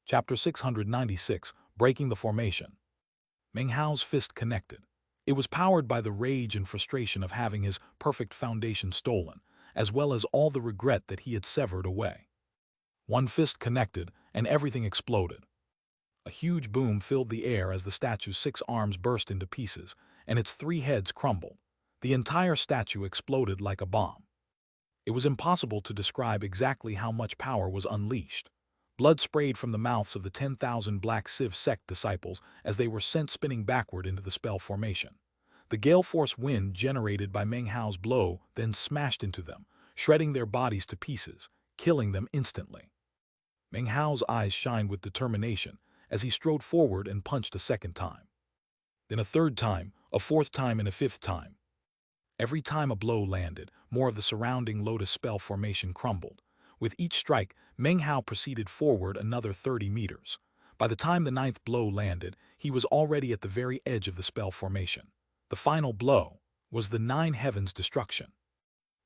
Chapter 696, Breaking the Formation. Meng Hao's fist connected. It was powered by the rage and frustration of having his perfect foundation stolen, as well as all the regret that he had severed away. One fist connected, and everything exploded. A huge boom filled the air as the statue's 6 arms burst into pieces, and its 3 heads crumbled. The entire statue exploded like a bomb. It was impossible to describe exactly how much power was unleashed. Blood sprayed from the mouths of the 10,000 Black Civ sect disciples as they were sent spinning backward into the spell formation. The gale force wind generated by Meng Hao's blow then smashed into them, shredding their bodies to pieces, killing them instantly. Meng Hao's eyes shined with determination as he strode forward and punched a second time. Then a third time, a fourth time, and a fifth time. Every time a blow landed, more of the surrounding lotus spell formation crumbled. With each strike, Meng Hao proceeded forward another 30 meters. By the time the 9th blow landed, he was already at the very edge of the spell formation. The final blow was the 9 heavens' destruction.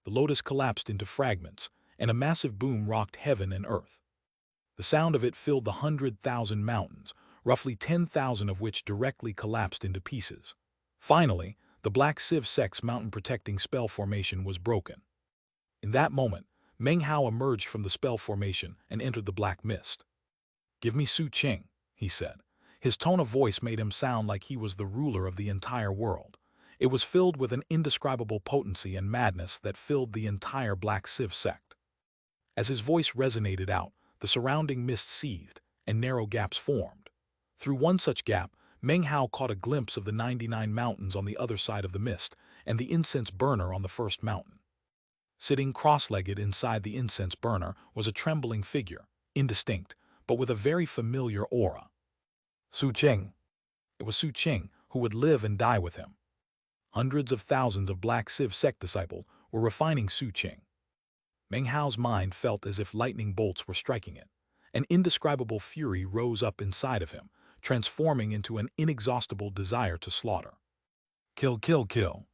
The lotus collapsed into fragments, and a massive boom rocked heaven and earth. The sound of it filled the 100,000 mountains, roughly 10,000 of which directly collapsed into pieces. Finally, the Black Civ sect's mountain-protecting spell formation was broken. In that moment, Meng Hao emerged from the spell formation and entered the black mist. "Give me Su Qing," he said. His tone of voice made him sound like he was the ruler of the entire world. It was filled with an indescribable potency and madness that filled the entire Black Civ sect. As his voice resonated out, the surrounding mist seethed, and narrow gaps formed. Through one such gap, Meng Hao caught a glimpse of the 99 mountains on the other side of the mist, and the incense burner on the first mountain. Sitting cross-legged inside the incense burner was a trembling figure, indistinct, but with a very familiar aura. Su Qing. It was Su Qing who would live and die with him. Hundreds of thousands of Black Civ sect disciples were refining Su Qing. Meng Hao's mind felt as if lightning bolts were striking it. An indescribable fury rose up inside of him, transforming into an inexhaustible desire to slaughter. Kill, kill, kill.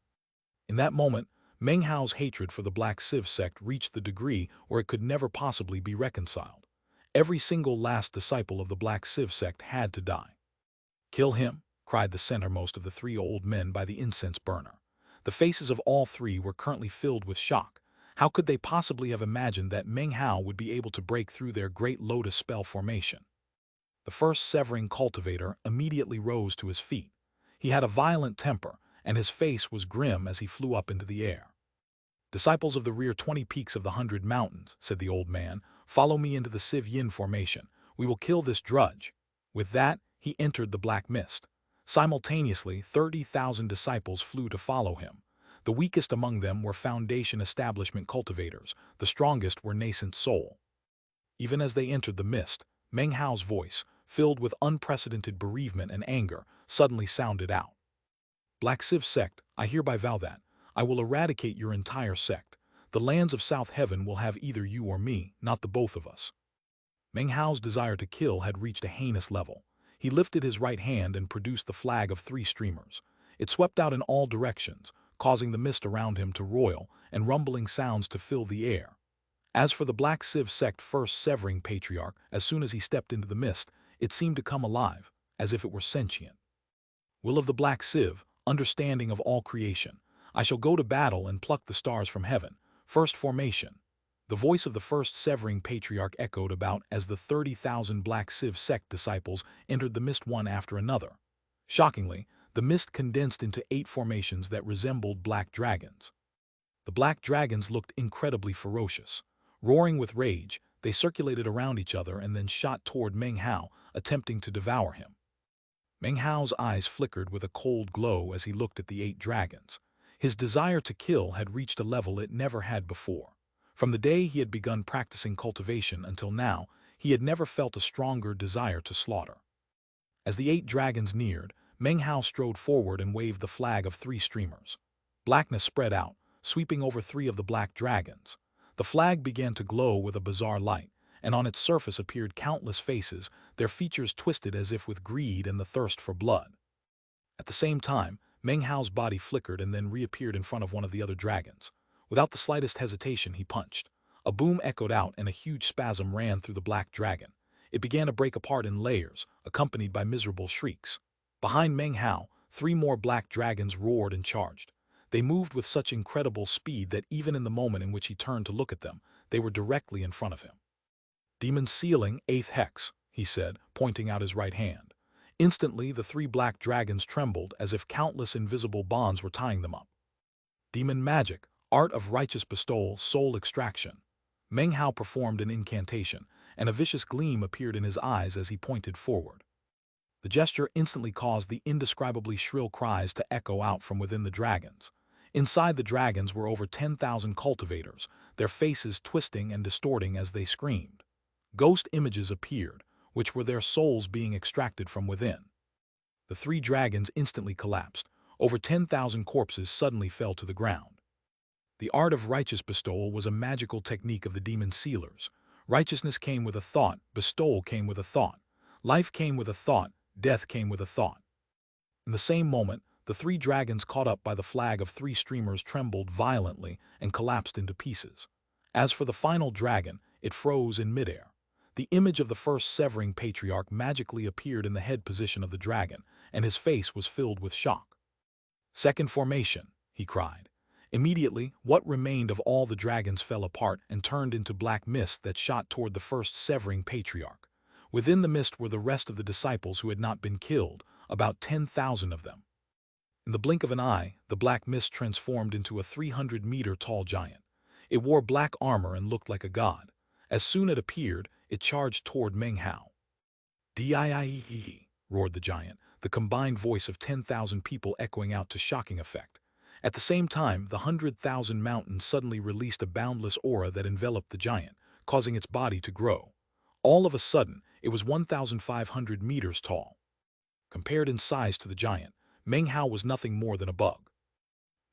In that moment, Meng Hao's hatred for the Black Civ sect reached the degree where it could never possibly be reconciled. Every single last disciple of the Black Civ sect had to die. "Kill him," cried the centermost of the 3 old men by the incense burner. The faces of all 3 were currently filled with shock. How could they possibly have imagined that Meng Hao would be able to break through their great lotus spell formation? The first severing cultivator immediately rose to his feet. He had a violent temper, and his face was grim as he flew up into the air. "Disciples of the rear 20 peaks of the 100 mountains," said the old man, "follow me into the Civ Yin formation. We will kill this drudge." With that, he entered the black mist. Simultaneously, 30,000 disciples flew to follow him. The weakest among them were foundation establishment cultivators, the strongest were nascent soul. Even as they entered the mist, Meng Hao's voice, filled with unprecedented bereavement and anger, suddenly sounded out. "Black Civ sect, I hereby vow that I will eradicate your entire sect. The lands of South Heaven will have either you or me, not the both of us." Meng Hao's desire to kill had reached a heinous level. He lifted his right hand and produced the flag of 3 streamers. It swept out in all directions, causing the mist around him to roil and rumbling sounds to fill the air. As for the Black Civ sect first severing patriarch, as soon as he stepped into the mist, it seemed to come alive, as if it were sentient. "Will of the Black Civ, understanding of all creation, I shall go to battle and pluck the stars from heaven. First formation." The voice of the first severing patriarch echoed about as the 30,000 Black Civ sect disciples entered the mist one after another. Shockingly, the mist condensed into 8 formations that resembled black dragons. The black dragons looked incredibly ferocious. Roaring with rage, they circulated around each other and then shot toward Meng Hao, attempting to devour him. Meng Hao's eyes flickered with a cold glow as he looked at the 8 dragons. His desire to kill had reached a level it never had before. From the day he had begun practicing cultivation until now, he had never felt a stronger desire to slaughter. As the 8 dragons neared, Meng Hao strode forward and waved the flag of 3 streamers. Blackness spread out, sweeping over 3 of the black dragons. The flag began to glow with a bizarre light, and on its surface appeared countless faces, their features twisted as if with greed and the thirst for blood. At the same time, Meng Hao's body flickered and then reappeared in front of one of the other dragons. Without the slightest hesitation, he punched. A boom echoed out and a huge spasm ran through the black dragon. It began to break apart in layers, accompanied by miserable shrieks. Behind Meng Hao, 3 more black dragons roared and charged. They moved with such incredible speed that even in the moment in which he turned to look at them, they were directly in front of him. "Demon Sealing, 8th Hex," he said, pointing out his right hand. Instantly, the 3 black dragons trembled as if countless invisible bonds were tying them up. "Demon Magic, Art of Righteous Bestowal, Soul Extraction." Meng Hao performed an incantation, and a vicious gleam appeared in his eyes as he pointed forward. The gesture instantly caused the indescribably shrill cries to echo out from within the dragons. Inside the dragons were over 10,000 cultivators, their faces twisting and distorting as they screamed. Ghost images appeared, which were their souls being extracted from within. The 3 dragons instantly collapsed. Over 10,000 corpses suddenly fell to the ground. The art of righteous bestowal was a magical technique of the demon sealers. Righteousness came with a thought, bestowal came with a thought. Life came with a thought, death came with a thought. In the same moment, the 3 dragons caught up by the flag of 3 streamers trembled violently and collapsed into pieces. As for the final dragon, it froze in midair. The image of the first severing patriarch magically appeared in the head position of the dragon, and his face was filled with shock. "Second formation," he cried. Immediately, what remained of all the dragons fell apart and turned into black mist that shot toward the first severing patriarch. Within the mist were the rest of the disciples who had not been killed, about 10,000 of them. In the blink of an eye, the black mist transformed into a 300-meter-tall giant. It wore black armor and looked like a god. As soon as it appeared, it charged toward Meng Hao. "Dii!" roared the giant, the combined voice of 10,000 people echoing out to shocking effect. At the same time, the 100,000 mountain suddenly released a boundless aura that enveloped the giant, causing its body to grow. All of a sudden, it was 1,500 meters tall. Compared in size to the giant, Meng Hao was nothing more than a bug.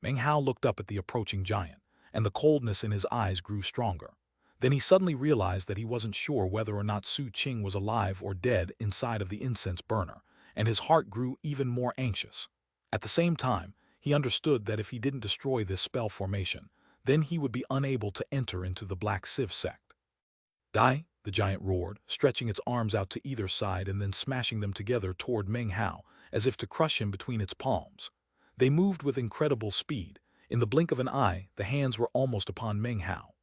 Meng Hao looked up at the approaching giant, and the coldness in his eyes grew stronger. Then he suddenly realized that he wasn't sure whether or not Su Qing was alive or dead inside of the incense burner, and his heart grew even more anxious. At the same time, he understood that if he didn't destroy this spell formation, then he would be unable to enter into the Black Civ sect. "Die!" the giant roared, stretching its arms out to either side and then smashing them together toward Meng Hao, as if to crush him between its palms. They moved with incredible speed. In the blink of an eye, the hands were almost upon Meng Hao.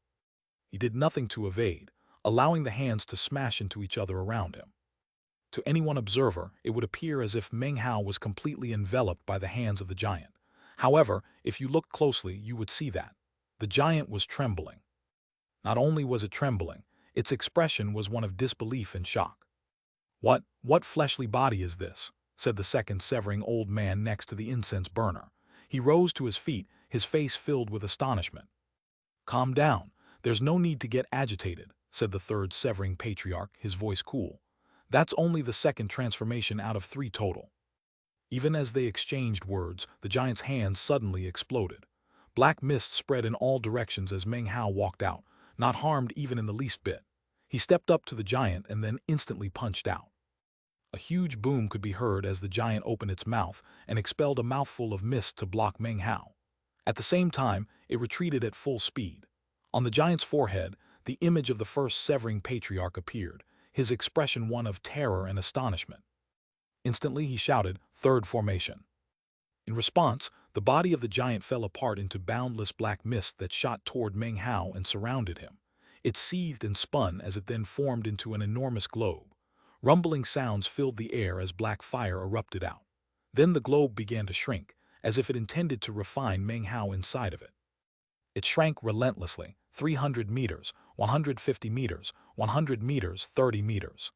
He did nothing to evade, allowing the hands to smash into each other around him. To any one observer, it would appear as if Meng Hao was completely enveloped by the hands of the giant. However, if you looked closely, you would see that the giant was trembling. Not only was it trembling, its expression was one of disbelief and shock. What fleshly body is this?" said the second severing old man next to the incense burner. He rose to his feet, his face filled with astonishment. "Calm down. There's no need to get agitated," said the third severing patriarch, his voice cool. "That's only the second transformation out of 3 total." Even as they exchanged words, the giant's hands suddenly exploded. Black mist spread in all directions as Meng Hao walked out, not harmed even in the least bit. He stepped up to the giant and then instantly punched out. A huge boom could be heard as the giant opened its mouth and expelled a mouthful of mist to block Meng Hao. At the same time, it retreated at full speed. On the giant's forehead, the image of the first severing patriarch appeared, his expression one of terror and astonishment. Instantly he shouted, "Third formation." In response, the body of the giant fell apart into boundless black mist that shot toward Meng Hao and surrounded him. It seethed and spun as it then formed into an enormous globe. Rumbling sounds filled the air as black fire erupted out. Then the globe began to shrink, as if it intended to refine Meng Hao inside of it. It shrank relentlessly, 300 meters, 150 meters, 100 meters, 30 meters.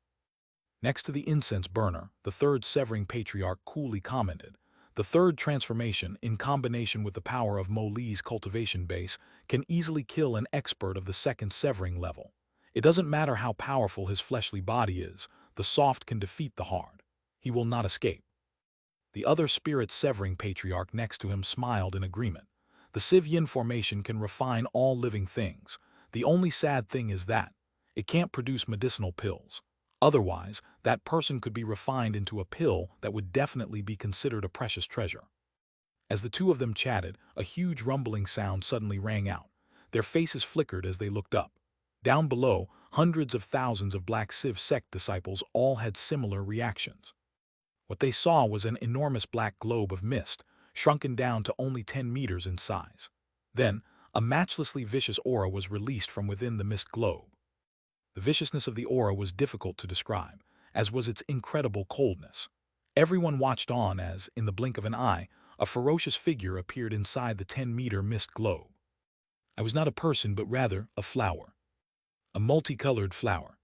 Next to the incense burner, the third severing patriarch coolly commented, "The third transformation, in combination with the power of Mo Li's cultivation base, can easily kill an expert of the second severing level. It doesn't matter how powerful his fleshly body is, the soft can defeat the hard. He will not escape." The other spirit severing patriarch next to him smiled in agreement. "The Civ Yin formation can refine all living things. The only sad thing is that it can't produce medicinal pills. Otherwise, that person could be refined into a pill that would definitely be considered a precious treasure." As the two of them chatted, a huge rumbling sound suddenly rang out. Their faces flickered as they looked up. Down below, hundreds of thousands of Black Civ sect disciples all had similar reactions. What they saw was an enormous black globe of mist, shrunken down to only 10 meters in size. Then, a matchlessly vicious aura was released from within the mist globe. The viciousness of the aura was difficult to describe, as was its incredible coldness. Everyone watched on as, in the blink of an eye, a ferocious figure appeared inside the 10-meter mist globe. I was not a person but rather a flower. A multicolored flower.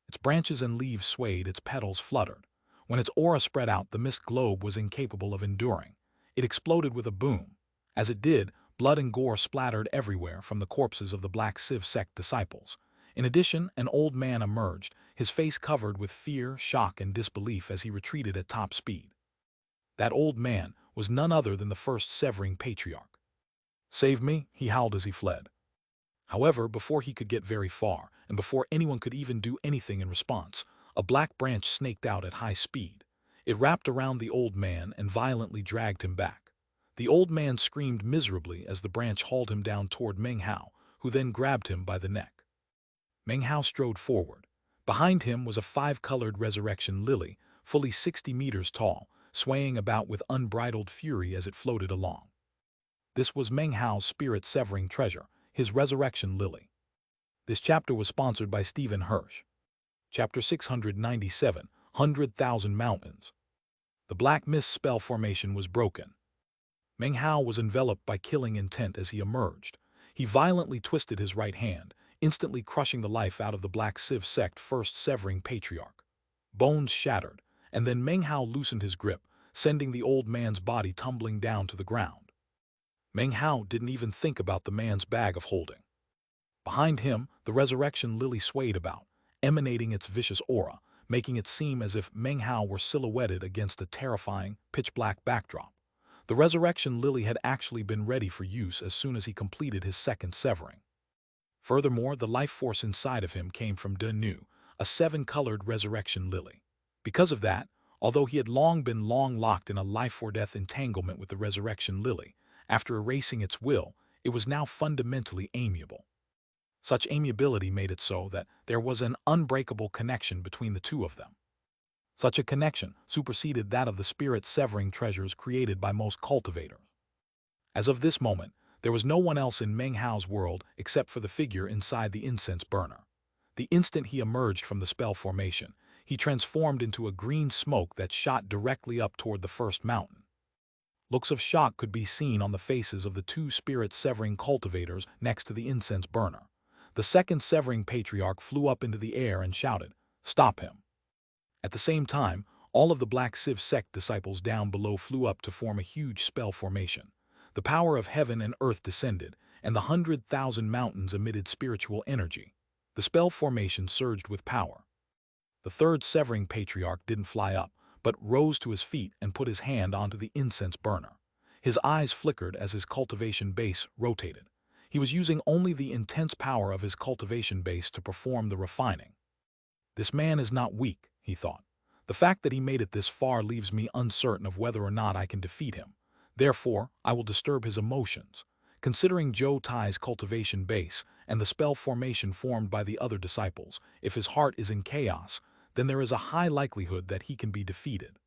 Its branches and leaves swayed, its petals fluttered. When its aura spread out, the mist globe was incapable of enduring. It exploded with a boom. As it did, blood and gore splattered everywhere from the corpses of the Black Civ sect disciples. In addition, an old man emerged, his face covered with fear, shock, and disbelief as he retreated at top speed. That old man was none other than the first severing patriarch. "Save me," he howled as he fled. However, before he could get very far, and before anyone could even do anything in response, a black branch snaked out at high speed. It wrapped around the old man and violently dragged him back. The old man screamed miserably as the branch hauled him down toward Meng Hao, who then grabbed him by the neck. Meng Hao strode forward. Behind him was a five-colored resurrection lily, fully 60 meters tall, swaying about with unbridled fury as it floated along. This was Meng Hao's spirit-severing treasure, his resurrection lily. This chapter was sponsored by Stephen Hirsch. Chapter 697, 100,000 Mountains. The black mist spell formation was broken. Meng Hao was enveloped by killing intent as he emerged. He violently twisted his right hand, instantly crushing the life out of the Black Civ sect first severing patriarch. Bones shattered, and then Meng Hao loosened his grip, sending the old man's body tumbling down to the ground. Meng Hao didn't even think about the man's bag of holding. Behind him, the resurrection lily swayed about, emanating its vicious aura, making it seem as if Meng Hao were silhouetted against a terrifying, pitch-black backdrop. The resurrection lily had actually been ready for use as soon as he completed his second severing. Furthermore, the life force inside of him came from De Nu, a 7-colored resurrection lily. Because of that, although he had long been locked in a life-or-death entanglement with the resurrection lily, after erasing its will, it was now fundamentally amiable. Such amiability made it so that there was an unbreakable connection between the two of them. Such a connection superseded that of the spirit-severing treasures created by most cultivators. As of this moment, there was no one else in Meng Hao's world except for the figure inside the incense burner. The instant he emerged from the spell formation, he transformed into a green smoke that shot directly up toward the first mountain. Looks of shock could be seen on the faces of the two spirit-severing cultivators next to the incense burner. The second severing patriarch flew up into the air and shouted, "Stop him!" At the same time, all of the Black Civ sect disciples down below flew up to form a huge spell formation. The power of heaven and earth descended, and the 100,000 mountains emitted spiritual energy. The spell formation surged with power. The third severing patriarch didn't fly up, but rose to his feet and put his hand onto the incense burner. His eyes flickered as his cultivation base rotated. He was using only the intense power of his cultivation base to perform the refining. This man is not weak, he thought. The fact that he made it this far leaves me uncertain of whether or not I can defeat him. Therefore, I will disturb his emotions. Considering Zhou Tai's cultivation base and the spell formation formed by the other disciples, if his heart is in chaos, then there is a high likelihood that he can be defeated.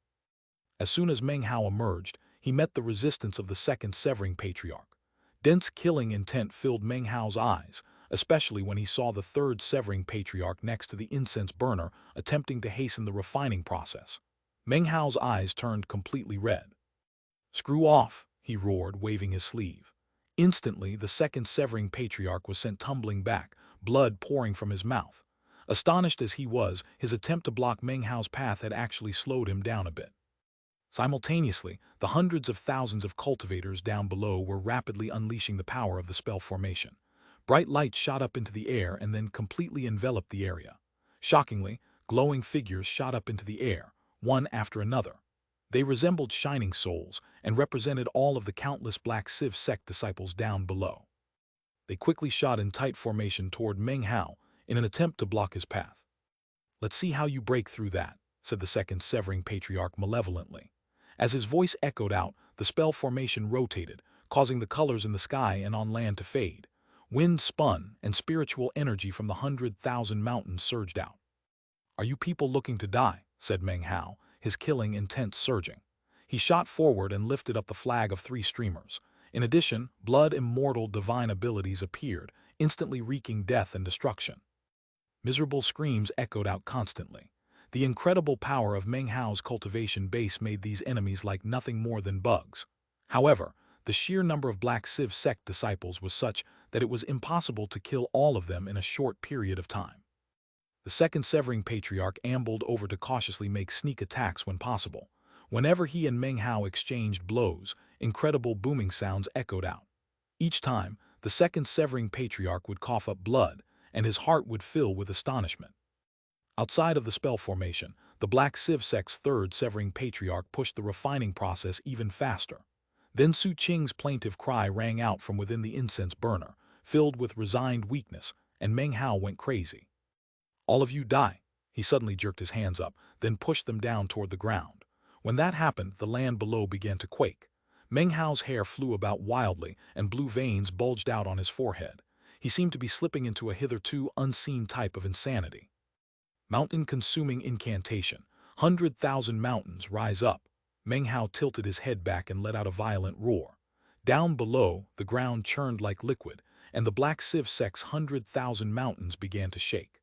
As soon as Meng Hao emerged, he met the resistance of the second severing patriarch. Dense killing intent filled Meng Hao's eyes, especially when he saw the third severing patriarch next to the incense burner attempting to hasten the refining process. Meng Hao's eyes turned completely red. "Screw off," he roared, waving his sleeve. Instantly, the second severing patriarch was sent tumbling back, blood pouring from his mouth. Astonished as he was, his attempt to block Meng Hao's path had actually slowed him down a bit. Simultaneously, the hundreds of thousands of cultivators down below were rapidly unleashing the power of the spell formation. Bright lights shot up into the air and then completely enveloped the area. Shockingly, glowing figures shot up into the air, one after another. They resembled shining souls and represented all of the countless Black Civ sect disciples down below. They quickly shot in tight formation toward Meng Hao in an attempt to block his path. "Let's see how you break through that," said the second severing patriarch malevolently. As his voice echoed out, the spell formation rotated, causing the colors in the sky and on land to fade. Wind spun, and spiritual energy from the 100,000 mountains surged out. "Are you people looking to die?" said Meng Hao, his killing intent surging. He shot forward and lifted up the flag of 3 streamers. In addition, blood immortal divine abilities appeared, instantly wreaking death and destruction. Miserable screams echoed out constantly. The incredible power of Meng Hao's cultivation base made these enemies like nothing more than bugs. However, the sheer number of Black Civ sect disciples was such that it was impossible to kill all of them in a short period of time. The second Severing Patriarch ambled over to cautiously make sneak attacks when possible. Whenever he and Meng Hao exchanged blows, incredible booming sounds echoed out. Each time, the second Severing Patriarch would cough up blood, and his heart would fill with astonishment. Outside of the spell formation, the Black Civ sect's third Severing Patriarch pushed the refining process even faster. Then Su Qing's plaintive cry rang out from within the incense burner, filled with resigned weakness, and Meng Hao went crazy. "All of you die." He suddenly jerked his hands up, then pushed them down toward the ground. When that happened, the land below began to quake. Meng Hao's hair flew about wildly, and blue veins bulged out on his forehead. He seemed to be slipping into a hitherto unseen type of insanity. Mountain-consuming incantation. 100,000 mountains rise up. Meng Hao tilted his head back and let out a violent roar. Down below, the ground churned like liquid, and the Black Civ sect's 100,000 mountains began to shake.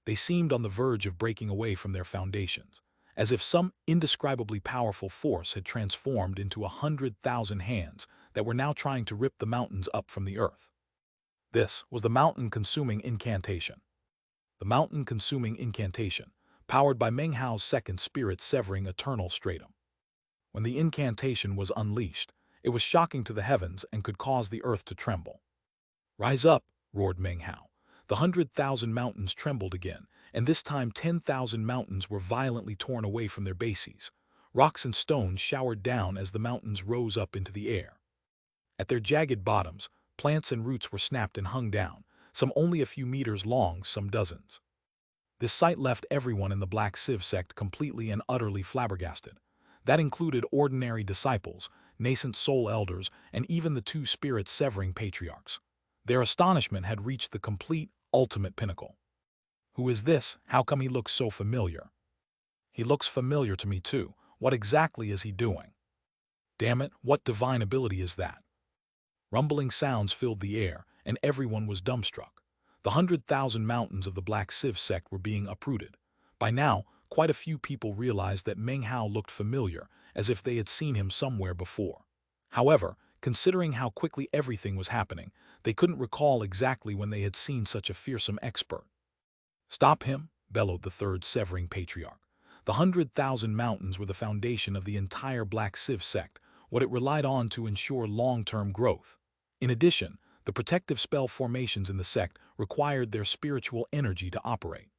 They seemed on the verge of breaking away from their foundations, as if some indescribably powerful force had transformed into 100,000 hands that were now trying to rip the mountains up from the earth. This was the mountain-consuming incantation. The mountain-consuming incantation, powered by Meng Hao's second spirit-severing eternal stratum. When the incantation was unleashed, it was shocking to the heavens and could cause the earth to tremble. "Rise up," roared Meng Hao. The 100,000 mountains trembled again, and this time 10,000 mountains were violently torn away from their bases. Rocks and stones showered down as the mountains rose up into the air. At their jagged bottoms, plants and roots were snapped and hung down, some only a few meters long, some dozens. This sight left everyone in the Black Civ sect completely and utterly flabbergasted. That included ordinary disciples, nascent soul elders, and even the 2 spirit-severing patriarchs. Their astonishment had reached the complete, ultimate pinnacle. "Who is this? How come he looks so familiar?" "He looks familiar to me too. What exactly is he doing? Damn it, what divine ability is that?" Rumbling sounds filled the air, and everyone was dumbstruck. The 100,000 mountains of the Black Civ sect were being uprooted. By now, quite a few people realized that Meng Hao looked familiar, as if they had seen him somewhere before. However, considering how quickly everything was happening, they couldn't recall exactly when they had seen such a fearsome expert. "Stop him!" bellowed the third Severing Patriarch. The 100,000 mountains were the foundation of the entire Black Civ sect, what it relied on to ensure long-term growth. In addition, the protective spell formations in the sect required their spiritual energy to operate.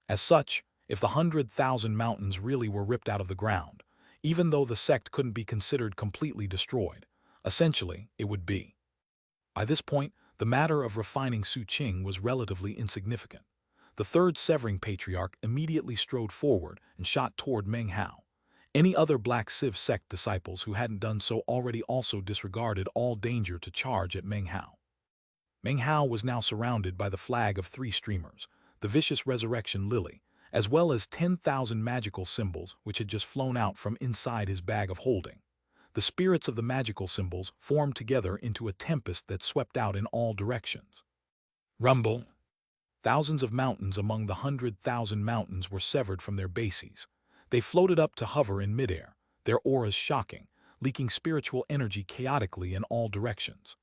As such, if the 100,000 mountains really were ripped out of the ground, even though the sect couldn't be considered completely destroyed, essentially, it would be. By this point, the matter of refining Su Qing was relatively insignificant. The third Severing Patriarch immediately strode forward and shot toward Meng Hao. Any other Black Civ sect disciples who hadn't done so already also disregarded all danger to charge at Meng Hao. Meng Hao was now surrounded by the flag of 3 streamers, the vicious resurrection lily, as well as 10,000 magical symbols which had just flown out from inside his bag of holding. The spirits of the magical symbols formed together into a tempest that swept out in all directions. Rumble! Thousands of mountains among the 100,000 mountains were severed from their bases. They floated up to hover in midair, their auras shocking, leaking spiritual energy chaotically in all directions.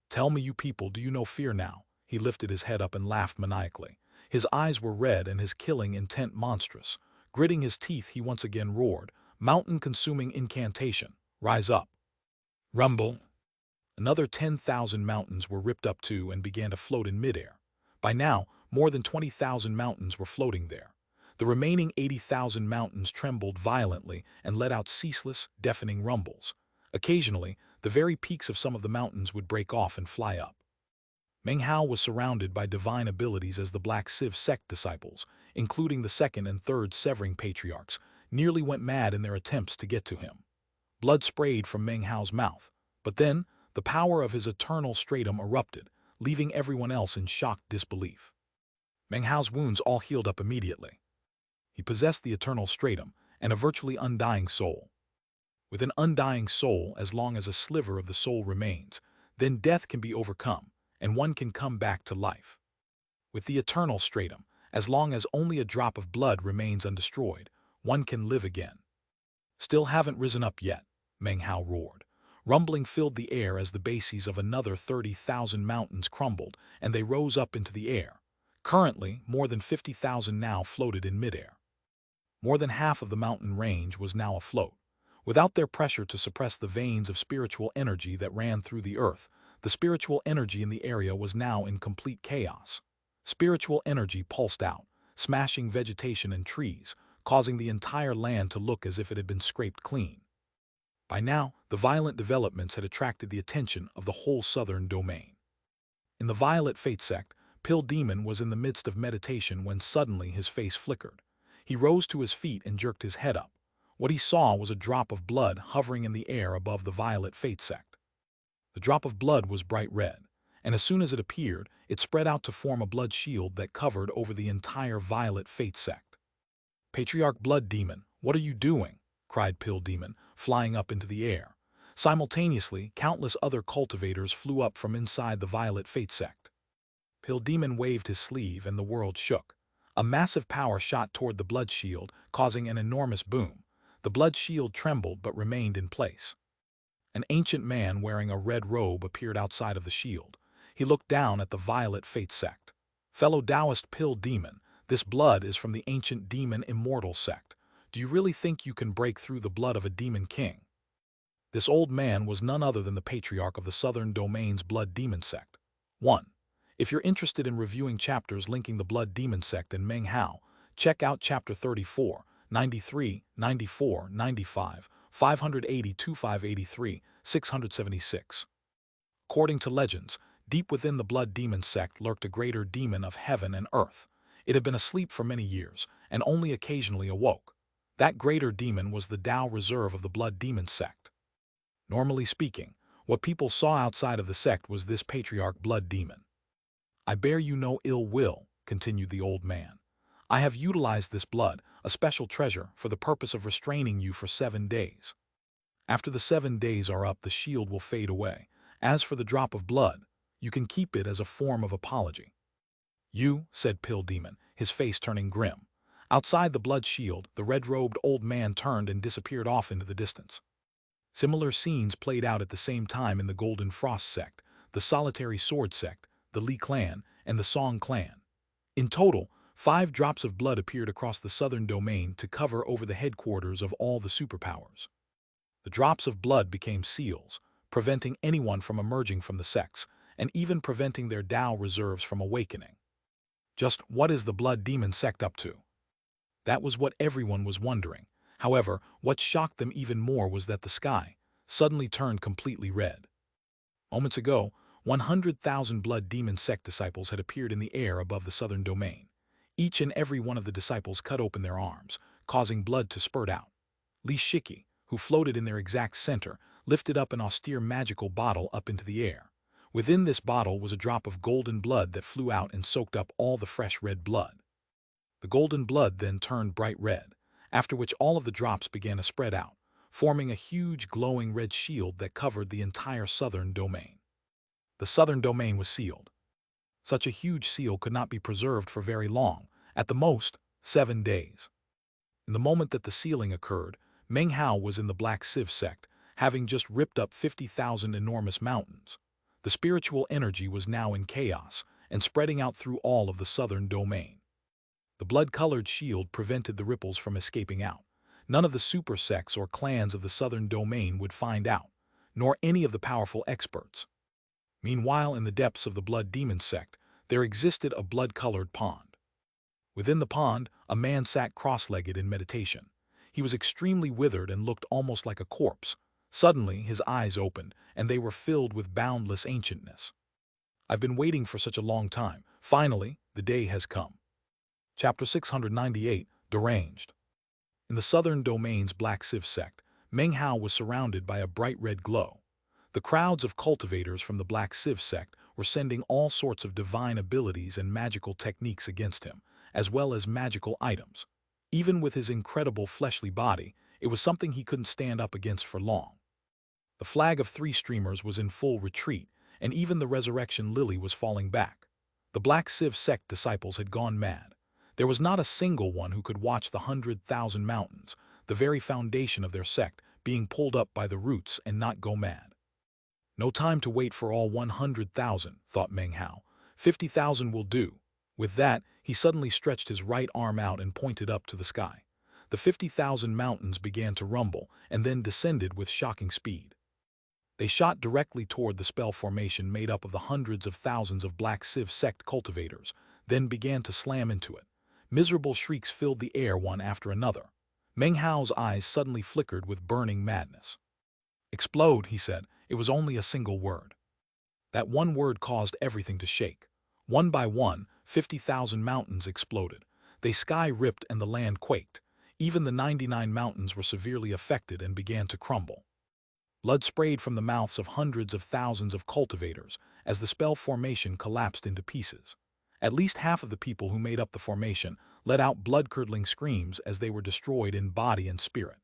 "Tell me, you people, do you know fear now?" He lifted his head up and laughed maniacally. His eyes were red and his killing intent monstrous. Gritting his teeth, he once again roared, "Mountain-consuming incantation, rise up!" Rumble! Another 10,000 mountains were ripped up too and began to float in midair. By now, more than 20,000 mountains were floating there. The remaining 80,000 mountains trembled violently and let out ceaseless, deafening rumbles. Occasionally, the very peaks of some of the mountains would break off and fly up. Meng Hao was surrounded by divine abilities as the Black Civ sect disciples, including the second and third Severing Patriarchs, nearly went mad in their attempts to get to him. Blood sprayed from Meng Hao's mouth, but then the power of his eternal stratum erupted, leaving everyone else in shocked disbelief. Meng Hao's wounds all healed up immediately. He possessed the eternal stratum and a virtually undying soul. With an undying soul, as long as a sliver of the soul remains, then death can be overcome, and one can come back to life. With the eternal stratum, as long as only a drop of blood remains undestroyed, one can live again. Still haven't risen up yet, Meng Hao roared. Rumbling filled the air as the bases of another 30,000 mountains crumbled, and they rose up into the air. Currently, more than 50,000 now floated in midair. More than half of the mountain range was now afloat. Without their pressure to suppress the veins of spiritual energy that ran through the earth, the spiritual energy in the area was now in complete chaos. Spiritual energy pulsed out, smashing vegetation and trees, causing the entire land to look as if it had been scraped clean. By now, the violent developments had attracted the attention of the whole southern domain. In the Violet Fate sect, Pill Demon was in the midst of meditation when suddenly his face flickered. He rose to his feet and jerked his head up. What he saw was a drop of blood hovering in the air above the Violet Fate sect. The drop of blood was bright red, and as soon as it appeared, it spread out to form a blood shield that covered over the entire Violet Fate sect. Patriarch Blood Demon, what are you doing? Cried Pill Demon, flying up into the air. Simultaneously, countless other cultivators flew up from inside the Violet Fate sect. Pill Demon waved his sleeve and the world shook. A massive power shot toward the blood shield, causing an enormous boom. The blood shield trembled but remained in place. An ancient man wearing a red robe appeared outside of the shield. He looked down at the Violet Fate sect. Fellow Taoist Pill Demon, this blood is from the ancient demon immortal sect. Do you really think you can break through the blood of a demon king? This old man was none other than the patriarch of the southern domain's blood demon sect. 1. If you're interested in reviewing chapters linking the blood demon sect and Meng Hao, check out chapter 34, 93, 94, 95, 582, 583, 676. According to legends, deep within the blood demon sect lurked a greater demon of heaven and earth. It had been asleep for many years, and only occasionally awoke. That greater demon was the Tao reserve of the blood demon sect. Normally speaking, what people saw outside of the sect was this patriarch blood demon. I bear you no ill will, continued the old man. I have utilized this blood, a special treasure, for the purpose of restraining you for 7 days. After the 7 days are up, the shield will fade away. As for the drop of blood, you can keep it as a form of apology. You, said Pill Demon, his face turning grim. Outside the blood shield, the red-robed old man turned and disappeared off into the distance. Similar scenes played out at the same time in the Golden Frost sect, the Solitary Sword sect, the Li clan, and the Song clan. In total, 5 drops of blood appeared across the southern domain to cover over the headquarters of all the superpowers. The drops of blood became seals, preventing anyone from emerging from the sects, and even preventing their Tao reserves from awakening. Just what is the blood demon sect up to? That was what everyone was wondering. However, what shocked them even more was that the sky suddenly turned completely red. Moments ago, 100,000 blood demon sect disciples had appeared in the air above the southern domain. Each and every one of the disciples cut open their arms, causing blood to spurt out. Li Shiki, who floated in their exact center, lifted up an austere magical bottle up into the air. Within this bottle was a drop of golden blood that flew out and soaked up all the fresh red blood. The golden blood then turned bright red, after which all of the drops began to spread out, forming a huge glowing red shield that covered the entire southern domain. The southern domain was sealed. Such a huge seal could not be preserved for very long, at the most, 7 days. In the moment that the sealing occurred, Meng Hao was in the Black Sieve sect, having just ripped up 50,000 enormous mountains. The spiritual energy was now in chaos and spreading out through all of the southern domain. The blood-colored shield prevented the ripples from escaping out. None of the super sects or clans of the southern domain would find out, nor any of the powerful experts. Meanwhile, in the depths of the blood demon sect, there existed a blood-colored pond. Within the pond, a man sat cross-legged in meditation. He was extremely withered and looked almost like a corpse. Suddenly, his eyes opened, and they were filled with boundless ancientness. I've been waiting for such a long time. Finally, the day has come. Chapter 698, Deranged. In the southern domain's Black Sieve sect, Meng Hao was surrounded by a bright red glow. The crowds of cultivators from the Black Sieve sect were sending all sorts of divine abilities and magical techniques against him, as well as magical items. Even with his incredible fleshly body, it was something he couldn't stand up against for long. The flag of three streamers was in full retreat, and even the resurrection lily was falling back. The Black Civ sect disciples had gone mad. There was not a single one who could watch the 100,000 mountains, the very foundation of their sect, being pulled up by the roots and not go mad. No time to wait for all 100,000, thought Meng Hao. 50,000 will do. With that, he suddenly stretched his right arm out and pointed up to the sky. The 50,000 mountains began to rumble and then descended with shocking speed. They shot directly toward the spell formation made up of the hundreds of thousands of Black Civ sect cultivators, then began to slam into it. Miserable shrieks filled the air one after another. Meng Hao's eyes suddenly flickered with burning madness. "Explode," he said. It was only a single word. That one word caused everything to shake. One by one, 50,000 mountains exploded. The sky ripped and the land quaked. Even the 99 mountains were severely affected and began to crumble. Blood sprayed from the mouths of hundreds of thousands of cultivators as the spell formation collapsed into pieces. At least half of the people who made up the formation let out blood-curdling screams as they were destroyed in body and spirit.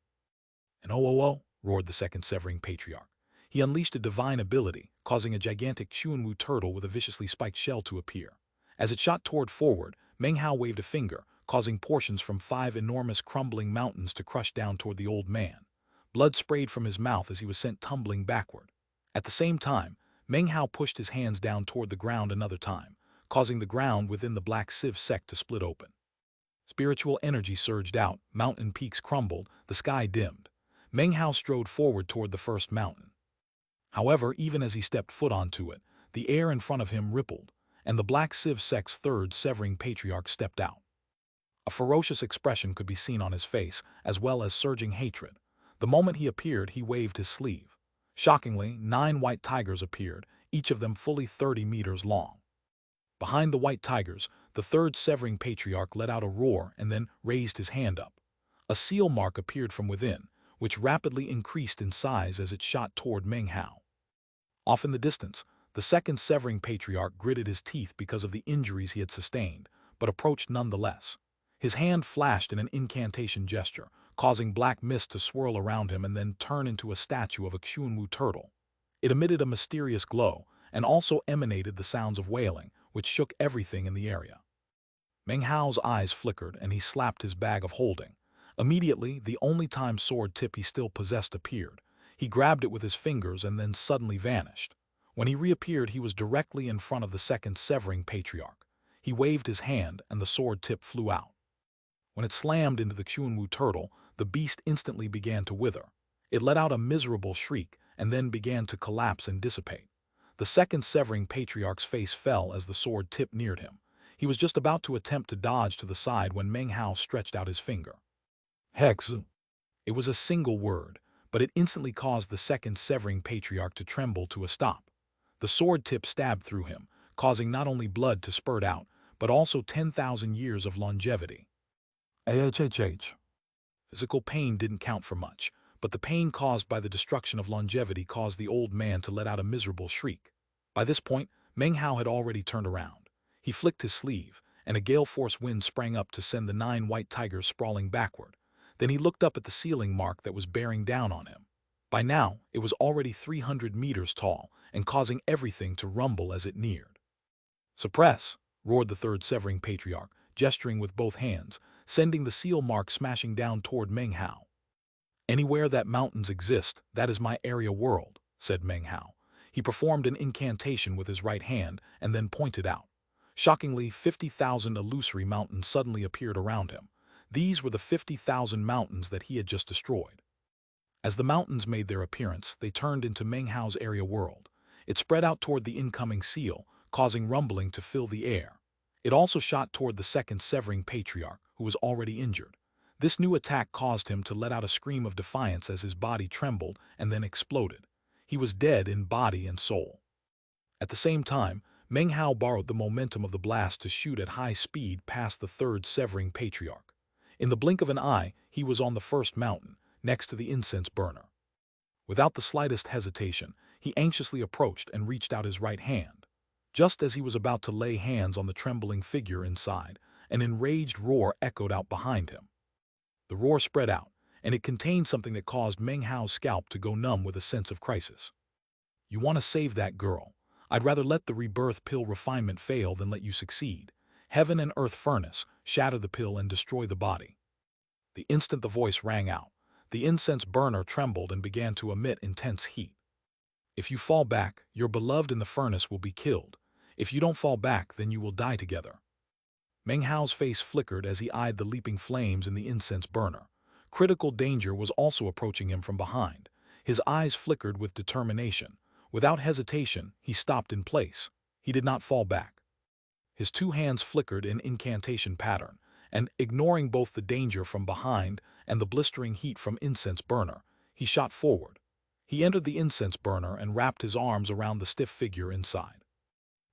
"And oh," roared the second Severing Patriarch. He unleashed a divine ability, causing a gigantic Chuanwu turtle with a viciously spiked shell to appear. As it shot forward, Meng Hao waved a finger, causing portions from 5 enormous crumbling mountains to crush down toward the old man. Blood sprayed from his mouth as he was sent tumbling backward. At the same time, Meng Hao pushed his hands down toward the ground another time, causing the ground within the Black Civ sect to split open. Spiritual energy surged out, mountain peaks crumbled, the sky dimmed. Meng Hao strode forward toward the first mountain. However, even as he stepped foot onto it, the air in front of him rippled, and the Black Civ sect's third Severing Patriarch stepped out. A ferocious expression could be seen on his face, as well as surging hatred. The moment he appeared, he waved his sleeve. Shockingly, 9 white tigers appeared, each of them fully 30 meters long. Behind the white tigers, the third Severing Patriarch let out a roar and then raised his hand up. A seal mark appeared from within, which rapidly increased in size as it shot toward Meng Hao. Off in the distance, the second Severing Patriarch gritted his teeth because of the injuries he had sustained, but approached nonetheless. His hand flashed in an incantation gesture, causing black mist to swirl around him and then turn into a statue of a Chuanwu turtle. It emitted a mysterious glow, and also emanated the sounds of wailing, which shook everything in the area. Meng Hao's eyes flickered and he slapped his bag of holding. Immediately, the only time sword tip he still possessed appeared. He grabbed it with his fingers and then suddenly vanished. When he reappeared, he was directly in front of the second Severing Patriarch. He waved his hand and the sword tip flew out. When it slammed into the Chuanwu turtle, the beast instantly began to wither. It let out a miserable shriek and then began to collapse and dissipate. The second Severing Patriarch's face fell as the sword tip neared him. He was just about to attempt to dodge to the side when Meng Hao stretched out his finger. "Hex." It was a single word, but it instantly caused the second Severing Patriarch to tremble to a stop. The sword tip stabbed through him, causing not only blood to spurt out, but also 10,000 years of longevity. Physical pain didn't count for much, but the pain caused by the destruction of longevity caused the old man to let out a miserable shriek. By this point, Meng Hao had already turned around. He flicked his sleeve, and a gale-force wind sprang up to send the 9 white tigers sprawling backward. Then he looked up at the ceiling mark that was bearing down on him. By now, it was already 300 meters tall and causing everything to rumble as it neared. "Suppress!" roared the third Severing Patriarch, gesturing with both hands, sending the seal mark smashing down toward Meng Hao. "Anywhere that mountains exist, that is my area world," said Meng Hao. He performed an incantation with his right hand and then pointed out. Shockingly, 50,000 illusory mountains suddenly appeared around him. These were the 50,000 mountains that he had just destroyed. As the mountains made their appearance, they turned into Meng Hao's area world. It spread out toward the incoming seal, causing rumbling to fill the air. It also shot toward the second Severing Patriarch, who was already injured. This new attack caused him to let out a scream of defiance as his body trembled and then exploded. He was dead in body and soul. At the same time, Meng Hao borrowed the momentum of the blast to shoot at high speed past the third Severing Patriarch. In the blink of an eye, he was on the first mountain, next to the incense burner. Without the slightest hesitation, he anxiously approached and reached out his right hand. Just as he was about to lay hands on the trembling figure inside, an enraged roar echoed out behind him. The roar spread out, and it contained something that caused Meng Hao's scalp to go numb with a sense of crisis. "You want to save that girl. I'd rather let the rebirth pill refinement fail than let you succeed. Heaven and earth furnace, shatter the pill and destroy the body." The instant the voice rang out, the incense burner trembled and began to emit intense heat. "If you fall back, your beloved in the furnace will be killed. If you don't fall back, then you will die together." Meng Hao's face flickered as he eyed the leaping flames in the incense burner. Critical danger was also approaching him from behind. His eyes flickered with determination. Without hesitation, he stopped in place. He did not fall back. His two hands flickered in incantation pattern, and, ignoring both the danger from behind and the blistering heat from incense burner, he shot forward. He entered the incense burner and wrapped his arms around the stiff figure inside.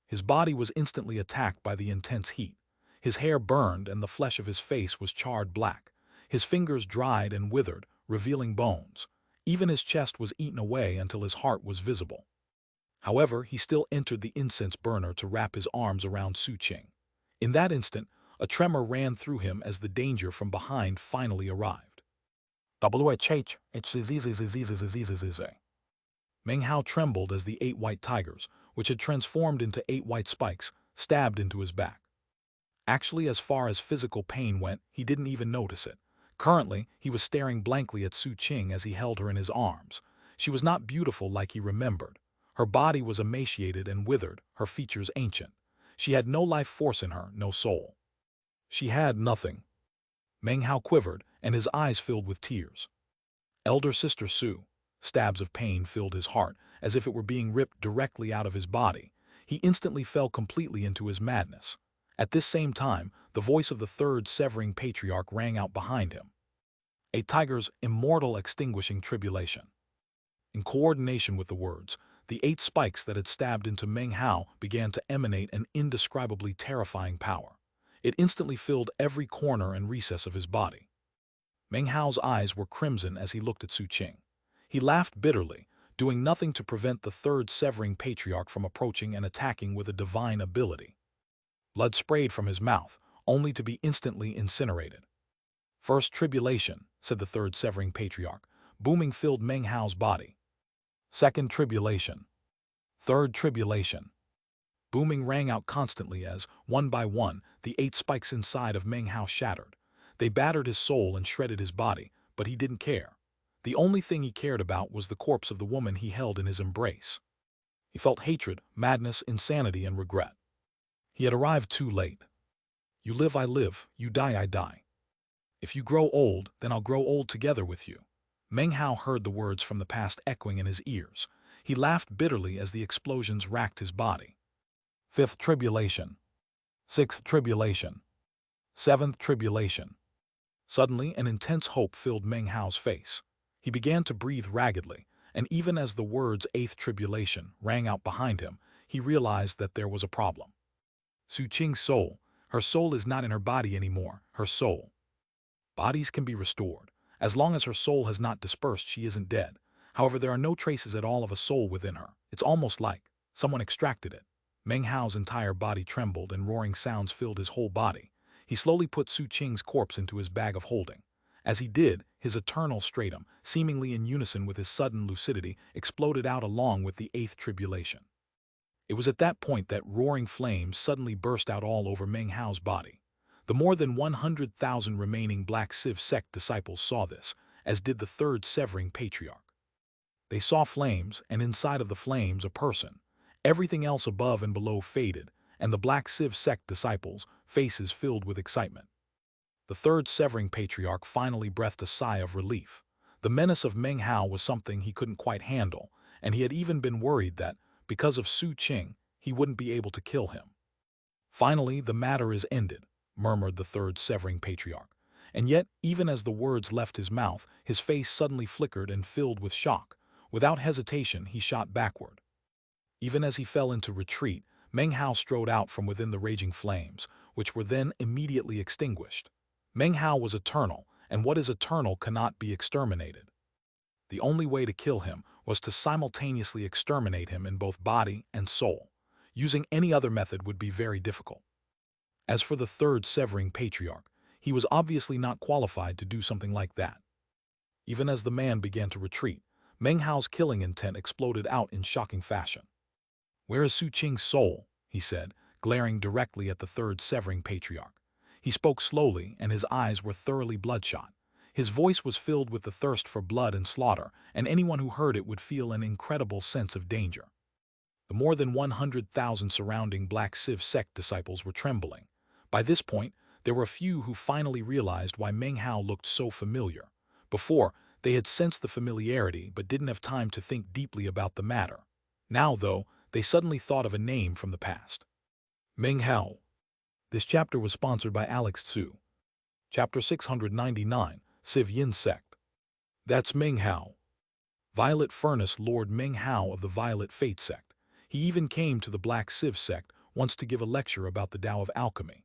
His body was instantly attacked by the intense heat. His hair burned and the flesh of his face was charred black. His fingers dried and withered, revealing bones. Even his chest was eaten away until his heart was visible. However, he still entered the incense burner to wrap his arms around Su Qing. In that instant, a tremor ran through him as the danger from behind finally arrived. Meng Hao trembled as the 8 white tigers, which had transformed into 8 white spikes, stabbed into his back. Actually, as far as physical pain went, he didn't even notice it. Currently, he was staring blankly at Su Qing as he held her in his arms. She was not beautiful like he remembered. Her body was emaciated and withered, her features ancient. She had no life force in her, no soul. She had nothing. Meng Hao quivered, and his eyes filled with tears. "Elder sister Su." Stabs of pain filled his heart, as if it were being ripped directly out of his body. He instantly fell completely into his madness. At this same time, the voice of the third severing patriarch rang out behind him. A tiger's immortal extinguishing tribulation. In coordination with the words, the 8 spikes that had stabbed into Meng Hao began to emanate an indescribably terrifying power. It instantly filled every corner and recess of his body. Meng Hao's eyes were crimson as he looked at Su Qing. He laughed bitterly, doing nothing to prevent the third severing patriarch from approaching and attacking with a divine ability. Blood sprayed from his mouth, only to be instantly incinerated. "First tribulation," said the third severing patriarch. Booming filled Meng Hao's body. "Second tribulation. Third tribulation." Booming rang out constantly as, one by one, the 8 spikes inside of Meng Hao shattered. They battered his soul and shredded his body, but he didn't care. The only thing he cared about was the corpse of the woman he held in his embrace. He felt hatred, madness, insanity, and regret. He had arrived too late. "You live, I live. You die, I die. If you grow old, then I'll grow old together with you." Meng Hao heard the words from the past echoing in his ears. He laughed bitterly as the explosions racked his body. "Fifth tribulation. Sixth tribulation. Seventh tribulation." Suddenly, an intense hope filled Meng Hao's face. He began to breathe raggedly, and even as the words 8th tribulation rang out behind him, he realized that there was a problem. Su Qing's soul. Her soul is not in her body anymore, her soul. Bodies can be restored. As long as her soul has not dispersed, she isn't dead. However, there are no traces at all of a soul within her. It's almost like someone extracted it. Meng Hao's entire body trembled and roaring sounds filled his whole body. He slowly put Su Qing's corpse into his bag of holding. As he did, his eternal stratum, seemingly in unison with his sudden lucidity, exploded out along with the 8th tribulation. It was at that point that roaring flames suddenly burst out all over Meng Hao's body. The more than 100,000 remaining Black Civ sect disciples saw this, as did the third severing patriarch. They saw flames, and inside of the flames a person. Everything else above and below faded, and the Black Civ sect disciples' faces filled with excitement. The third severing patriarch finally breathed a sigh of relief. The menace of Meng Hao was something he couldn't quite handle, and he had even been worried that, because of Su Qing, he wouldn't be able to kill him. "Finally, the matter is ended," murmured the third severing patriarch. And yet, even as the words left his mouth, his face suddenly flickered and filled with shock. Without hesitation, he shot backward. Even as he fell into retreat, Meng Hao strode out from within the raging flames, which were then immediately extinguished. Meng Hao was eternal, and what is eternal cannot be exterminated. The only way to kill him was to simultaneously exterminate him in both body and soul. Using any other method would be very difficult. As for the third severing patriarch, he was obviously not qualified to do something like that. Even as the man began to retreat, Meng Hao's killing intent exploded out in shocking fashion. "Where is Su Qing's soul?" he said, glaring directly at the third severing patriarch. He spoke slowly, and his eyes were thoroughly bloodshot. His voice was filled with the thirst for blood and slaughter, and anyone who heard it would feel an incredible sense of danger. The more than 100,000 surrounding Black Civ sect disciples were trembling. By this point, there were a few who finally realized why Meng Hao looked so familiar. Before, they had sensed the familiarity but didn't have time to think deeply about the matter. Now, though, they suddenly thought of a name from the past. Meng Hao. This chapter was sponsored by Alex Tsu. Chapter 699, Civ Yin Sect. That's Meng Hao. Violet Furnace Lord Meng Hao of the Violet Fate Sect. He even came to the Black Civ Sect once to give a lecture about the Tao of Alchemy.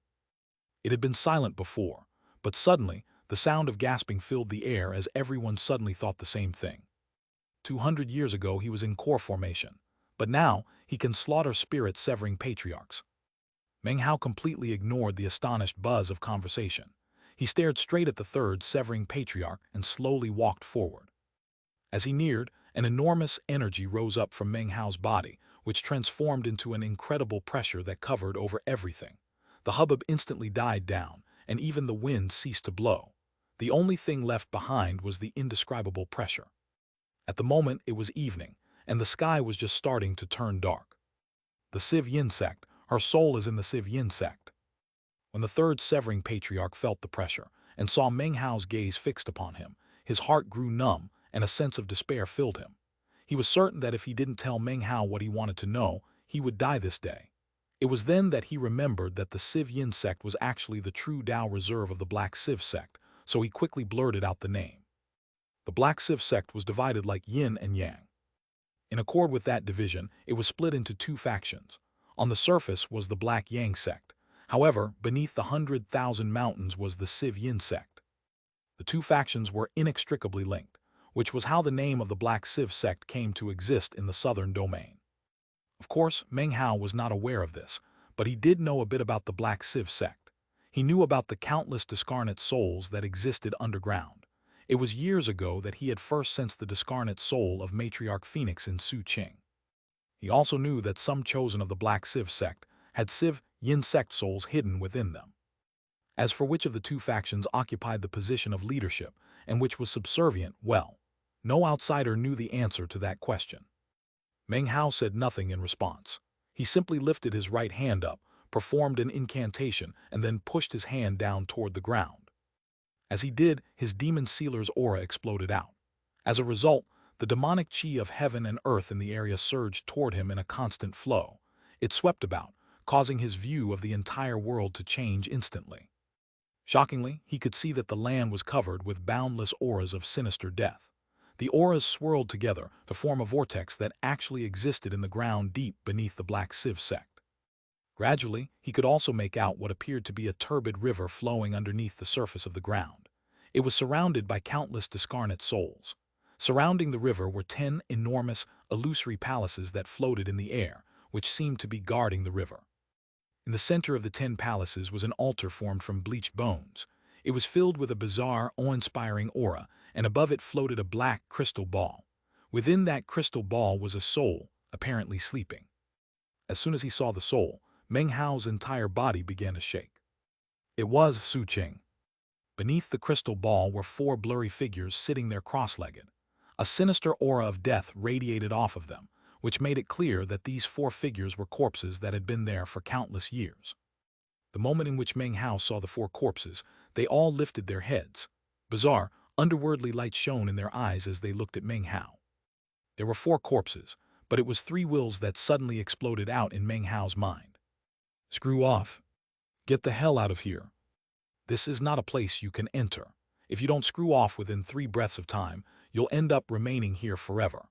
It had been silent before, but suddenly, the sound of gasping filled the air as everyone suddenly thought the same thing. 200 years ago he was in core formation, but now he can slaughter spirit-severing patriarchs. Meng Hao completely ignored the astonished buzz of conversation. He stared straight at the third severing patriarch and slowly walked forward. As he neared, an enormous energy rose up from Meng Hao's body, which transformed into an incredible pressure that covered over everything. The hubbub instantly died down, and even the wind ceased to blow. The only thing left behind was the indescribable pressure. At the moment, it was evening, and the sky was just starting to turn dark. The Civ Yin Sect, her soul is in the Civ Yin Sect. When the third severing patriarch felt the pressure and saw Meng Hao's gaze fixed upon him, his heart grew numb and a sense of despair filled him. He was certain that if he didn't tell Meng Hao what he wanted to know, he would die this day. It was then that he remembered that the Civ Yin Sect was actually the true Tao reserve of the Black Civ Sect, so he quickly blurted out the name. The Black Civ Sect was divided like yin and yang. In accord with that division, it was split into two factions. On the surface was the Black Yang Sect. However, beneath the 100,000 mountains was the Civ Yin Sect. The two factions were inextricably linked, which was how the name of the Black Civ Sect came to exist in the southern domain. Of course, Meng Hao was not aware of this, but he did know a bit about the Black Civ Sect. He knew about the countless discarnate souls that existed underground. It was years ago that he had first sensed the discarnate soul of Matriarch Phoenix in Su Qing. He also knew that some chosen of the Black Civ Sect had Civ Yin Sect souls hidden within them. As for which of the two factions occupied the position of leadership and which was subservient, well, no outsider knew the answer to that question. Meng Hao said nothing in response. He simply lifted his right hand up, performed an incantation, and then pushed his hand down toward the ground. As he did, his demon sealer's aura exploded out. As a result, the demonic chi of heaven and earth in the area surged toward him in a constant flow. It swept about, causing his view of the entire world to change instantly. Shockingly, he could see that the land was covered with boundless auras of sinister death. The auras swirled together to form a vortex that actually existed in the ground deep beneath the Black Civ Sect. Gradually, he could also make out what appeared to be a turbid river flowing underneath the surface of the ground. It was surrounded by countless discarnate souls. Surrounding the river were 10 enormous, illusory palaces that floated in the air, which seemed to be guarding the river. In the center of the 10 palaces was an altar formed from bleached bones. It was filled with a bizarre, awe-inspiring aura, and above it floated a black crystal ball. Within that crystal ball was a soul, apparently sleeping. As soon as he saw the soul, Meng Hao's entire body began to shake. It was Su Qing. Beneath the crystal ball were 4 blurry figures sitting there cross-legged. A sinister aura of death radiated off of them, which made it clear that these 4 figures were corpses that had been there for countless years. The moment in which Meng Hao saw the 4 corpses, they all lifted their heads. Bizarre, underworldly light shone in their eyes as they looked at Meng Hao. There were 4 corpses, but it was 3 wills that suddenly exploded out in Meng Hao's mind. Screw off. Get the hell out of here. This is not a place you can enter. If you don't screw off within 3 breaths of time, you'll end up remaining here forever.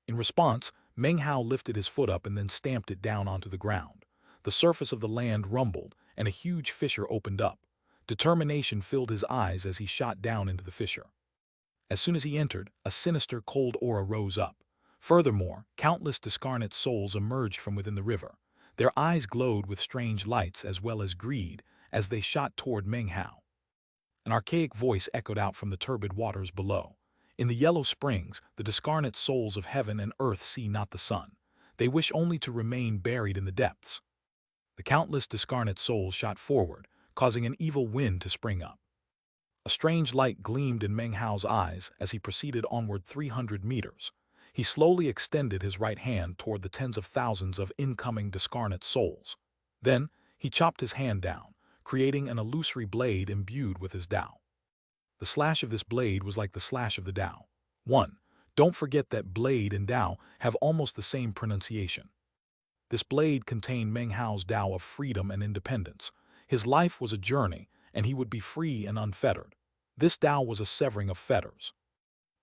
In response, Meng Hao lifted his foot up and then stamped it down onto the ground. The surface of the land rumbled, and a huge fissure opened up. Determination filled his eyes as he shot down into the fissure. As soon as he entered, a sinister, cold aura rose up. Furthermore, countless discarnate souls emerged from within the river. Their eyes glowed with strange lights as well as greed as they shot toward Meng Hao. An archaic voice echoed out from the turbid waters below. In the yellow springs, the discarnate souls of heaven and earth see not the sun. They wish only to remain buried in the depths. The countless discarnate souls shot forward, causing an evil wind to spring up. A strange light gleamed in Meng Hao's eyes as he proceeded onward 300 meters. He slowly extended his right hand toward the tens of thousands of incoming discarnate souls. Then, he chopped his hand down, creating an illusory blade imbued with his Tao. The slash of this blade was like the slash of the Tao. 1. Don't forget that blade and Tao have almost the same pronunciation. This blade contained Meng Hao's Tao of freedom and independence. His life was a journey, and he would be free and unfettered. This Tao was a severing of fetters.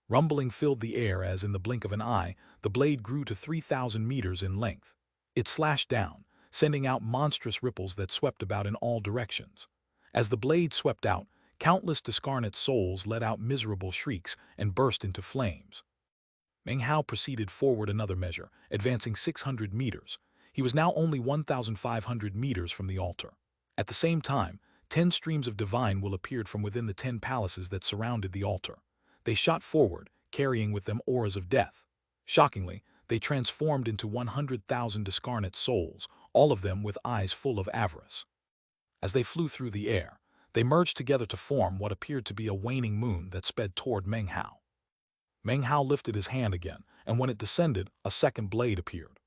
Rumbling filled the air as, in the blink of an eye, the blade grew to 3,000 meters in length. It slashed down, sending out monstrous ripples that swept about in all directions. As the blade swept out, countless discarnate souls let out miserable shrieks and burst into flames. Meng Hao proceeded forward another measure, advancing 600 meters. He was now only 1,500 meters from the altar. At the same time, 10 streams of divine will appeared from within the 10 palaces that surrounded the altar. They shot forward, carrying with them auras of death. Shockingly, they transformed into 100,000 discarnate souls, all of them with eyes full of avarice. As they flew through the air, they merged together to form what appeared to be a waning moon that sped toward Meng Hao. Meng Hao lifted his hand again, and when it descended, a second blade appeared.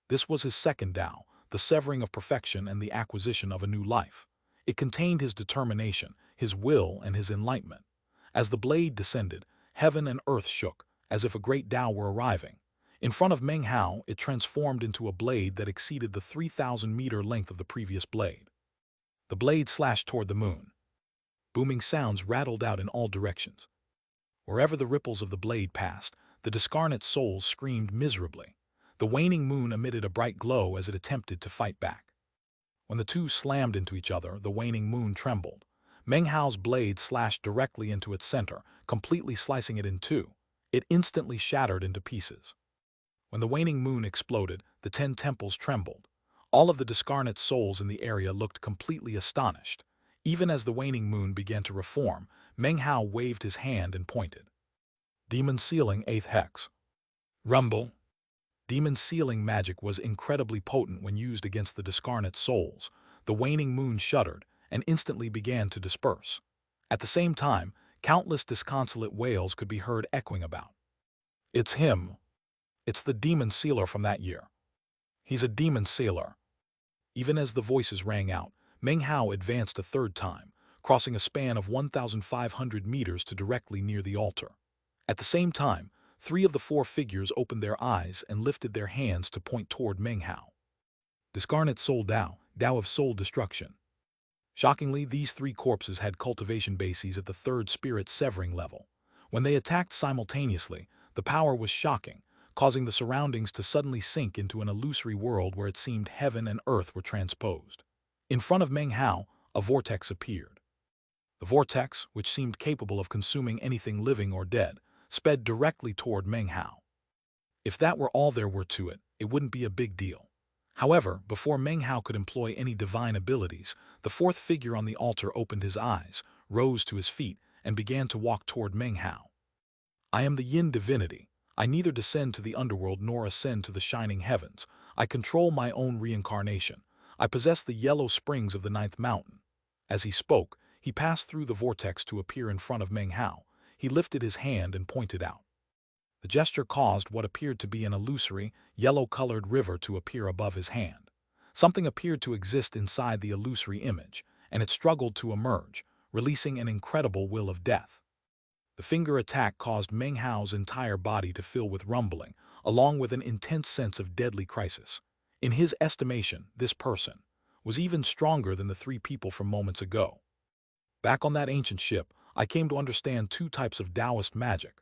This was his second Tao, the severing of perfection and the acquisition of a new life. It contained his determination, his will, and his enlightenment. As the blade descended, heaven and earth shook, as if a great Tao were arriving. In front of Meng Hao, it transformed into a blade that exceeded the 3,000-meter length of the previous blade. The blade slashed toward the moon. Booming sounds rattled out in all directions. Wherever the ripples of the blade passed, the discarnate souls screamed miserably. The waning moon emitted a bright glow as it attempted to fight back. When the two slammed into each other, the waning moon trembled. Meng Hao's blade slashed directly into its center, completely slicing it in two. It instantly shattered into pieces. When the waning moon exploded, the 10 temples trembled. All of the discarnate souls in the area looked completely astonished. Even as the waning moon began to reform, Meng Hao waved his hand and pointed. Demon Sealing 8th Hex. Rumble. Demon sealing magic was incredibly potent when used against the discarnate souls. The waning moon shuddered and instantly began to disperse. At the same time, countless disconsolate wails could be heard echoing about. It's him. It's the demon sealer from that year. He's a demon sealer. Even as the voices rang out, Meng Hao advanced a third time, crossing a span of 1,500 meters to directly near the altar. At the same time, 3 of the 4 figures opened their eyes and lifted their hands to point toward Meng Hao. Discarnate Soul Tao, Tao of Soul Destruction. Shockingly, these 3 corpses had cultivation bases at the 3rd spirit severing level. When they attacked simultaneously, the power was shocking, causing the surroundings to suddenly sink into an illusory world where it seemed heaven and earth were transposed. In front of Meng Hao, a vortex appeared. The vortex, which seemed capable of consuming anything living or dead, sped directly toward Meng Hao. If that were all there were to it, it wouldn't be a big deal. However, before Meng Hao could employ any divine abilities, the 4th figure on the altar opened his eyes, rose to his feet, and began to walk toward Meng Hao. I am the Yin divinity. I neither descend to the underworld nor ascend to the shining heavens. I control my own reincarnation. I possess the yellow springs of the 9th mountain. As he spoke, he passed through the vortex to appear in front of Meng Hao. He lifted his hand and pointed out. The gesture caused what appeared to be an illusory, yellow-colored river to appear above his hand. Something appeared to exist inside the illusory image, and it struggled to emerge, releasing an incredible will of death. The finger attack caused Meng Hao's entire body to fill with rumbling, along with an intense sense of deadly crisis. In his estimation, this person was even stronger than the 3 people from moments ago. Back on that ancient ship, I came to understand 2 types of Taoist magic.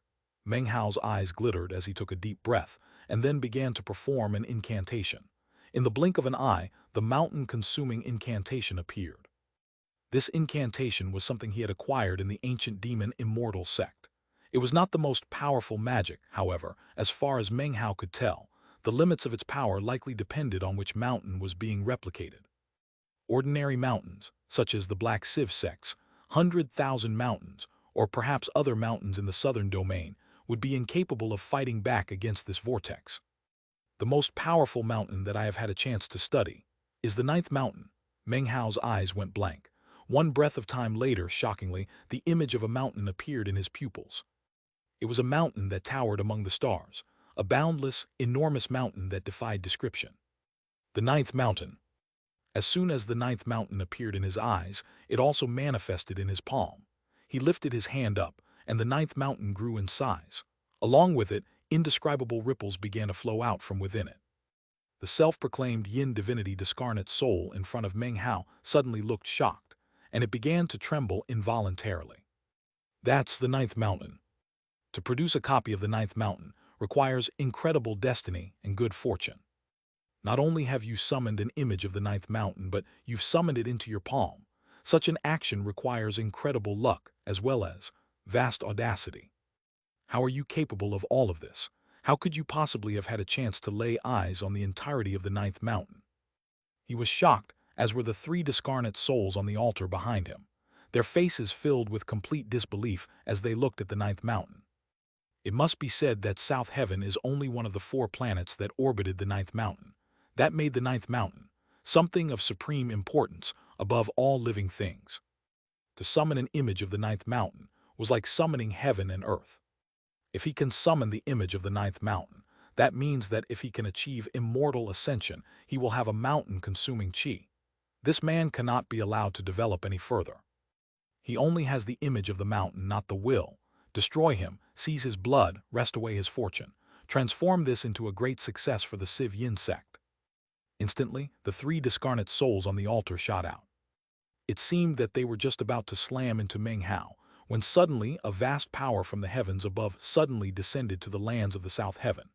Meng Hao's eyes glittered as he took a deep breath, and then began to perform an incantation. In the blink of an eye, the mountain-consuming incantation appeared. This incantation was something he had acquired in the ancient demon immortal sect. It was not the most powerful magic, however, as far as Meng Hao could tell. the limits of its power likely depended on which mountain was being replicated. Ordinary mountains, such as the Black Sieve Sect's 100,000 mountains, or perhaps other mountains in the southern domain, would be incapable of fighting back against this vortex. The most powerful mountain that I have had a chance to study is the ninth mountain. Meng Hao's eyes went blank. One breath of time later, shockingly, the image of a mountain appeared in his pupils. It was a mountain that towered among the stars, a boundless, enormous mountain that defied description. The ninth mountain. As soon as the ninth mountain appeared in his eyes, it also manifested in his palm. He lifted his hand up, and the ninth mountain grew in size. Along with it, indescribable ripples began to flow out from within it. The self-proclaimed yin divinity discarnate soul in front of Meng Hao suddenly looked shocked, and it began to tremble involuntarily. That's the ninth mountain. To produce a copy of the ninth mountain requires incredible destiny and good fortune. Not only have you summoned an image of the ninth mountain, but you've summoned it into your palm. Such an action requires incredible luck as well as vast audacity. How are you capable of all of this? How could you possibly have had a chance to lay eyes on the entirety of the ninth mountain? He was shocked, as were the three discarnate souls on the altar behind him, their faces filled with complete disbelief as they looked at the ninth mountain. It must be said that South Heaven is only one of the 4 planets that orbited the ninth mountain. That made the ninth mountain something of supreme importance above all living things. To summon an image of the ninth mountain was like summoning heaven and earth. If he can summon the image of the ninth mountain, that means that if he can achieve immortal ascension, he will have a mountain-consuming chi. This man cannot be allowed to develop any further. He only has the image of the mountain, not the will. Destroy him, seize his blood, wrest away his fortune. Transform this into a great success for the Civ Yin sect. Instantly, the 3 discarnate souls on the altar shot out. It seemed that they were just about to slam into Meng Hao, when suddenly a vast power from the heavens above suddenly descended to the lands of the South Heaven.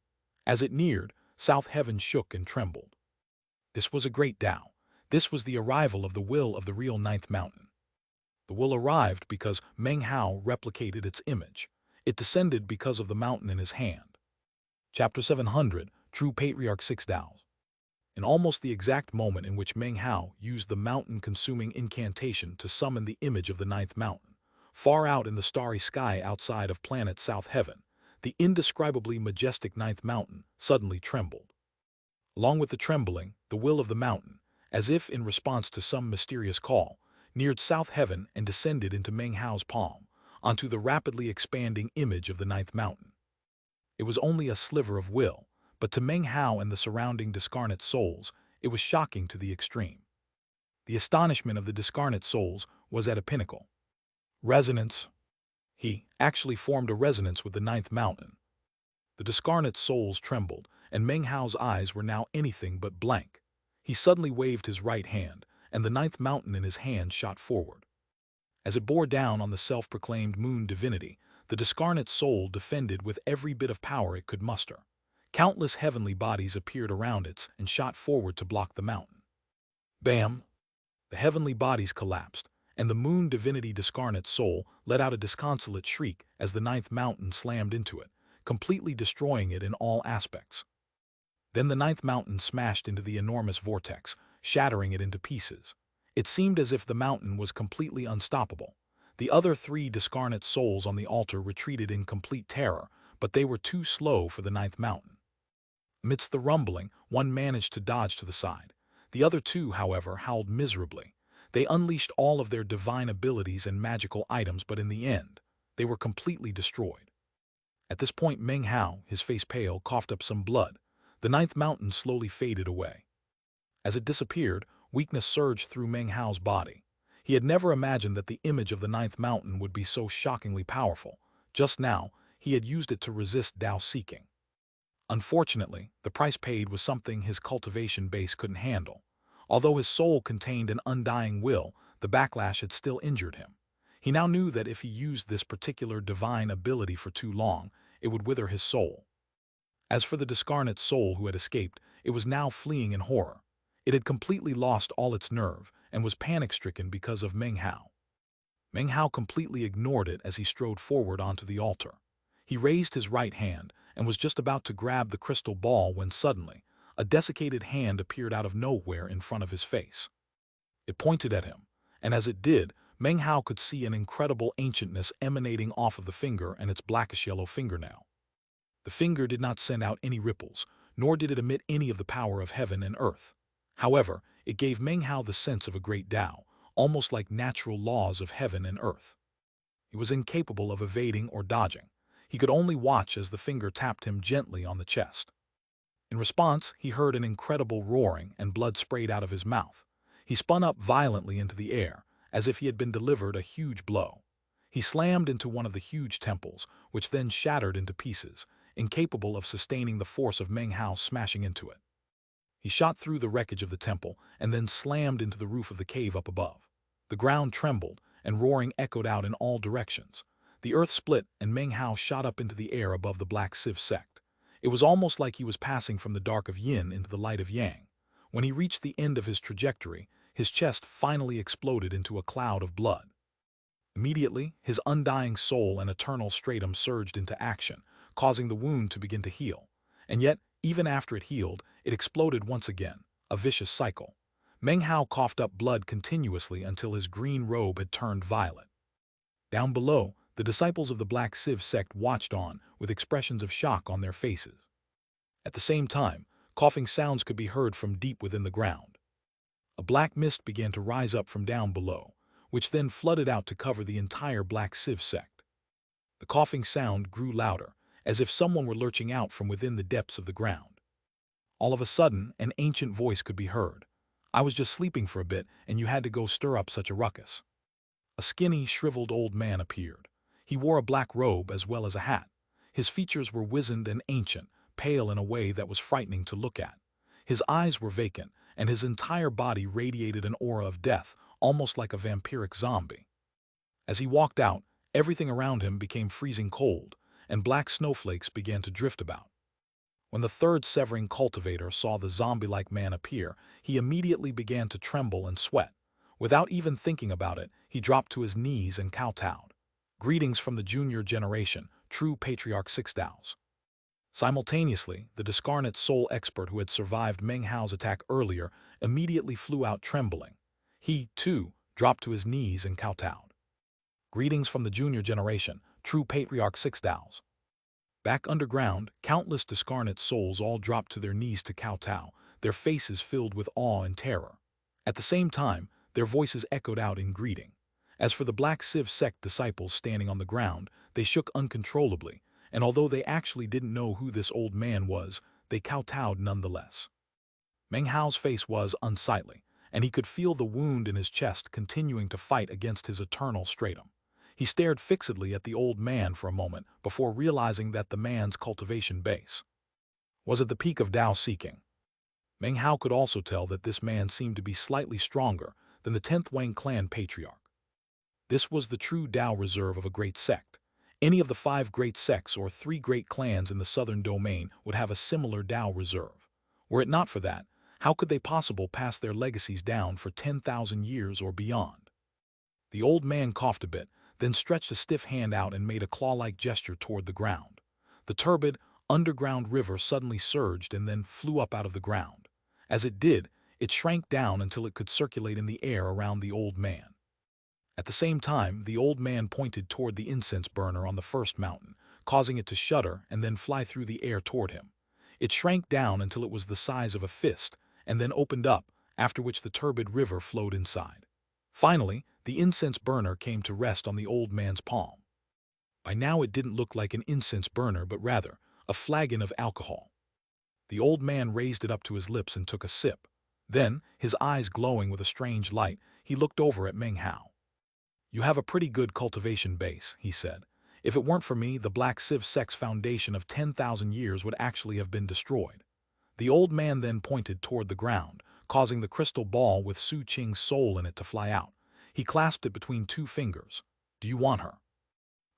As it neared, South Heaven shook and trembled. This was a great Tao. This was the arrival of the will of the real ninth mountain. The will arrived because Meng Hao replicated its image. It descended because of the mountain in his hand. Chapter 700, True Patriarch 6 Taos. In almost the exact moment in which Meng Hao used the mountain-consuming incantation to summon the image of the ninth mountain, far out in the starry sky outside of planet South Heaven, the indescribably majestic ninth mountain suddenly trembled. Along with the trembling, the will of the mountain, as if in response to some mysterious call, neared South Heaven and descended into Meng Hao's palm, onto the rapidly expanding image of the ninth mountain. It was only a sliver of will, but to Meng Hao and the surrounding discarnate souls, it was shocking to the extreme. The astonishment of the discarnate souls was at a pinnacle. Resonance. He actually formed a resonance with the ninth mountain. The discarnate souls trembled, and Meng Hao's eyes were now anything but blank. He suddenly waved his right hand, and the ninth mountain in his hand shot forward. As it bore down on the self-proclaimed moon divinity, the discarnate soul defended with every bit of power it could muster. Countless heavenly bodies appeared around it and shot forward to block the mountain. Bam! The heavenly bodies collapsed, and the moon divinity discarnate soul let out a disconsolate shriek as the ninth mountain slammed into it, completely destroying it in all aspects. Then the ninth mountain smashed into the enormous vortex, shattering it into pieces. It seemed as if the mountain was completely unstoppable. The other 3 discarnate souls on the altar retreated in complete terror, but they were too slow for the ninth mountain. Amidst the rumbling, one managed to dodge to the side. The other 2, however, howled miserably. They unleashed all of their divine abilities and magical items, but in the end, they were completely destroyed. At this point, Meng Hao, his face pale, coughed up some blood. The ninth mountain slowly faded away. As it disappeared, weakness surged through Meng Hao's body. He had never imagined that the image of the ninth mountain would be so shockingly powerful. Just now, he had used it to resist Tao seeking. Unfortunately, the price paid was something his cultivation base couldn't handle. Although his soul contained an undying will, the backlash had still injured him. He now knew that if he used this particular divine ability for too long, it would wither his soul. As for the discarnate soul who had escaped, it was now fleeing in horror. It had completely lost all its nerve and was panic-stricken because of Meng Hao. Meng Hao completely ignored it as he strode forward onto the altar. He raised his right hand, and was just about to grab the crystal ball when suddenly, a desiccated hand appeared out of nowhere in front of his face. It pointed at him, and as it did, Meng Hao could see an incredible ancientness emanating off of the finger and its blackish-yellow fingernail. The finger did not send out any ripples, nor did it emit any of the power of heaven and earth. However, it gave Meng Hao the sense of a great Tao, almost like natural laws of heaven and earth. He was incapable of evading or dodging. He could only watch as the finger tapped him gently on the chest. In response, he heard an incredible roaring and blood sprayed out of his mouth. He spun up violently into the air, as if he had been delivered a huge blow. He slammed into one of the huge temples, which then shattered into pieces, incapable of sustaining the force of Meng Hao smashing into it. He shot through the wreckage of the temple and then slammed into the roof of the cave up above. The ground trembled, and roaring echoed out in all directions. The earth split, and Meng Hao shot up into the air above the Black Civ sect. It was almost like he was passing from the dark of yin into the light of yang. When he reached the end of his trajectory, his chest finally exploded into a cloud of blood. Immediately, his undying soul and eternal stratum surged into action, causing the wound to begin to heal. And yet, even after it healed, it exploded once again, a vicious cycle. Meng Hao coughed up blood continuously until his green robe had turned violet. Down below, the disciples of the Black Civ sect watched on, with expressions of shock on their faces. At the same time, coughing sounds could be heard from deep within the ground. A black mist began to rise up from down below, which then flooded out to cover the entire Black Civ sect. The coughing sound grew louder, as if someone were lurching out from within the depths of the ground. All of a sudden, an ancient voice could be heard. "I was just sleeping for a bit, and you had to go stir up such a ruckus." A skinny, shriveled old man appeared. He wore a black robe as well as a hat. His features were wizened and ancient, pale in a way that was frightening to look at. His eyes were vacant, and his entire body radiated an aura of death, almost like a vampiric zombie. As he walked out, everything around him became freezing cold, and black snowflakes began to drift about. When the third severing cultivator saw the zombie-like man appear, he immediately began to tremble and sweat. Without even thinking about it, he dropped to his knees and kowtowed. "Greetings from the junior generation, true Patriarch Six Daos." Simultaneously, the discarnate soul expert who had survived Meng Hao's attack earlier immediately flew out trembling. He, too, dropped to his knees and kowtowed. "Greetings from the junior generation, true Patriarch Six Daos." Back underground, countless discarnate souls all dropped to their knees to kowtow, their faces filled with awe and terror. At the same time, their voices echoed out in greeting. As for the Black Civ sect disciples standing on the ground, they shook uncontrollably, and although they actually didn't know who this old man was, they kowtowed nonetheless. Meng Hao's face was unsightly, and he could feel the wound in his chest continuing to fight against his eternal stratum. He stared fixedly at the old man for a moment before realizing that the man's cultivation base was at the peak of Tao seeking. Meng Hao could also tell that this man seemed to be slightly stronger than the 10th Wang clan patriarch. This was the true Tao reserve of a great sect. Any of the 5 great sects or 3 great clans in the southern domain would have a similar Tao reserve. Were it not for that, how could they possibly pass their legacies down for 10,000 years or beyond? The old man coughed a bit, then stretched a stiff hand out and made a claw-like gesture toward the ground. The turbid, underground river suddenly surged and then flew up out of the ground. As it did, it shrank down until it could circulate in the air around the old man. At the same time, the old man pointed toward the incense burner on the first mountain, causing it to shudder and then fly through the air toward him. It shrank down until it was the size of a fist, and then opened up, after which the turbid river flowed inside. Finally, the incense burner came to rest on the old man's palm. By now it didn't look like an incense burner, but rather a flagon of alcohol. The old man raised it up to his lips and took a sip. Then, his eyes glowing with a strange light, he looked over at Meng Hao. "You have a pretty good cultivation base," he said. "If it weren't for me, the Black Civ sect's foundation of 10,000 years would actually have been destroyed." The old man then pointed toward the ground, causing the crystal ball with Su Qing's soul in it to fly out. He clasped it between 2 fingers. "Do you want her?"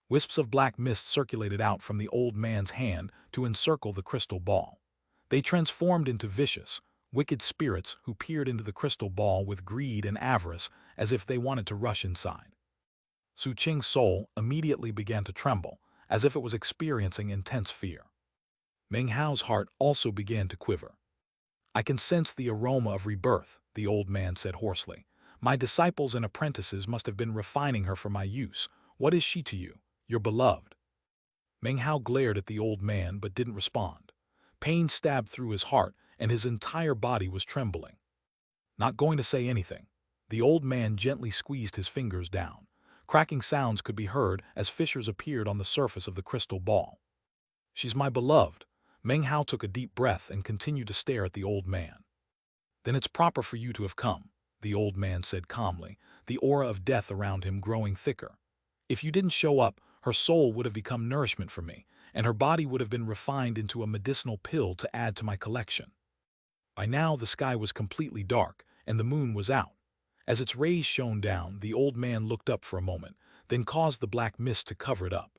Wisps of black mist circulated out from the old man's hand to encircle the crystal ball. They transformed into vicious, wicked spirits who peered into the crystal ball with greed and avarice as if they wanted to rush inside. Su Qing's soul immediately began to tremble, as if it was experiencing intense fear. Meng Hao's heart also began to quiver. "I can sense the aroma of rebirth," the old man said hoarsely. "My disciples and apprentices must have been refining her for my use. What is she to you, your beloved?" Meng Hao glared at the old man but didn't respond. Pain stabbed through his heart, and his entire body was trembling. Not going to say anything. The old man gently squeezed his fingers down. Cracking sounds could be heard as fissures appeared on the surface of the crystal ball. "She's my beloved." Meng Hao took a deep breath and continued to stare at the old man. "Then it's proper for you to have come," the old man said calmly, the aura of death around him growing thicker. "If you didn't show up, her soul would have become nourishment for me, and her body would have been refined into a medicinal pill to add to my collection." By now the sky was completely dark, and the moon was out. As its rays shone down, the old man looked up for a moment, then caused the black mist to cover it up.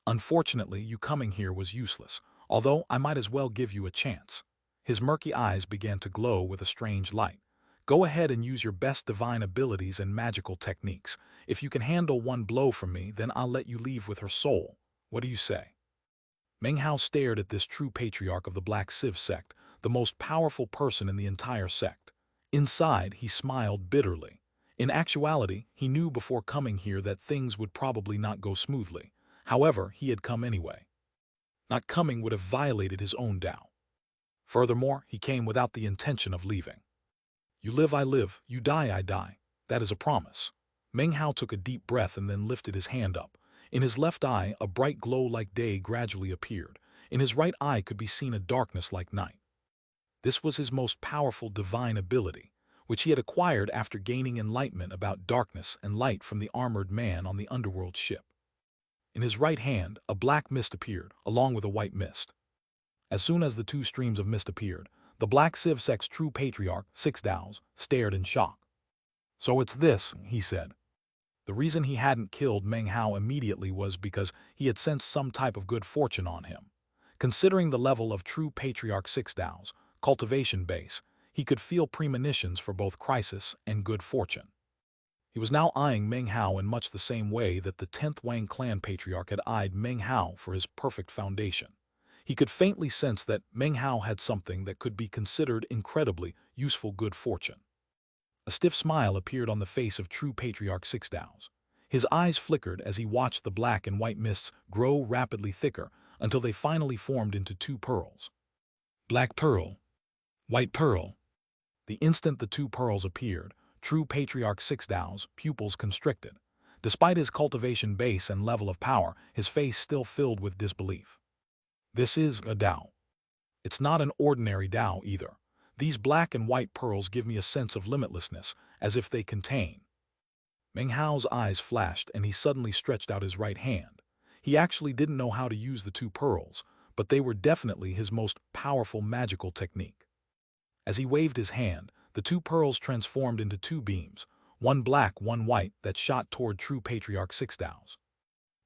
"Unfortunately, you coming here was useless, although I might as well give you a chance." His murky eyes began to glow with a strange light. "Go ahead and use your best divine abilities and magical techniques. If you can handle one blow from me, then I'll let you leave with her soul. What do you say?" Meng Hao stared at this true patriarch of the Black Civ sect, the most powerful person in the entire sect. Inside, he smiled bitterly. In actuality, he knew before coming here that things would probably not go smoothly. However, he had come anyway. Not coming would have violated his own Tao. Furthermore, he came without the intention of leaving. "You live, I live. You die, I die. That is a promise." Meng Hao took a deep breath and then lifted his hand up. In his left eye, a bright glow like day gradually appeared. In his right eye could be seen a darkness like night. This was his most powerful divine ability, which he had acquired after gaining enlightenment about darkness and light from the armored man on the underworld ship. In his right hand, a black mist appeared, along with a white mist. As soon as the two streams of mist appeared, the Black Civ sect's true patriarch, Six Daos, stared in shock. "So it's this," he said. The reason he hadn't killed Meng Hao immediately was because he had sensed some type of good fortune on him. Considering the level of true patriarch Six Dao's cultivation base, he could feel premonitions for both crisis and good fortune. He was now eyeing Meng Hao in much the same way that the 10th Wang clan patriarch had eyed Meng Hao for his perfect foundation. He could faintly sense that Meng Hao had something that could be considered incredibly useful good fortune. A stiff smile appeared on the face of true patriarch Six Daos. His eyes flickered as he watched the black and white mists grow rapidly thicker until they finally formed into two pearls. Black pearl, white pearl. The instant the two pearls appeared, true patriarch Six Dao's pupils constricted. Despite his cultivation base and level of power, his face still filled with disbelief. "This is a Dao. It's not an ordinary Dao either. These black and white pearls give me a sense of limitlessness, as if they contain." Meng Hao's eyes flashed and he suddenly stretched out his right hand. He actually didn't know how to use the two pearls, but they were definitely his most powerful magical technique. As he waved his hand, the two pearls transformed into two beams, one black, one white, that shot toward true patriarch Six Dao's.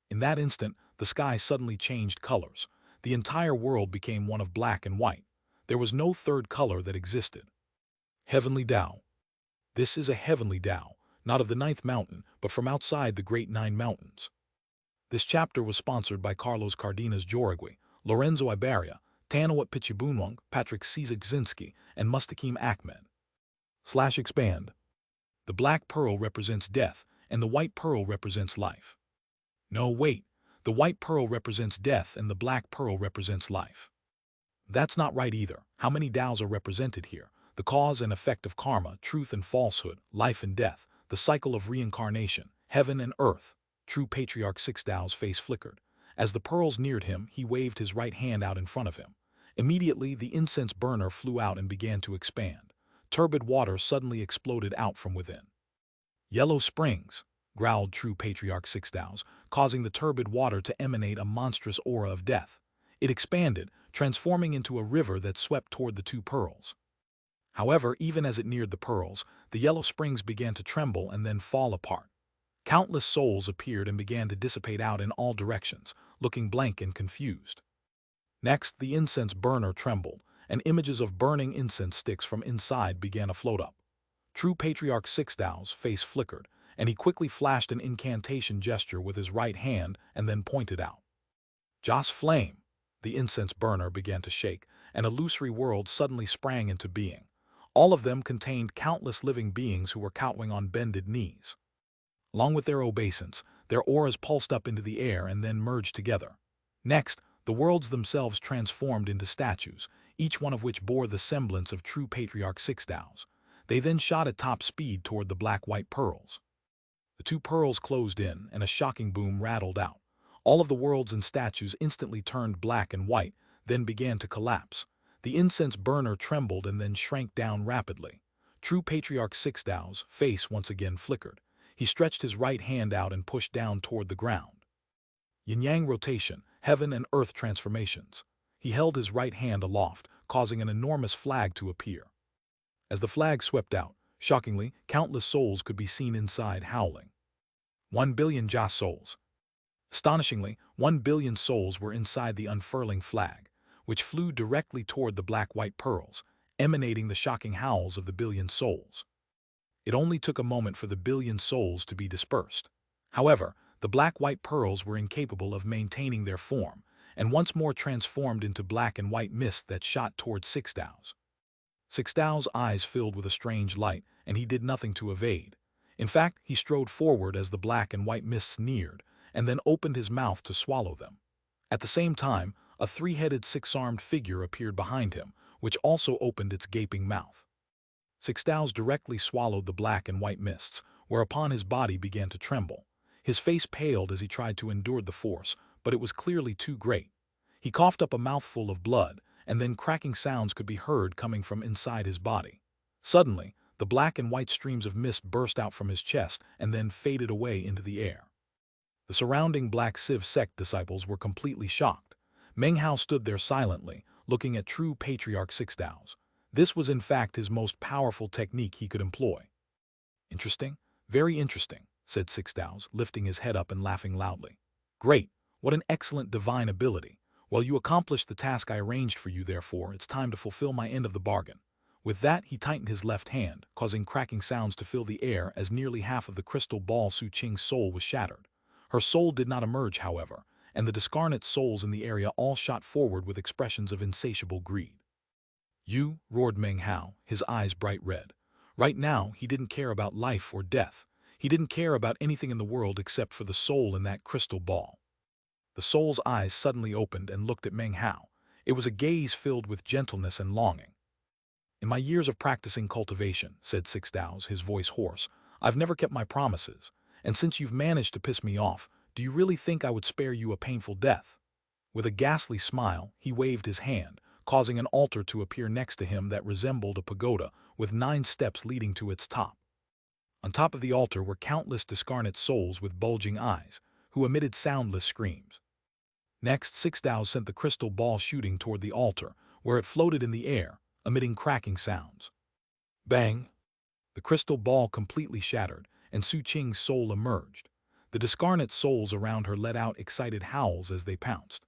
In that instant, the sky suddenly changed colors. The entire world became one of black and white. There was no third color that existed. Heavenly Tao. This is a heavenly Tao, not of the ninth mountain, but from outside the great 9 mountains. This chapter was sponsored by Carlos Cardenas Jorigui, Lorenzo Ibarria, Tanawat Pichibunwang, Patrick Czigzinski, and Mustaqim Ahmed. /expand. The black pearl represents death, and the white pearl represents life. No, wait. The white pearl represents death and the black pearl represents life. That's not right either. How many Taos are represented here? The cause and effect of karma, truth and falsehood, life and death, the cycle of reincarnation, heaven and earth. True patriarch Six Dao's face flickered. As the pearls neared him, he waved his right hand out in front of him. Immediately, the incense burner flew out and began to expand. Turbid water suddenly exploded out from within. "Yellow springs," growled true patriarch Six Dao's, causing the turbid water to emanate a monstrous aura of death. It expanded, transforming into a river that swept toward the two pearls. However, even as it neared the pearls, the yellow springs began to tremble and then fall apart. Countless souls appeared and began to dissipate out in all directions, looking blank and confused. Next, the incense burner trembled, and images of burning incense sticks from inside began to float up. True patriarch Six Dao's face flickered, and he quickly flashed an incantation gesture with his right hand and then pointed out. "Joss Flame." The incense burner began to shake, and a illusory world suddenly sprang into being. All of them contained countless living beings who were kowtowing on bended knees. Along with their obeisance, their auras pulsed up into the air and then merged together. Next, the worlds themselves transformed into statues, each one of which bore the semblance of true Patriarch Sixdaos. They then shot at top speed toward the black-white pearls. The two pearls closed in, and a shocking boom rattled out. All of the worlds and statues instantly turned black and white, then began to collapse. The incense burner trembled and then shrank down rapidly. True Patriarch Sixdao's face once again flickered. He stretched his right hand out and pushed down toward the ground. Yin-yang rotation, heaven and earth transformations. He held his right hand aloft, causing an enormous flag to appear. As the flag swept out, shockingly, countless souls could be seen inside howling. 1 billion Jia souls. Astonishingly, 1 billion souls were inside the unfurling flag, which flew directly toward the black-white pearls, emanating the shocking howls of the billion souls. It only took a moment for the billion souls to be dispersed. However, the black-white pearls were incapable of maintaining their form, and once more transformed into black and white mist that shot toward Sixdao's. Sixdao's eyes filled with a strange light, and he did nothing to evade. In fact, he strode forward as the black and white mists neared, and then opened his mouth to swallow them. At the same time, a three-headed, six-armed figure appeared behind him, which also opened its gaping mouth. Sixdao's directly swallowed the black and white mists, whereupon his body began to tremble. His face paled as he tried to endure the force, but it was clearly too great. He coughed up a mouthful of blood, and then cracking sounds could be heard coming from inside his body. Suddenly, the black and white streams of mist burst out from his chest and then faded away into the air. The surrounding Black Civ sect disciples were completely shocked. Meng Hao stood there silently, looking at true Patriarch Sixdao's. This was in fact his most powerful technique he could employ. Interesting, very interesting, said Sixdao's, lifting his head up and laughing loudly. Great, what an excellent divine ability. Well, you accomplished the task I arranged for you, therefore it's time to fulfill my end of the bargain. With that, he tightened his left hand, causing cracking sounds to fill the air as nearly half of the crystal ball Su Qing's soul was shattered. Her soul did not emerge, however, and the discarnate souls in the area all shot forward with expressions of insatiable greed. You, roared Meng Hao, his eyes bright red. Right now, he didn't care about life or death. He didn't care about anything in the world except for the soul in that crystal ball. The soul's eyes suddenly opened and looked at Meng Hao. It was a gaze filled with gentleness and longing. In my years of practicing cultivation, said Sixdao's, his voice hoarse, I've never kept my promises, and since you've managed to piss me off, do you really think I would spare you a painful death? With a ghastly smile, he waved his hand, causing an altar to appear next to him that resembled a pagoda with 9 steps leading to its top. On top of the altar were countless discarnate souls with bulging eyes, who emitted soundless screams. Next, Sixdao sent the crystal ball shooting toward the altar, where it floated in the air, emitting cracking sounds. Bang! The crystal ball completely shattered, and Su Qing's soul emerged. The discarnate souls around her let out excited howls as they pounced.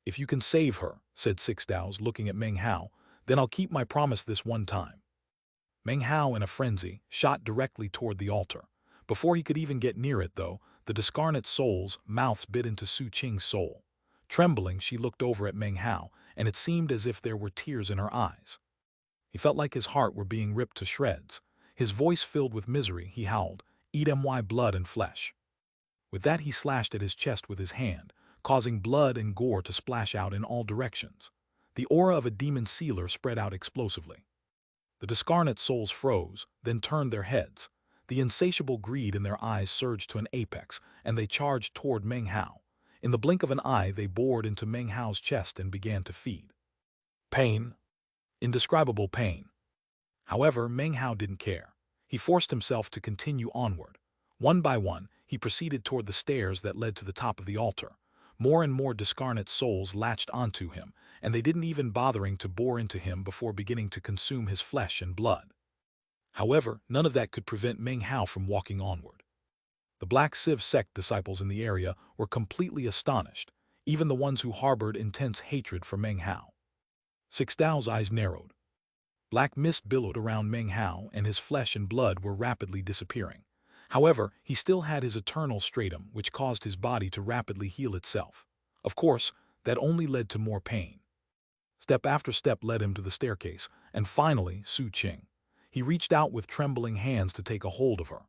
If you can save her, said Sixdao's, looking at Meng Hao, then I'll keep my promise this one time. Meng Hao, in a frenzy, shot directly toward the altar. Before he could even get near it, though, the discarnate souls' mouths bit into Su Qing's soul. Trembling, she looked over at Meng Hao, and it seemed as if there were tears in her eyes. He felt like his heart were being ripped to shreds. His voice filled with misery, he howled, "Eat my blood and flesh." With that, he slashed at his chest with his hand, causing blood and gore to splash out in all directions. The aura of a demon sealer spread out explosively. The discarnate souls froze, then turned their heads. The insatiable greed in their eyes surged to an apex, and they charged toward Meng Hao. In the blink of an eye, they bored into Meng Hao's chest and began to feed. Pain. Indescribable pain. However, Meng Hao didn't care. He forced himself to continue onward. One by one, he proceeded toward the stairs that led to the top of the altar. More and more discarnate souls latched onto him, and they didn't even bothering to bore into him before beginning to consume his flesh and blood. However, none of that could prevent Meng Hao from walking onward. The Black Civ sect disciples in the area were completely astonished, even the ones who harbored intense hatred for Meng Hao. Sixdao's eyes narrowed. Black mist billowed around Meng Hao, and his flesh and blood were rapidly disappearing. However, he still had his eternal stratum, which caused his body to rapidly heal itself. Of course, that only led to more pain. Step after step led him to the staircase, and finally, Su Qing. He reached out with trembling hands to take a hold of her.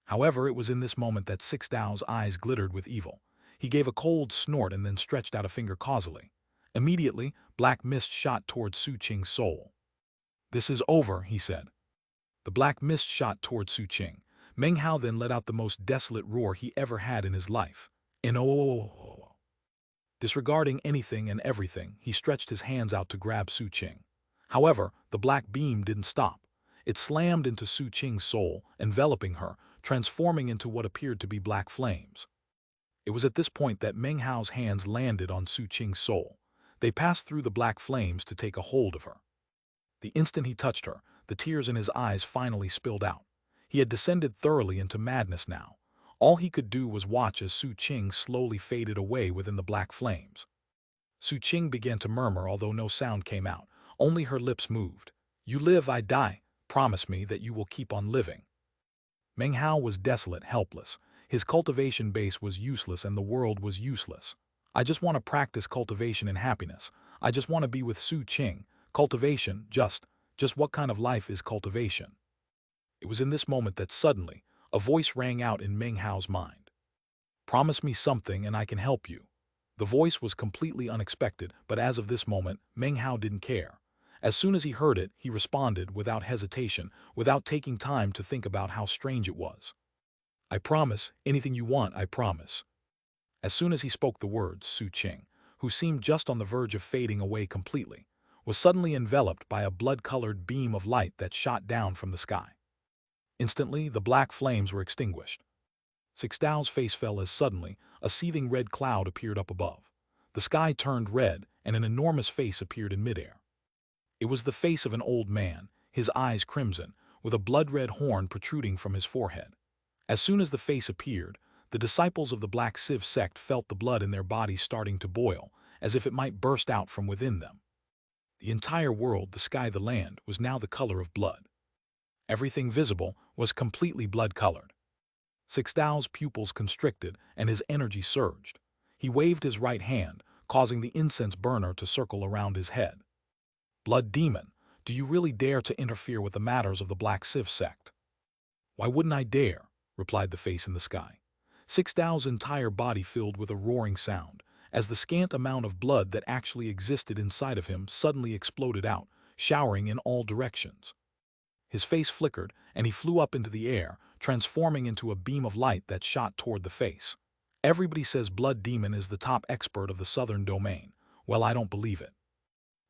However, it was in this moment that Six Dao's eyes glittered with evil. He gave a cold snort and then stretched out a finger causally. Immediately, black mist shot toward Su Qing's soul. "This is over," he said. The black mist shot toward Su Qing. Meng Hao then let out the most desolate roar he ever had in his life. "In-oh!" Disregarding anything and everything, he stretched his hands out to grab Su Qing. However, the black beam didn't stop. It slammed into Su Qing's soul, enveloping her, transforming into what appeared to be black flames. It was at this point that Meng Hao's hands landed on Su Qing's soul. They passed through the black flames to take a hold of her. The instant he touched her, the tears in his eyes finally spilled out. He had descended thoroughly into madness now. All he could do was watch as Su Qing slowly faded away within the black flames. Su Qing began to murmur, although no sound came out. Only her lips moved. "You live, I die. Promise me that you will keep on living." Meng Hao was desolate, helpless. His cultivation base was useless and the world was useless. "I just want to practice cultivation and happiness. I just want to be with Su Qing. Cultivation, just what kind of life is cultivation?" It was in this moment that suddenly, a voice rang out in Meng Hao's mind. "Promise me something and I can help you." The voice was completely unexpected, but as of this moment, Meng Hao didn't care. As soon as he heard it, he responded without hesitation, without taking time to think about how strange it was. "I promise, anything you want, I promise." As soon as he spoke the words, Su Qing, who seemed just on the verge of fading away completely, was suddenly enveloped by a blood-colored beam of light that shot down from the sky. Instantly, the black flames were extinguished. Six Dao's face fell as suddenly a seething red cloud appeared up above. The sky turned red, and an enormous face appeared in midair. It was the face of an old man, his eyes crimson, with a blood-red horn protruding from his forehead. As soon as the face appeared, the disciples of the Black Civ sect felt the blood in their bodies starting to boil, as if it might burst out from within them. The entire world, the sky, the land, was now the color of blood. Everything visible was completely blood-colored. Six Dao's pupils constricted and his energy surged. He waved his right hand, causing the incense burner to circle around his head. "Blood demon, do you really dare to interfere with the matters of the Black Civ sect?" "Why wouldn't I dare?" replied the face in the sky. Six Dao's entire body filled with a roaring sound, as the scant amount of blood that actually existed inside of him suddenly exploded out, showering in all directions. His face flickered, and he flew up into the air, transforming into a beam of light that shot toward the face. "Everybody says Blood Demon is the top expert of the Southern Domain. Well, I don't believe it."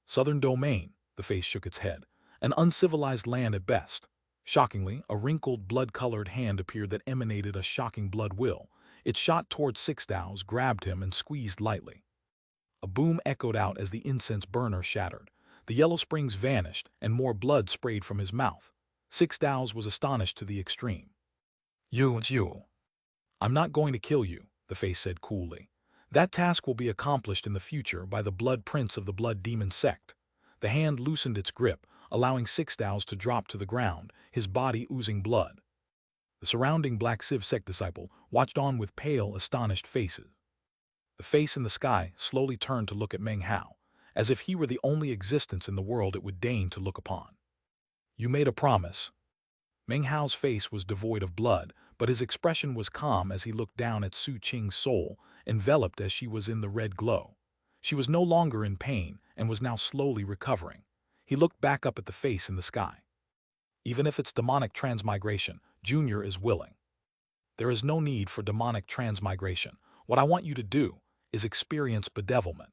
"Southern Domain," the face shook its head. "An uncivilized land at best." Shockingly, a wrinkled, blood-colored hand appeared that emanated a shocking blood will. It shot toward Six Dao's, grabbed him, and squeezed lightly. A boom echoed out as the incense burner shattered. The yellow springs vanished, and more blood sprayed from his mouth. Six Dao's was astonished to the extreme. You. "I'm not going to kill you," the face said coolly. "That task will be accomplished in the future by the Blood Prince of the Blood Demon sect." The hand loosened its grip, allowing Six Dao's to drop to the ground, his body oozing blood. The surrounding Black Civ sect disciple watched on with pale, astonished faces. The face in the sky slowly turned to look at Meng Hao, as if he were the only existence in the world it would deign to look upon. "You made a promise." Meng Hao's face was devoid of blood, but his expression was calm as he looked down at Su Qing's soul, enveloped as she was in the red glow. She was no longer in pain and was now slowly recovering. He looked back up at the face in the sky. "Even if it's demonic transmigration, Junior is willing." "There is no need for demonic transmigration. What I want you to do is experience bedevilment.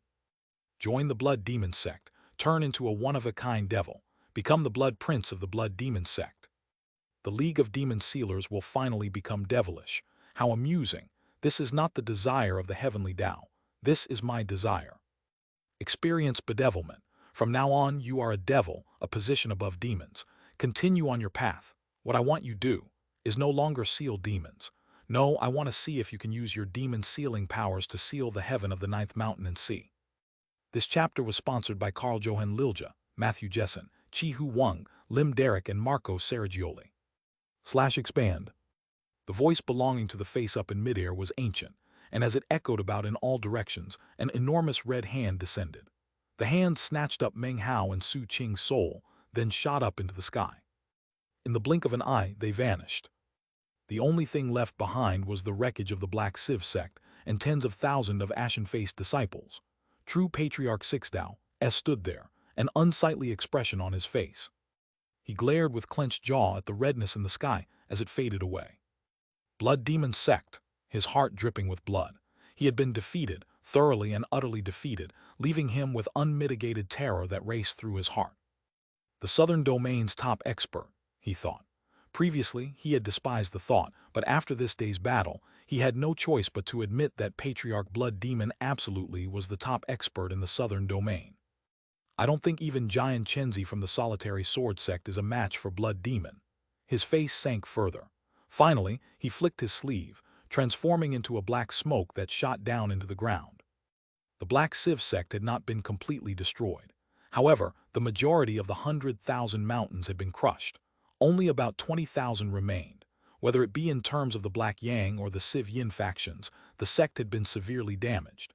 Join the Blood Demon sect, turn into a one-of-a-kind devil, become the Blood Prince of the Blood Demon sect. The League of Demon Sealers will finally become devilish. How amusing. This is not the desire of the Heavenly Tao. This is my desire. Experience bedevilment. From now on, you are a devil, a position above demons. Continue on your path. What I want you to do is no longer seal demons. No, I want to see if you can use your demon sealing powers to seal the heaven of the ninth mountain and sea." This chapter was sponsored by Carl Johan Lilja, Matthew Jessen, Chi Hu Wang, Lim Derrick, and Marco Saragioli. /expand. The voice belonging to the face up in midair was ancient, and as it echoed about in all directions, an enormous red hand descended. The hand snatched up Meng Hao and Su Qing's soul, then shot up into the sky. In the blink of an eye, they vanished. The only thing left behind was the wreckage of the Black Civ sect and tens of thousands of ashen-faced disciples. True Patriarch Sixdao stood there, an unsightly expression on his face. He glared with clenched jaw at the redness in the sky as it faded away. Blood Demon Sect, his heart dripping with blood. He had been defeated, thoroughly and utterly defeated, leaving him with unmitigated terror that raced through his heart. The Southern Domain's top expert, he thought. Previously, he had despised the thought, but after this day's battle, he had no choice but to admit that Patriarch Blood Demon absolutely was the top expert in the Southern Domain. I don't think even Giant Chenzi from the Solitary Sword Sect is a match for Blood Demon. His face sank further. Finally, he flicked his sleeve, transforming into a black smoke that shot down into the ground. The Black Civ sect had not been completely destroyed. However, the majority of the 100,000 mountains had been crushed. Only about 20,000 remained. Whether it be in terms of the Black Yang or the Civ Yin factions, the sect had been severely damaged.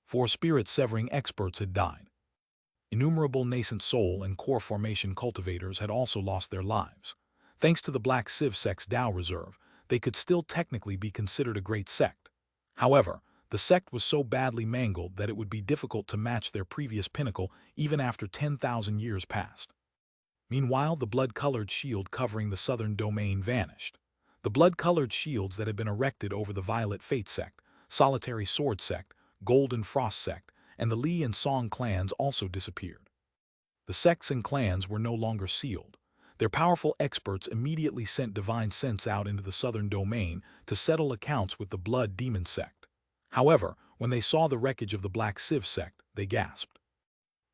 4 spirit-severing experts had died. Innumerable nascent soul and core formation cultivators had also lost their lives. Thanks to the Black Civ sect's Dao reserve, they could still technically be considered a great sect. However, the sect was so badly mangled that it would be difficult to match their previous pinnacle even after 10,000 years passed. Meanwhile, the blood-colored shield covering the Southern Domain vanished. The blood-colored shields that had been erected over the Violet Fate sect, Solitary Sword sect, Golden Frost sect, and the Li and Song clans also disappeared. The sects and clans were no longer sealed. Their powerful experts immediately sent divine sense out into the Southern Domain to settle accounts with the Blood Demon sect. However, when they saw the wreckage of the Black Civ sect, they gasped.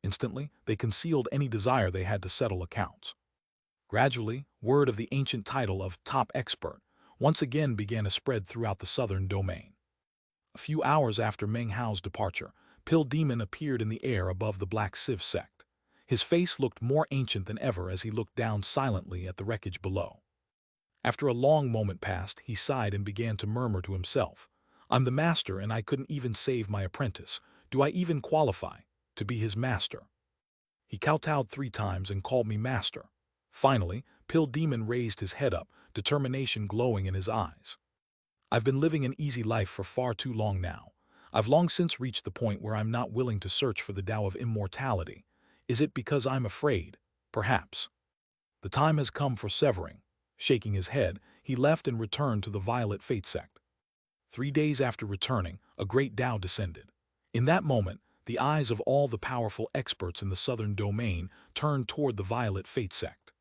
Instantly, they concealed any desire they had to settle accounts. Gradually, word of the ancient title of top expert once again began to spread throughout the Southern Domain. A few hours after Meng Hao's departure, Pill Demon appeared in the air above the Black Civ sect. His face looked more ancient than ever as he looked down silently at the wreckage below. After a long moment passed, he sighed and began to murmur to himself, "I'm the master and I couldn't even save my apprentice. Do I even qualify to be his master?" He kowtowed 3 times and called me master. Finally, Pill Demon raised his head up, determination glowing in his eyes. "I've been living an easy life for far too long now. I've long since reached the point where I'm not willing to search for the Tao of immortality. Is it because I'm afraid? Perhaps. The time has come for severing." Shaking his head, he left and returned to the Violet Fate sect. 3 days after returning, a great Tao descended. In that moment, the eyes of all the powerful experts in the Southern Domain turned toward the Violet Fate sect.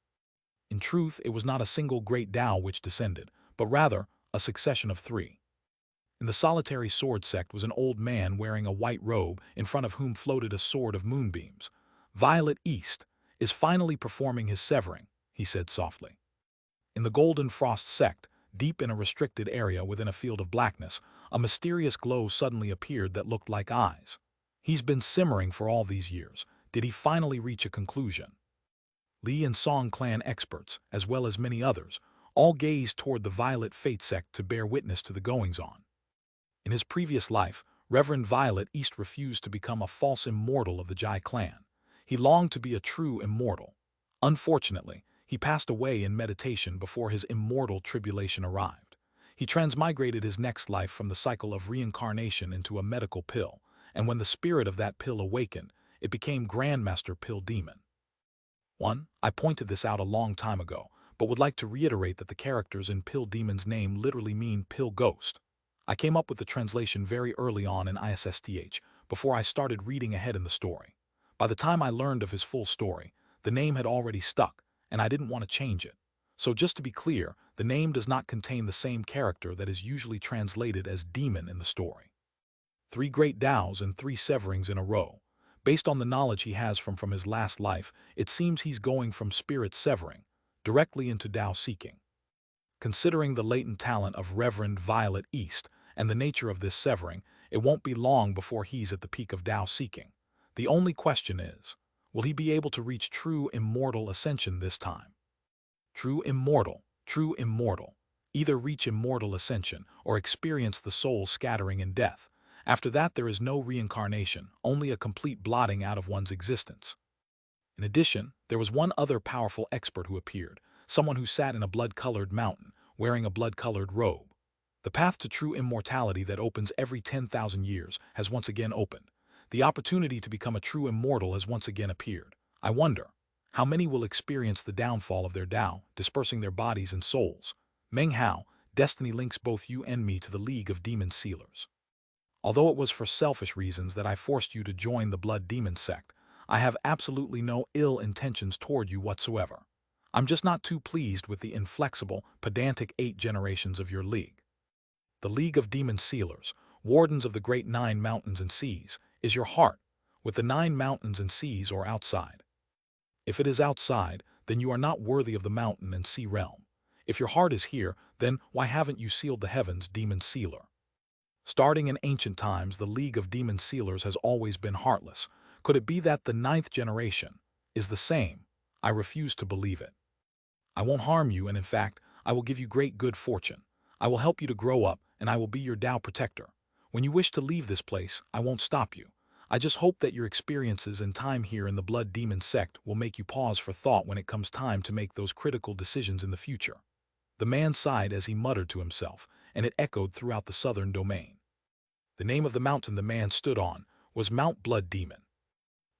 In truth, it was not a single great Tao which descended, but rather a succession of 3. In the Solitary Sword sect was an old man wearing a white robe in front of whom floated a sword of moonbeams. "Violet East is finally performing his severing," he said softly. In the Golden Frost sect, deep in a restricted area within a field of blackness, a mysterious glow suddenly appeared that looked like eyes. He's been simmering for all these years. Did he finally reach a conclusion? Li and Song clan experts, as well as many others, all gazed toward the Violet Fate sect to bear witness to the goings-on. In his previous life, Reverend Violet East refused to become a false immortal of the Jai clan. He longed to be a true immortal. Unfortunately, he passed away in meditation before his immortal tribulation arrived. He transmigrated his next life from the cycle of reincarnation into a medical pill, and when the spirit of that pill awakened, it became Grandmaster Pill Demon. 1. I pointed this out a long time ago, but would like to reiterate that the characters in Pill Demon's name literally mean Pill Ghost. I came up with the translation very early on in ISSTH, before I started reading ahead in the story. By the time I learned of his full story, the name had already stuck, and I didn't want to change it. So just to be clear, the name does not contain the same character that is usually translated as demon in the story. 3 great Taos and 3 severings in a row. Based on the knowledge he has from his last life, it seems he's going from spirit severing directly into Tao seeking. Considering the latent talent of Reverend Violet East and the nature of this severing, it won't be long before he's at the peak of Tao seeking. The only question is, will he be able to reach true immortal ascension this time? True immortal, Either reach immortal ascension or experience the soul scattering in death. After that there is no reincarnation, only a complete blotting out of one's existence. In addition, there was one other powerful expert who appeared, someone who sat in a blood-colored mountain, wearing a blood-colored robe. The path to true immortality that opens every 10,000 years has once again opened. The opportunity to become a true immortal has once again appeared. I wonder, how many will experience the downfall of their Tao, dispersing their bodies and souls? Meng Hao, destiny links both you and me to the League of Demon Sealers. Although it was for selfish reasons that I forced you to join the Blood Demon sect, I have absolutely no ill intentions toward you whatsoever. I'm just not too pleased with the inflexible, pedantic 8 generations of your league. The League of Demon Sealers, wardens of the great 9 mountains and seas, is your heart, with the 9 mountains and seas or outside. If it is outside, then you are not worthy of the mountain and sea realm. If your heart is here, then why haven't you sealed the heavens, Demon Sealer? Starting in ancient times, the League of Demon Sealers has always been heartless. Could it be that the 9th generation is the same? I refuse to believe it. I won't harm you, and in fact, I will give you great good fortune. I will help you to grow up, and I will be your Tao protector. When you wish to leave this place, I won't stop you. I just hope that your experiences and time here in the Blood Demon sect will make you pause for thought when it comes time to make those critical decisions in the future. The man sighed as he muttered to himself, and it echoed throughout the southern domain. The name of the mountain the man stood on was Mount Blood Demon.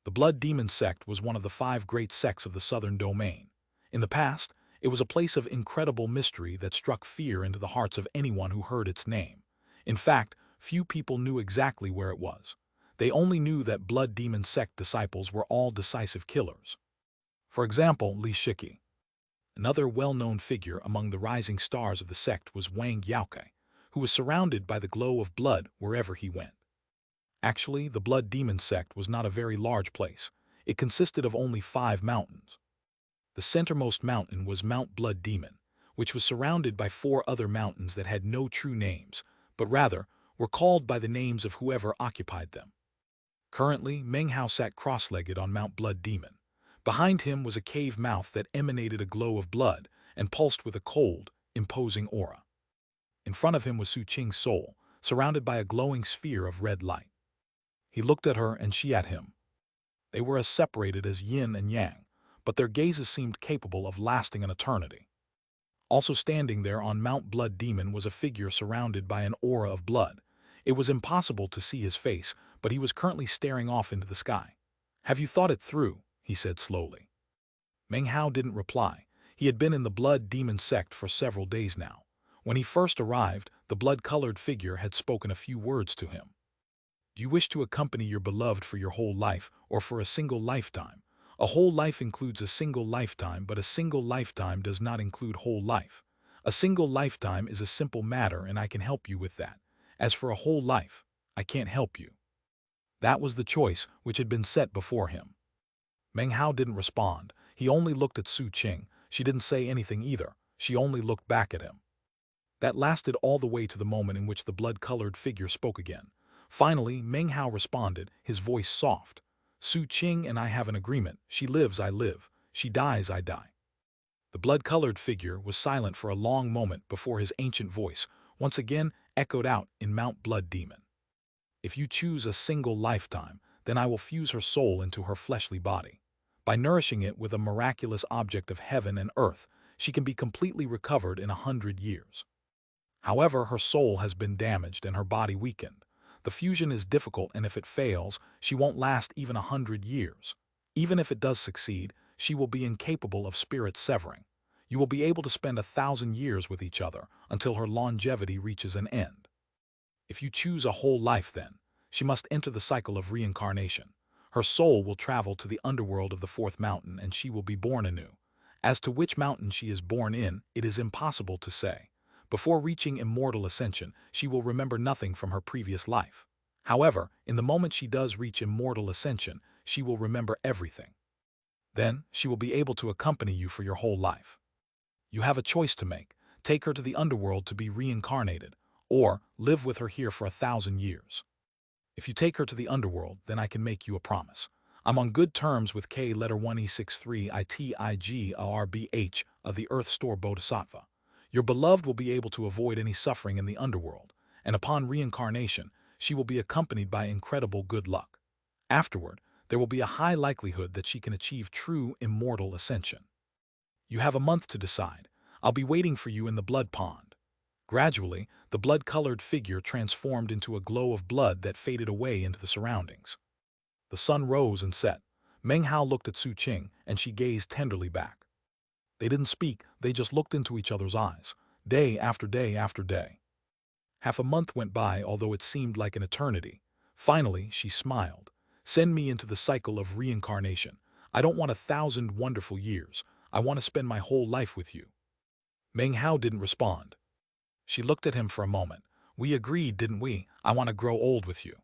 The Blood Demon sect was one of the 5 great sects of the southern domain. In the past, it was a place of incredible mystery that struck fear into the hearts of anyone who heard its name. In fact, few people knew exactly where it was. They only knew that Blood Demon sect disciples were all decisive killers. For example, Li Shiki. Another well-known figure among the rising stars of the sect was Wang Yaoke, who was surrounded by the glow of blood wherever he went. Actually, the Blood Demon sect was not a very large place. It consisted of only 5 mountains. The centermost mountain was Mount Blood Demon, which was surrounded by 4 other mountains that had no true names, but rather were called by the names of whoever occupied them. Currently, Meng Hao sat cross-legged on Mount Blood Demon. Behind him was a cave mouth that emanated a glow of blood and pulsed with a cold, imposing aura. In front of him was Su Qing's soul, surrounded by a glowing sphere of red light. He looked at her and she at him. They were as separated as yin and yang, but their gazes seemed capable of lasting an eternity. Also standing there on Mount Blood Demon was a figure surrounded by an aura of blood. It was impossible to see his face, but he was currently staring off into the sky. "Have you thought it through?" he said slowly. Meng Hao didn't reply. He had been in the Blood Demon sect for several days now. When he first arrived, the blood-colored figure had spoken a few words to him. "Do you wish to accompany your beloved for your whole life, or for a single lifetime? A whole life includes a single lifetime, but a single lifetime does not include whole life. A single lifetime is a simple matter, and I can help you with that. As for a whole life, I can't help you." That was the choice which had been set before him. Meng Hao didn't respond. He only looked at Su Qing. She didn't say anything either. She only looked back at him. That lasted all the way to the moment in which the blood-colored figure spoke again. Finally, Meng Hao responded, his voice soft. "Su Qing and I have an agreement. She lives, I live. She dies, I die." The blood-colored figure was silent for a long moment before his ancient voice once again echoed out in Mount Blood Demon. "If you choose a single lifetime, then I will fuse her soul into her fleshly body. By nourishing it with a miraculous object of heaven and earth, she can be completely recovered in 100 years. However, her soul has been damaged and her body weakened. The fusion is difficult, and if it fails, she won't last even 100 years. Even if it does succeed, she will be incapable of spirit severing. You will be able to spend 1,000 years with each other until her longevity reaches an end. If you choose a whole life, then she must enter the cycle of reincarnation. Her soul will travel to the underworld of the 4th mountain, and she will be born anew. As to which mountain she is born in, it is impossible to say. Before reaching immortal ascension, she will remember nothing from her previous life. However, in the moment she does reach immortal ascension, she will remember everything. Then, she will be able to accompany you for your whole life. You have a choice to make. Take her to the underworld to be reincarnated, or live with her here for 1,000 years. If you take her to the underworld, then I can make you a promise. I'm on good terms with K letter 1E63ITIGARBH of the Earth Store Bodhisattva. Your beloved will be able to avoid any suffering in the underworld, and upon reincarnation, she will be accompanied by incredible good luck. Afterward, there will be a high likelihood that she can achieve true immortal ascension. You have a month to decide. I'll be waiting for you in the blood pond. Gradually, the blood-colored figure transformed into a glow of blood that faded away into the surroundings. The sun rose and set. Meng Hao looked at Su Qing, and she gazed tenderly back. They didn't speak, they just looked into each other's eyes, day after day after day. Half a month went by, although it seemed like an eternity. Finally, she smiled. Send me into the cycle of reincarnation. I don't want 1,000 wonderful years. I want to spend my whole life with you. Meng Hao didn't respond. She looked at him for a moment. We agreed, didn't we? I want to grow old with you.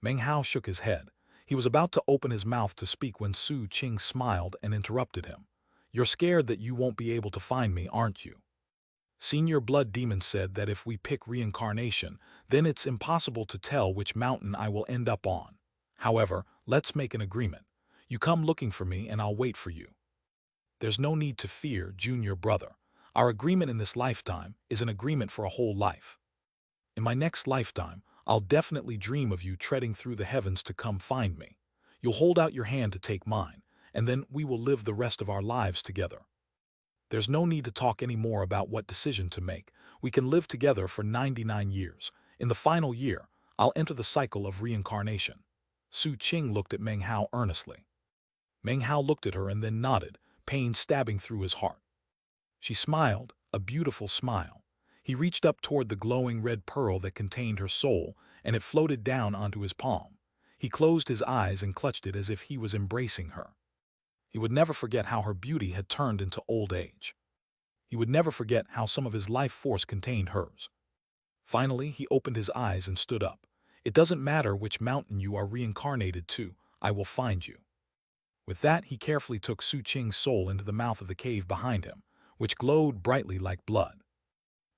Meng Hao shook his head. He was about to open his mouth to speak when Su Qing smiled and interrupted him. You're scared that you won't be able to find me, aren't you? Senior Blood Demon said that if we pick reincarnation, then it's impossible to tell which mountain I will end up on. However, let's make an agreement. You come looking for me and I'll wait for you. There's no need to fear, junior brother. Our agreement in this lifetime is an agreement for a whole life. In my next lifetime, I'll definitely dream of you treading through the heavens to come find me. You'll hold out your hand to take mine, and then we will live the rest of our lives together. There's no need to talk any more about what decision to make. We can live together for 99 years. In the final year, I'll enter the cycle of reincarnation. Su Qing looked at Meng Hao earnestly. Meng Hao looked at her and then nodded, pain stabbing through his heart. She smiled, a beautiful smile. He reached up toward the glowing red pearl that contained her soul, and it floated down onto his palm. He closed his eyes and clutched it as if he was embracing her. He would never forget how her beauty had turned into old age. He would never forget how some of his life force contained hers. Finally, he opened his eyes and stood up. It doesn't matter which mountain you are reincarnated to, I will find you. With that, he carefully took Su Qing's soul into the mouth of the cave behind him, which glowed brightly like blood.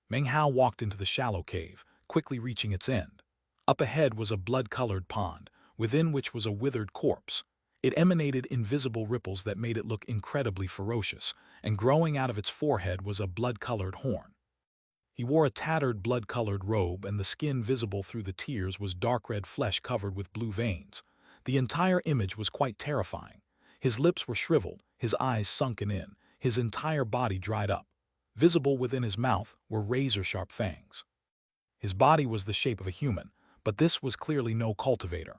Meng Hao walked into the shallow cave, quickly reaching its end. Up ahead was a blood-colored pond, within which was a withered corpse. It emanated invisible ripples that made it look incredibly ferocious, and growing out of its forehead was a blood-colored horn. He wore a tattered blood-colored robe, and the skin visible through the tears was dark red flesh covered with blue veins. The entire image was quite terrifying. His lips were shriveled, his eyes sunken in, his entire body dried up. Visible within his mouth were razor-sharp fangs. His body was the shape of a human, but this was clearly no cultivator.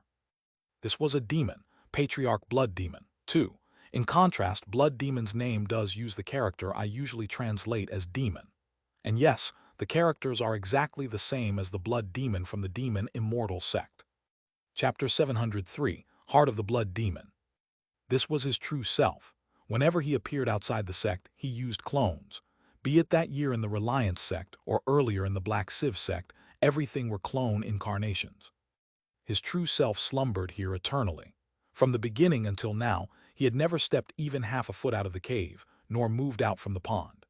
This was a demon, Patriarch Blood Demon, too. In contrast, Blood Demon's name does use the character I usually translate as demon. And yes, the characters are exactly the same as the Blood Demon from the Demon Immortal sect. Chapter 703, Heart of the Blood Demon. This was his true self. Whenever he appeared outside the sect, he used clones. Be it that year in the Reliance sect or earlier in the Black Civ sect, everything were clone incarnations. His true self slumbered here eternally. From the beginning until now, he had never stepped even half a foot out of the cave, nor moved out from the pond.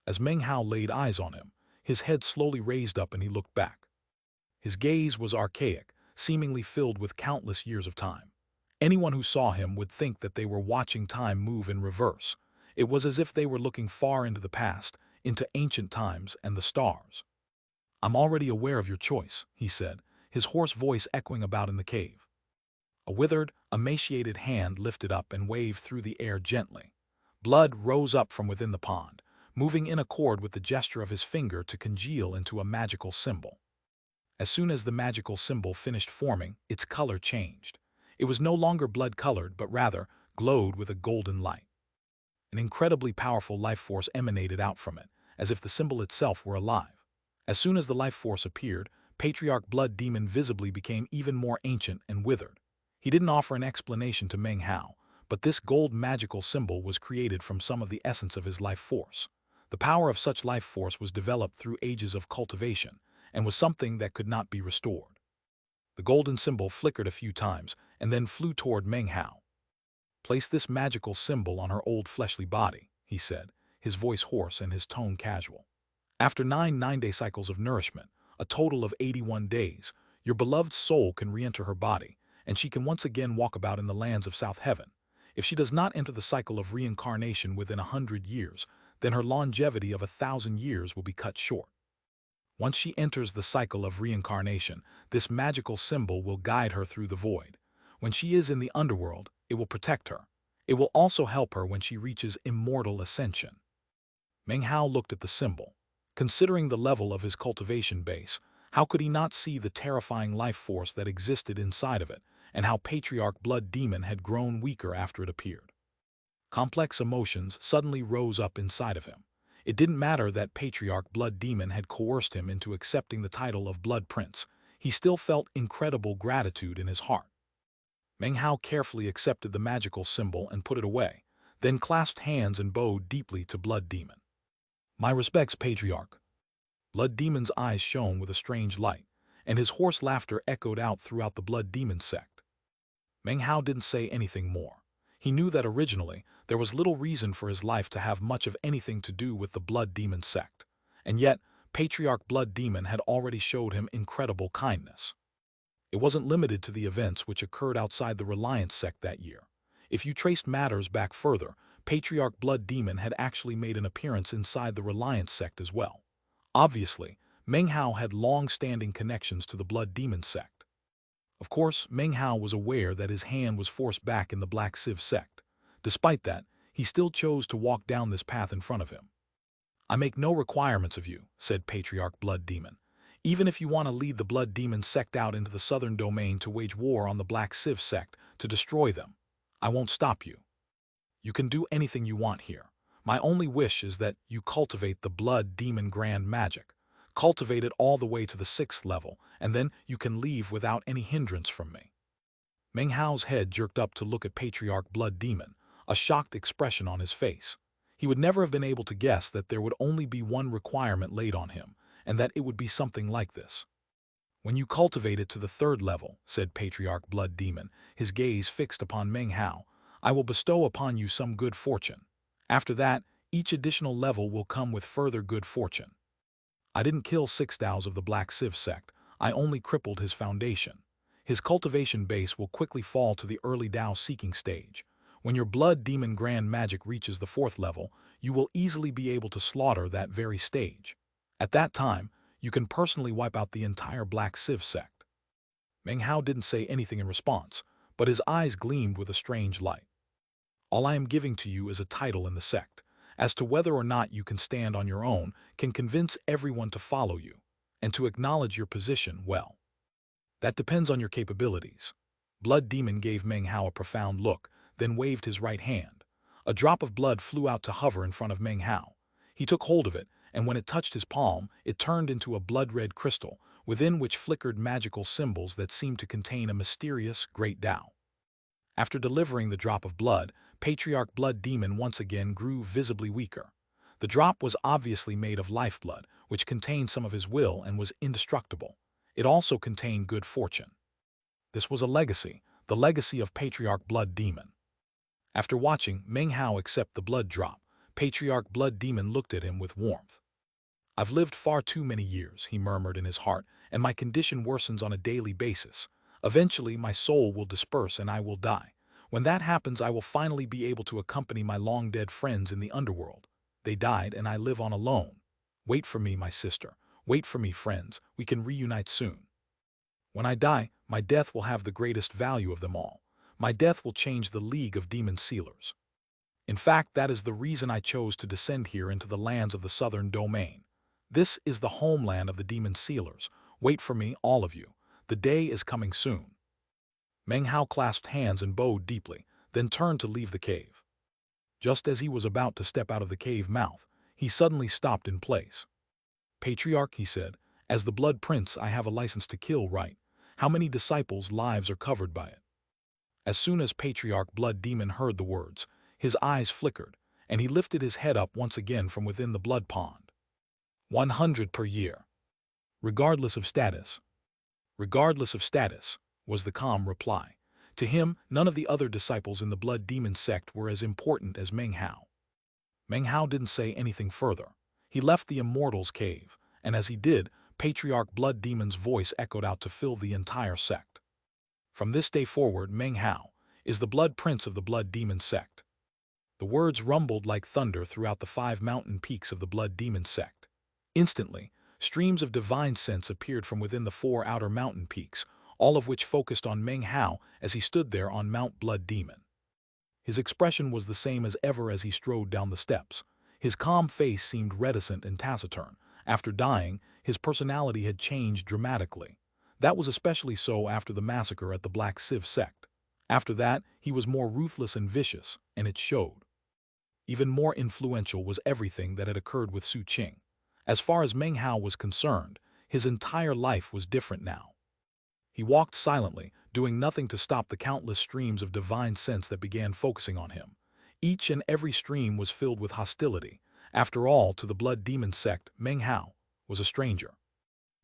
As Meng Hao laid eyes on him, his head slowly raised up and he looked back. His gaze was archaic, seemingly filled with countless years of time. Anyone who saw him would think that they were watching time move in reverse. It was as if they were looking far into the past, into ancient times and the stars. I'm already aware of your choice, he said, his hoarse voice echoing about in the cave. A withered, emaciated hand lifted up and waved through the air gently. Blood rose up from within the pond, moving in accord with the gesture of his finger to congeal into a magical symbol. As soon as the magical symbol finished forming, its color changed. It was no longer blood-colored, but rather glowed with a golden light. An incredibly powerful life force emanated out from it, as if the symbol itself were alive. As soon as the life force appeared, Patriarch Blood Demon visibly became even more ancient and withered. He didn't offer an explanation to Meng Hao, but this gold magical symbol was created from some of the essence of his life force. The power of such life force was developed through ages of cultivation, and was something that could not be restored. The golden symbol flickered a few times, and then flew toward Meng Hao. Place this magical symbol on her old fleshly body, he said, his voice hoarse and his tone casual. After 9 nine-day cycles of nourishment, a total of 81 days, your beloved soul can re-enter her body, and she can once again walk about in the lands of South Heaven. If she does not enter the cycle of reincarnation within 100 years, then her longevity of 1,000 years will be cut short. Once she enters the cycle of reincarnation, this magical symbol will guide her through the void. When she is in the underworld, it will protect her. It will also help her when she reaches immortal ascension. Meng Hao looked at the symbol. Considering the level of his cultivation base, how could he not see the terrifying life force that existed inside of it, and how Patriarch Blood Demon had grown weaker after it appeared? Complex emotions suddenly rose up inside of him. It didn't matter that Patriarch Blood Demon had coerced him into accepting the title of Blood Prince. He still felt incredible gratitude in his heart. Meng Hao carefully accepted the magical symbol and put it away, then clasped hands and bowed deeply to Blood Demon. "My respects, Patriarch." Blood Demon's eyes shone with a strange light, and his hoarse laughter echoed out throughout the Blood Demon sect. Meng Hao didn't say anything more. He knew that originally there was little reason for his life to have much of anything to do with the Blood Demon sect, and yet Patriarch Blood Demon had already showed him incredible kindness. It wasn't limited to the events which occurred outside the Reliance sect that year. If you traced matters back further, Patriarch Blood Demon had actually made an appearance inside the Reliance sect as well. Obviously, Meng Hao had long-standing connections to the Blood Demon sect. Of course, Meng Hao was aware that his hand was forced back in the Black Civ sect. Despite that, he still chose to walk down this path in front of him. "I make no requirements of you," said Patriarch Blood Demon. "Even if you want to lead the Blood Demon sect out into the southern domain to wage war on the Black Civ sect, to destroy them, I won't stop you. You can do anything you want here. My only wish is that you cultivate the Blood Demon Grand Magic. Cultivate it all the way to the 6th level, and then you can leave without any hindrance from me." Meng Hao's head jerked up to look at Patriarch Blood Demon, a shocked expression on his face. He would never have been able to guess that there would only be one requirement laid on him, and that it would be something like this. "When you cultivate it to the 3rd level," said Patriarch Blood Demon, his gaze fixed upon Meng Hao, "I will bestow upon you some good fortune. After that, each additional level will come with further good fortune. I didn't kill 6 Daos of the Black Civ sect, I only crippled his foundation. His cultivation base will quickly fall to the early Dao seeking stage. When your Blood Demon Grand Magic reaches the 4th level, you will easily be able to slaughter that very stage. At that time, you can personally wipe out the entire Black Civ sect." Meng Hao didn't say anything in response, but his eyes gleamed with a strange light. "All I am giving to you is a title in the sect. As to whether or not you can stand on your own, can convince everyone to follow you, and to acknowledge your position, well, that depends on your capabilities." Blood Demon gave Meng Hao a profound look, then waved his right hand. A drop of blood flew out to hover in front of Meng Hao. He took hold of it, and when it touched his palm, it turned into a blood-red crystal, within which flickered magical symbols that seemed to contain a mysterious, great Tao. After delivering the drop of blood, Patriarch Blood Demon once again grew visibly weaker. The drop was obviously made of lifeblood, which contained some of his will and was indestructible. It also contained good fortune. This was a legacy, the legacy of Patriarch Blood Demon. After watching Meng Hao accept the blood drop, Patriarch Blood Demon looked at him with warmth. "I've lived far too many years," he murmured in his heart, "and my condition worsens on a daily basis. Eventually, my soul will disperse and I will die. When that happens, I will finally be able to accompany my long-dead friends in the underworld. They died and I live on alone. Wait for me, my sister. Wait for me, friends. We can reunite soon. When I die, my death will have the greatest value of them all. My death will change the League of Demon Sealers. In fact, that is the reason I chose to descend here into the lands of the southern domain. This is the homeland of the Demon Sealers. Wait for me, all of you. The day is coming soon." Meng Hao clasped hands and bowed deeply, then turned to leave the cave. Just as he was about to step out of the cave mouth, he suddenly stopped in place. "Patriarch," he said, "as the Blood Prince, I have a license to kill, right? How many disciples' lives are covered by it?" As soon as Patriarch Blood Demon heard the words, his eyes flickered, and he lifted his head up once again from within the blood pond. 100 per year. Regardless of status. Regardless of status, was the calm reply. To him, none of the other disciples in the Blood Demon sect were as important as Meng Hao. Meng Hao didn't say anything further. He left the Immortal's cave, and as he did, Patriarch Blood Demon's voice echoed out to fill the entire sect. "From this day forward, Meng Hao is the Blood Prince of the Blood Demon sect." The words rumbled like thunder throughout the 5 mountain peaks of the Blood Demon sect. Instantly, streams of divine sense appeared from within the 4 outer mountain peaks, all of which focused on Meng Hao as he stood there on Mount Blood Demon. His expression was the same as ever as he strode down the steps. His calm face seemed reticent and taciturn. After dying, his personality had changed dramatically. That was especially so after the massacre at the Black Civ sect. After that, he was more ruthless and vicious, and it showed. Even more influential was everything that had occurred with Su Qing. As far as Meng Hao was concerned, his entire life was different now. He walked silently, doing nothing to stop the countless streams of divine sense that began focusing on him. Each and every stream was filled with hostility. After all, to the Blood Demon sect, Meng Hao was a stranger.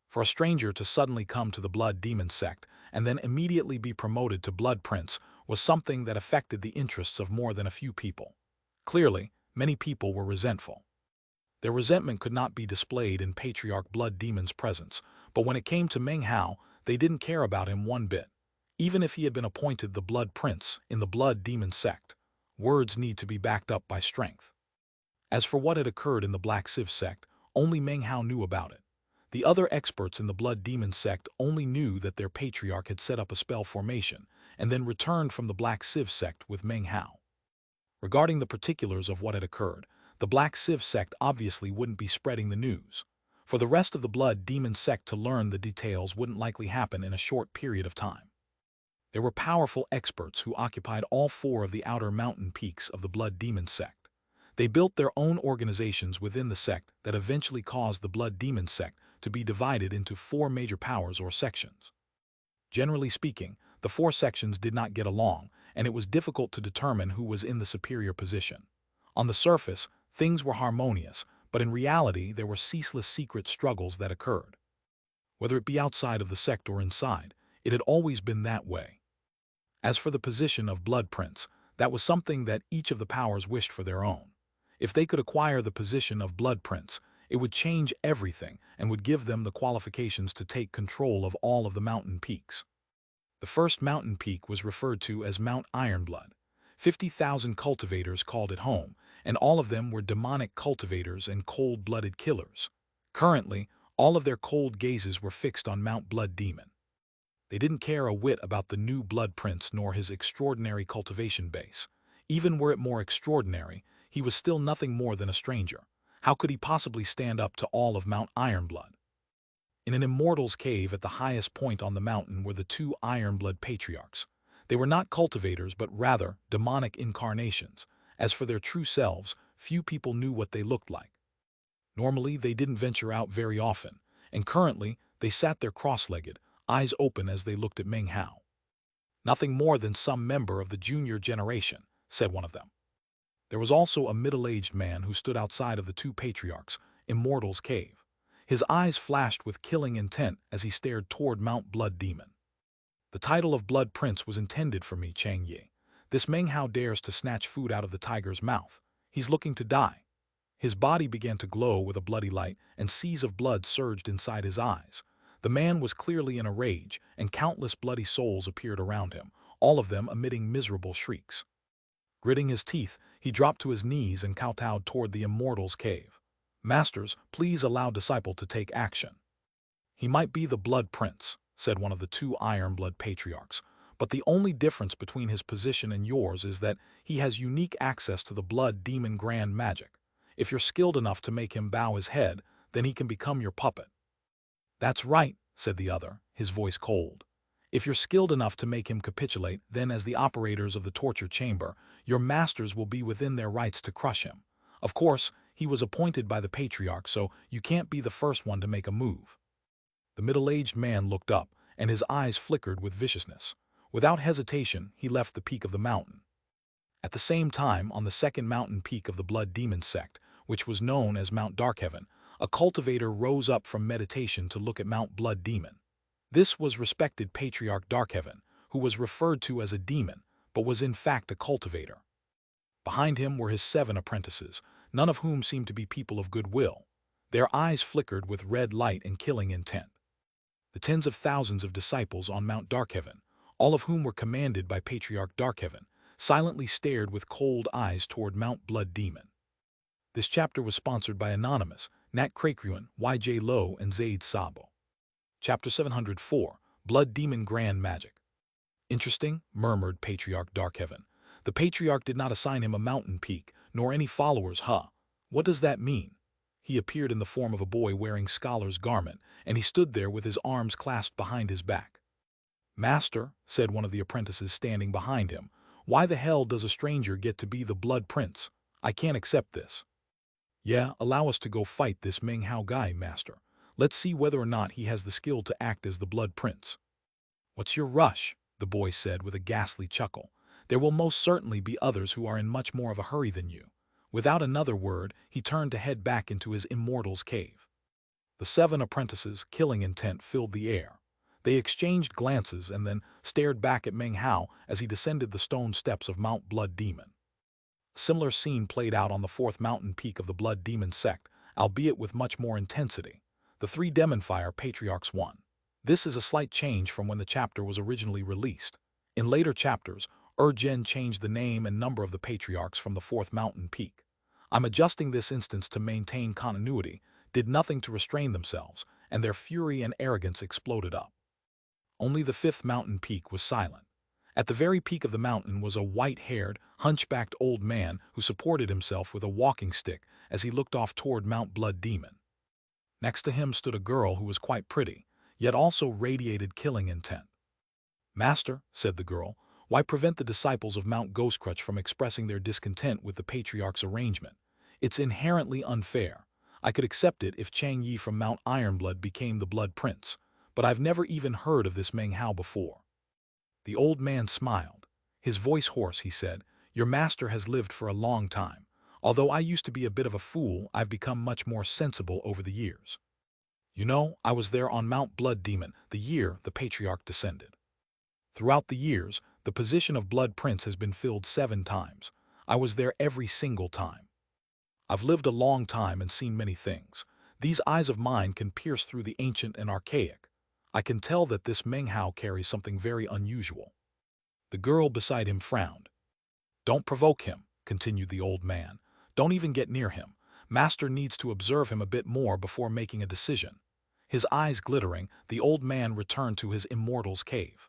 For a stranger to suddenly come to the Blood Demon sect and then immediately be promoted to Blood Prince was something that affected the interests of more than a few people. Clearly, many people were resentful. Their resentment could not be displayed in Patriarch Blood Demon's presence, but when it came to Meng Hao, they didn't care about him one bit. Even if he had been appointed the Blood Prince in the Blood Demon sect, words need to be backed up by strength. As for what had occurred in the Black Civ sect, only Meng Hao knew about it. The other experts in the Blood Demon sect only knew that their patriarch had set up a spell formation and then returned from the Black Civ sect with Meng Hao. Regarding the particulars of what had occurred, the Black Civ sect obviously wouldn't be spreading the news. For the rest of the Blood Demon sect to learn the details wouldn't likely happen in a short period of time. There were powerful experts who occupied all 4 of the outer mountain peaks of the Blood Demon sect. They built their own organizations within the sect that eventually caused the Blood Demon sect to be divided into 4 major powers or sections. Generally speaking, the 4 sections did not get along, and it was difficult to determine who was in the superior position. On the surface, things were harmonious, but in reality there were ceaseless secret struggles that occurred. Whether it be outside of the sect or inside, it had always been that way. As for the position of Blood Prince, that was something that each of the powers wished for their own. If they could acquire the position of Blood Prince, it would change everything and would give them the qualifications to take control of all of the mountain peaks. The first mountain peak was referred to as Mount Ironblood. 50,000 cultivators called it home, and all of them were demonic cultivators and cold-blooded killers. Currently, all of their cold gazes were fixed on Mount Blood Demon. They didn't care a whit about the new Blood Prince nor his extraordinary cultivation base. Even were it more extraordinary, he was still nothing more than a stranger. How could he possibly stand up to all of Mount Ironblood? In an immortal's cave at the highest point on the mountain were the 2 Ironblood patriarchs. They were not cultivators but rather demonic incarnations. As for their true selves, few people knew what they looked like. Normally, they didn't venture out very often, and currently, they sat there cross-legged, eyes open as they looked at Meng Hao. "Nothing more than some member of the junior generation," said one of them. There was also a middle-aged man who stood outside of the 2 patriarchs' immortal's cave. His eyes flashed with killing intent as he stared toward Mount Blood Demon. "The title of Blood Prince was intended for me, Chang Yi. This Meng Hao dares to snatch food out of the tiger's mouth. He's looking to die." His body began to glow with a bloody light, and seas of blood surged inside his eyes. The man was clearly in a rage, and countless bloody souls appeared around him, all of them emitting miserable shrieks. Gritting his teeth, he dropped to his knees and kowtowed toward the immortal's cave. "Masters, please allow disciple to take action." "He might be the Blood Prince," said one of the 2 Ironblood patriarchs, "but the only difference between his position and yours is that he has unique access to the Blood Demon Grand Magic. If you're skilled enough to make him bow his head, then he can become your puppet." "That's right," said the other, his voice cold. "If you're skilled enough to make him capitulate, then as the operators of the torture chamber, your masters will be within their rights to crush him. Of course, he was appointed by the patriarch, so you can't be the first one to make a move." The middle-aged man looked up, and his eyes flickered with viciousness. Without hesitation, he left the peak of the mountain. At the same time, on the 2nd mountain peak of the Blood Demon sect, which was known as Mount Darkheaven, a cultivator rose up from meditation to look at Mount Blood Demon. This was respected Patriarch Darkheaven, who was referred to as a demon, but was in fact a cultivator. Behind him were his 7 apprentices, none of whom seemed to be people of goodwill. Their eyes flickered with red light and killing intent. The tens of thousands of disciples on Mount Darkheaven, all of whom were commanded by Patriarch Darkheaven, silently stared with cold eyes toward Mount Blood Demon. This chapter was sponsored by Anonymous, Nat Krakruan, YJ Lowe, and Jade Sabo. Chapter 704, Blood Demon Grand Magic. Interesting, murmured Patriarch Darkheaven. The Patriarch did not assign him a mountain peak, nor any followers, huh? What does that mean? He appeared in the form of a boy wearing scholar's garment, and he stood there with his arms clasped behind his back. Master, said one of the apprentices standing behind him, why the hell does a stranger get to be the Blood Prince? I can't accept this. Yeah, allow us to go fight this Meng Hao guy, Master. Let's see whether or not he has the skill to act as the Blood Prince. What's your rush? The boy said with a ghastly chuckle. There will most certainly be others who are in much more of a hurry than you. Without another word, he turned to head back into his immortal's cave. The 7 apprentices, killing intent, filled the air. They exchanged glances and then stared back at Meng Hao as he descended the stone steps of Mount Blood Demon. A similar scene played out on the 4th mountain peak of the Blood Demon sect, albeit with much more intensity. The 3 Demon Fire Patriarchs won. This is a slight change from when the chapter was originally released. In later chapters, Urgen changed the name and number of the Patriarchs from the 4th mountain peak. I'm adjusting this instance to maintain continuity, did nothing to restrain themselves, and their fury and arrogance exploded up. Only the 5th mountain peak was silent. At the very peak of the mountain was a white-haired, hunchbacked old man who supported himself with a walking stick as he looked off toward Mount Blood Demon. Next to him stood a girl who was quite pretty, yet also radiated killing intent. Master, said the girl, why prevent the disciples of Mount Ghostcrutch from expressing their discontent with the Patriarch's arrangement? It's inherently unfair. I could accept it if Chang Yi from Mount Ironblood became the Blood Prince, but I've never even heard of this Meng Hao before. The old man smiled. His voice hoarse, he said, your master has lived for a long time. Although I used to be a bit of a fool, I've become much more sensible over the years. You know, I was there on Mount Blood Demon the year the Patriarch descended. Throughout the years, the position of Blood Prince has been filled 7 times. I was there every single time. I've lived a long time and seen many things. These eyes of mine can pierce through the ancient and archaic. I can tell that this Meng Hao carries something very unusual. The girl beside him frowned. Don't provoke him, continued the old man. Don't even get near him. Master needs to observe him a bit more before making a decision. His eyes glittering, the old man returned to his immortal's cave.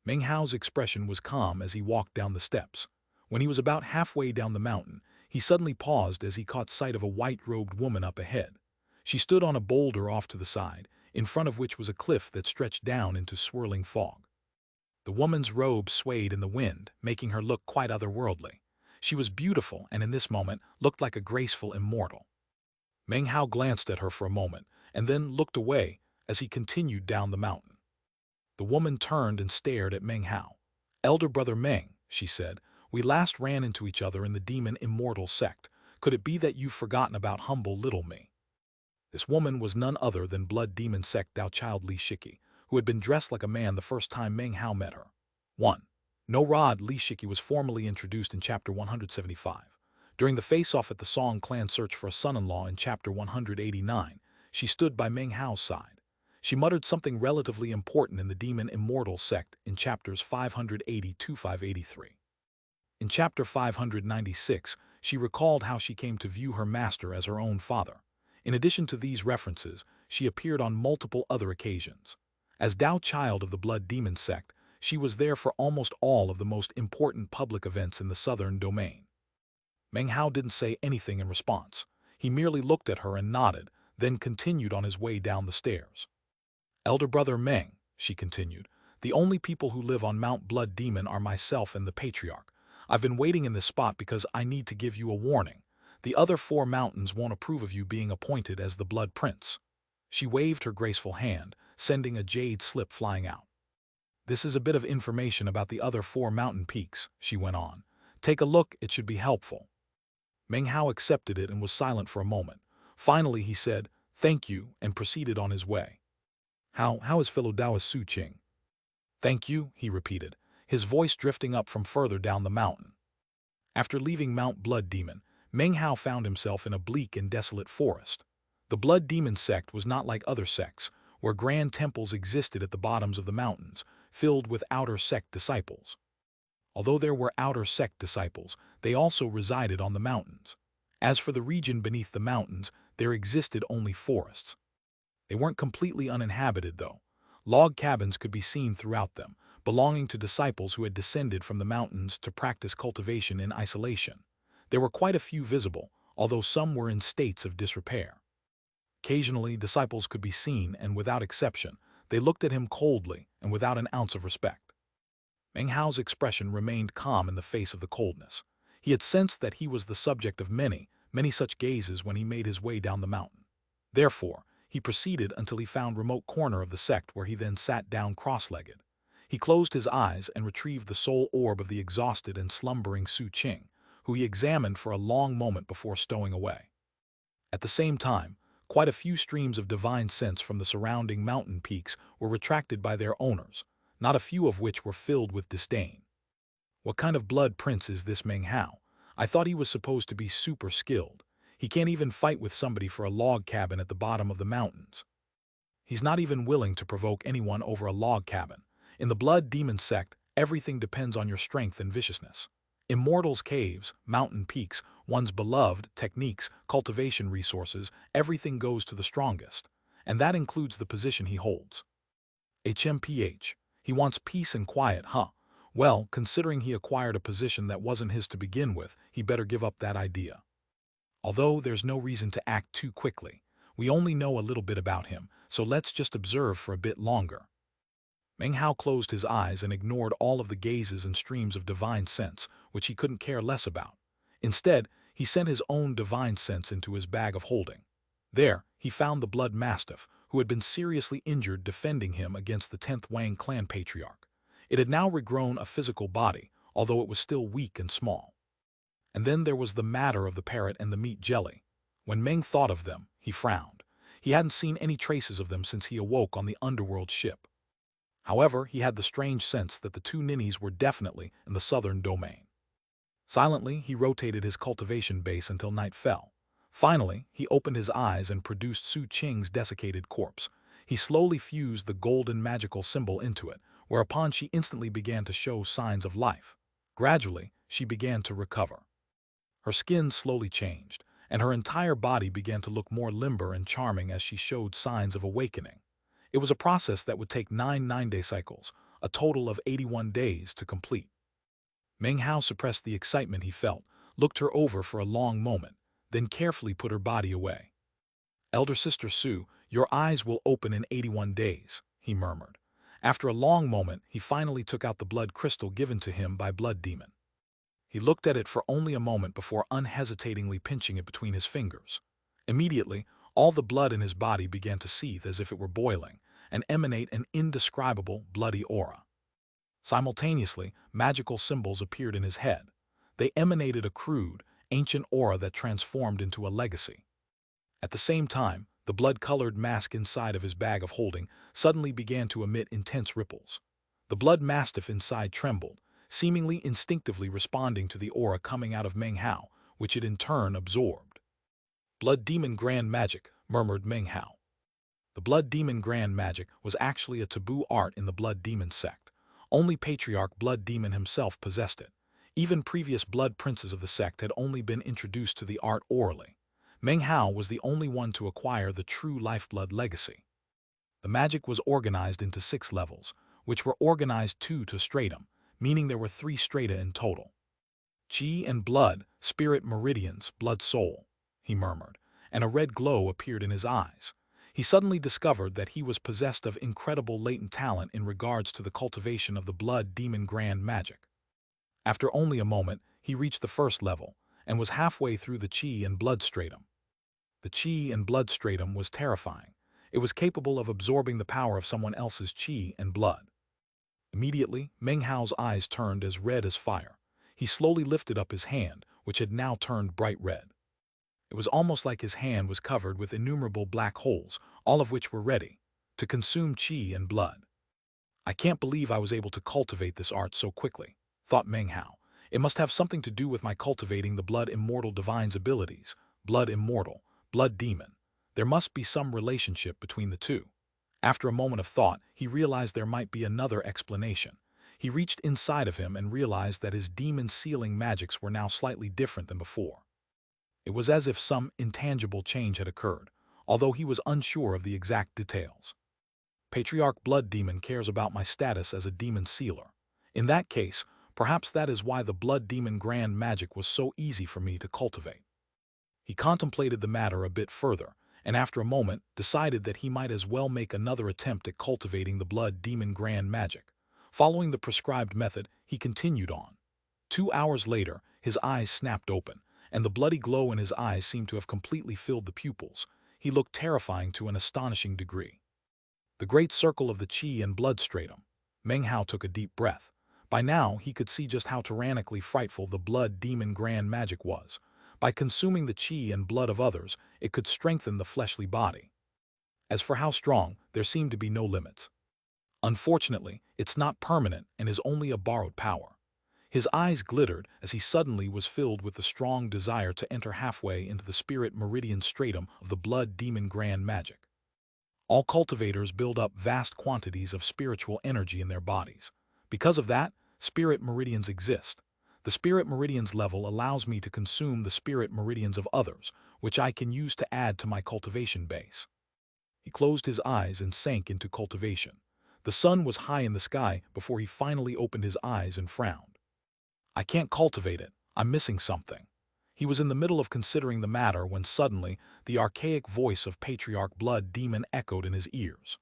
Meng Hao's expression was calm as he walked down the steps. When he was about halfway down the mountain, he suddenly paused as he caught sight of a white-robed woman up ahead. She stood on a boulder off to the side, in front of which was a cliff that stretched down into swirling fog. The woman's robe swayed in the wind, making her look quite otherworldly. She was beautiful and in this moment looked like a graceful immortal. Meng Hao glanced at her for a moment and then looked away as he continued down the mountain. The woman turned and stared at Meng Hao. Elder brother Meng, she said, we last ran into each other in the demon immortal sect. Could it be that you've forgotten about humble little me? This woman was none other than Blood Demon Sect Dao Child Li Shiki, who had been dressed like a man the first time Meng Hao met her. 1. No Rod Li Shiki was formally introduced in Chapter 175. During the face-off at the Song clan search for a son-in-law in Chapter 189, she stood by Meng Hao's side. She muttered something relatively important in the Demon Immortal sect in Chapters 580-583. In Chapter 596, she recalled how she came to view her master as her own father. In addition to these references, she appeared on multiple other occasions. As Dao Child of the Blood Demon sect, she was there for almost all of the most important public events in the southern domain. Meng Hao didn't say anything in response. He merely looked at her and nodded, then continued on his way down the stairs. Elder brother Meng, she continued, the only people who live on Mount Blood Demon are myself and the Patriarch. I've been waiting in this spot because I need to give you a warning. The other 4 mountains won't approve of you being appointed as the Blood Prince. She waved her graceful hand, sending a jade slip flying out. This is a bit of information about the other 4 mountain peaks, she went on. Take a look, it should be helpful. Meng Hao accepted it and was silent for a moment. Finally he said, thank you, and proceeded on his way. How is fellow Daoist Su Qing? Thank you, he repeated, his voice drifting up from further down the mountain. After leaving Mount Blood Demon, Meng Hao found himself in a bleak and desolate forest. The Blood Demon sect was not like other sects, where grand temples existed at the bottoms of the mountains, filled with outer sect disciples. Although there were outer sect disciples, they also resided on the mountains. As for the region beneath the mountains, there existed only forests. They weren't completely uninhabited, though. Log cabins could be seen throughout them, belonging to disciples who had descended from the mountains to practice cultivation in isolation. There were quite a few visible, although some were in states of disrepair. Occasionally, disciples could be seen, and without exception, they looked at him coldly and without an ounce of respect. Meng Hao's expression remained calm in the face of the coldness. He had sensed that he was the subject of many, many such gazes when he made his way down the mountain. Therefore, he proceeded until he found a remote corner of the sect, where he then sat down cross-legged. He closed his eyes and retrieved the soul orb of the exhausted and slumbering Su Qing, who he examined for a long moment before stowing away. At the same time, quite a few streams of divine sense from the surrounding mountain peaks were retracted by their owners, not a few of which were filled with disdain. What kind of blood prince is this Meng Hao? I thought he was supposed to be super skilled. He can't even fight with somebody for a log cabin at the bottom of the mountains. He's not even willing to provoke anyone over a log cabin. In the blood demon sect, everything depends on your strength and viciousness. Immortals' caves, mountain peaks, one's beloved, techniques, cultivation resources, everything goes to the strongest. And that includes the position he holds. HMPH. He wants peace and quiet, huh? Well, considering he acquired a position that wasn't his to begin with, he better give up that idea. Although there's no reason to act too quickly. We only know a little bit about him, so let's just observe for a bit longer. Meng Hao closed his eyes and ignored all of the gazes and streams of divine sense, which he couldn't care less about. Instead, he sent his own divine sense into his bag of holding. There, he found the blood mastiff, who had been seriously injured defending him against the 10th Wang clan patriarch. It had now regrown a physical body, although it was still weak and small. And then there was the matter of the parrot and the meat jelly. When Meng thought of them, he frowned. He hadn't seen any traces of them since he awoke on the underworld ship. However, he had the strange sense that the two ninnies were definitely in the southern domain. Silently, he rotated his cultivation base until night fell. Finally, he opened his eyes and produced Su Qing's desiccated corpse. He slowly fused the golden magical symbol into it, whereupon she instantly began to show signs of life. Gradually, she began to recover. Her skin slowly changed, and her entire body began to look more limber and charming as she showed signs of awakening. It was a process that would take 9 9-day cycles, a total of 81 days, to complete. Meng Hao suppressed the excitement he felt, looked her over for a long moment, then carefully put her body away. "Elder Sister Su, your eyes will open in 81 days, he murmured. After a long moment, he finally took out the blood crystal given to him by Blood Demon. He looked at it for only a moment before unhesitatingly pinching it between his fingers. Immediately, all the blood in his body began to seethe as if it were boiling, and emanate an indescribable, bloody aura. Simultaneously, magical symbols appeared in his head. They emanated a crude, ancient aura that transformed into a legacy. At the same time, the blood-colored mask inside of his bag of holding suddenly began to emit intense ripples. The blood mastiff inside trembled, seemingly instinctively responding to the aura coming out of Meng Hao, which it in turn absorbed. "Blood Demon Grand Magic," murmured Meng Hao. The Blood Demon Grand Magic was actually a taboo art in the Blood Demon sect. Only Patriarch Blood Demon himself possessed it. Even previous Blood Princes of the sect had only been introduced to the art orally. Meng Hao was the only one to acquire the true lifeblood legacy. The magic was organized into 6 levels, which were organized 2 to stratum, meaning there were 3 strata in total. "Qi and blood, spirit meridians, blood soul," he murmured, and a red glow appeared in his eyes. He suddenly discovered that he was possessed of incredible latent talent in regards to the cultivation of the Blood Demon Grand Magic. After only a moment, he reached the 1st level, and was halfway through the Qi and blood stratum. The Qi and blood stratum was terrifying. It was capable of absorbing the power of someone else's Qi and blood. Immediately, Meng Hao's eyes turned as red as fire. He slowly lifted up his hand, which had now turned bright red. It was almost like his hand was covered with innumerable black holes, all of which were ready to consume Qi and blood. "I can't believe I was able to cultivate this art so quickly," thought Meng Hao. "It must have something to do with my cultivating the Blood Immortal Divine's abilities. Blood Immortal, Blood Demon. There must be some relationship between the two." After a moment of thought, he realized there might be another explanation. He reached inside of him and realized that his demon sealing magics were now slightly different than before. It was as if some intangible change had occurred, although he was unsure of the exact details. Patriarch Blood Demon cares about my status as a demon sealer. In that case, perhaps that is why the Blood Demon Grand Magic was so easy for me to cultivate. He contemplated the matter a bit further, and after a moment decided that he might as well make another attempt at cultivating the Blood Demon Grand Magic. Following the prescribed method, he continued on. 2 hours later, his eyes snapped open, and the bloody glow in his eyes seemed to have completely filled the pupils. He looked terrifying to an astonishing degree. The great circle of the Qi and blood stratum. Meng Hao took a deep breath. By now, he could see just how tyrannically frightful the Blood Demon Grand Magic was. By consuming the Qi and blood of others, it could strengthen the fleshly body. As for how strong, there seemed to be no limits. Unfortunately, it's not permanent and is only a borrowed power. His eyes glittered as he suddenly was filled with the strong desire to enter halfway into the spirit meridian stratum of the Blood Demon Grand Magic. All cultivators build up vast quantities of spiritual energy in their bodies. Because of that, spirit meridians exist. The spirit meridians level allows me to consume the spirit meridians of others, which I can use to add to my cultivation base. He closed his eyes and sank into cultivation. The sun was high in the sky before he finally opened his eyes and frowned. I can't cultivate it. I'm missing something. He was in the middle of considering the matter when suddenly the archaic voice of Patriarch Blood Demon echoed in his ears.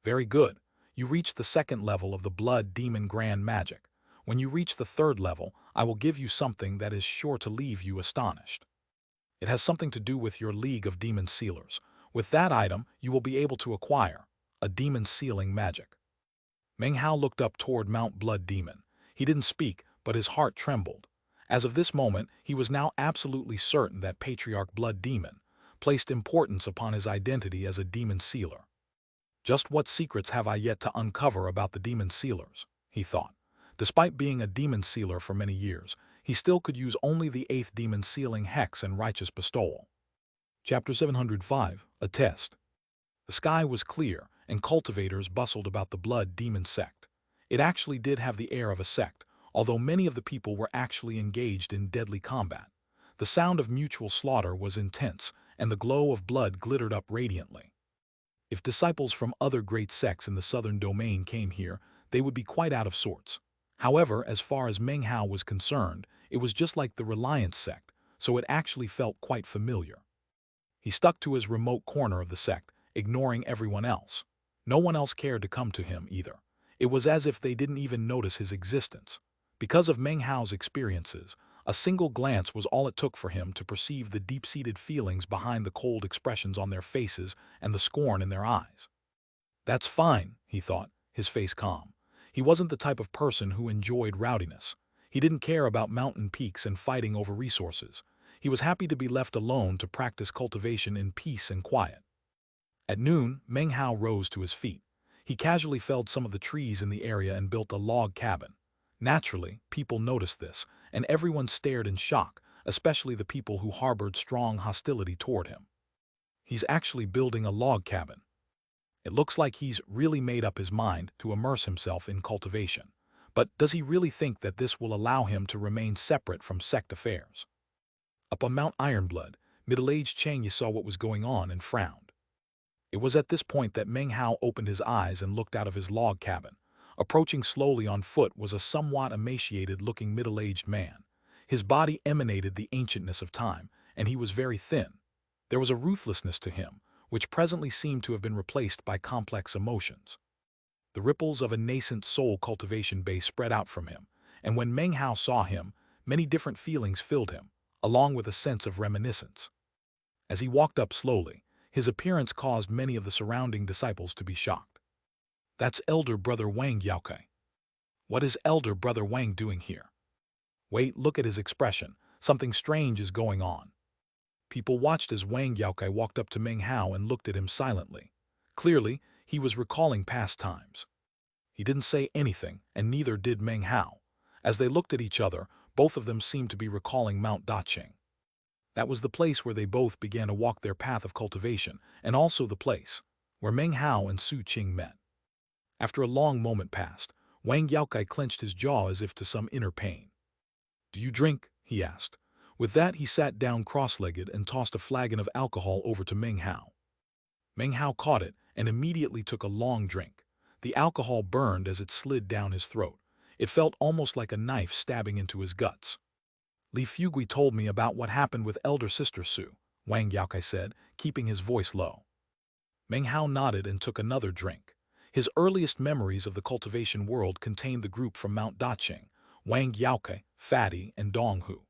Very good. You reached the second level of the Blood Demon Grand Magic. When you reach the third level, I will give you something that is sure to leave you astonished. It has something to do with your League of Demon Sealers. With that item, you will be able to acquire a demon sealing magic. Meng Hao looked up toward Mount Blood Demon. He didn't speak, but his heart trembled. As of this moment, he was now absolutely certain that Patriarch Blood Demon placed importance upon his identity as a demon sealer. Just what secrets have I yet to uncover about the demon sealers, he thought. Despite being a demon sealer for many years, he still could use only the 8th demon sealing hex and righteous bestowal. Chapter 705, A Test. The sky was clear, and cultivators bustled about the Blood Demon sect. It actually did have the air of a sect, although many of the people were actually engaged in deadly combat. The sound of mutual slaughter was intense, and the glow of blood glittered up radiantly. If disciples from other great sects in the southern domain came here, they would be quite out of sorts. However, as far as Meng Hao was concerned, it was just like the Reliance sect, so it actually felt quite familiar. He stuck to his remote corner of the sect, ignoring everyone else. No one else cared to come to him either. It was as if they didn't even notice his existence. Because of Meng Hao's experiences, a single glance was all it took for him to perceive the deep-seated feelings behind the cold expressions on their faces and the scorn in their eyes. That's fine, he thought, his face calm. He wasn't the type of person who enjoyed rowdiness. He didn't care about mountain peaks and fighting over resources. He was happy to be left alone to practice cultivation in peace and quiet. At noon, Meng Hao rose to his feet. He casually felled some of the trees in the area and built a log cabin. Naturally, people noticed this, and everyone stared in shock, especially the people who harbored strong hostility toward him. He's actually building a log cabin. It looks like he's really made up his mind to immerse himself in cultivation. But does he really think that this will allow him to remain separate from sect affairs? Up on Mount Ironblood, middle-aged Xianxia saw what was going on and frowned. It was at this point that Meng Hao opened his eyes and looked out of his log cabin. Approaching slowly on foot was a somewhat emaciated-looking middle-aged man. His body emanated the ancientness of time, and he was very thin. There was a ruthlessness to him, which presently seemed to have been replaced by complex emotions. The ripples of a nascent soul cultivation base spread out from him, and when Meng Hao saw him, many different feelings filled him, along with a sense of reminiscence. As he walked up slowly, his appearance caused many of the surrounding disciples to be shocked. That's Elder Brother Wang Yaokei. What is Elder Brother Wang doing here? Wait, look at his expression. Something strange is going on. People watched as Wang Yaokei walked up to Meng Hao and looked at him silently. Clearly, he was recalling past times. He didn't say anything, and neither did Meng Hao. As they looked at each other, both of them seemed to be recalling Mount Daqing. That was the place where they both began to walk their path of cultivation, and also the place where Meng Hao and Su Qing met. After a long moment passed, Wang Yaokai clenched his jaw as if to some inner pain. "Do you drink?" he asked. With that, he sat down cross-legged and tossed a flagon of alcohol over to Meng Hao. Meng Hao caught it and immediately took a long drink. The alcohol burned as it slid down his throat. It felt almost like a knife stabbing into his guts. "Li Fugui told me about what happened with elder sister Su," Wang Yaokai said, keeping his voice low. Meng Hao nodded and took another drink. His earliest memories of the cultivation world contained the group from Mount Daqing, Wang Yaokai, Fatty, and Dong Hu.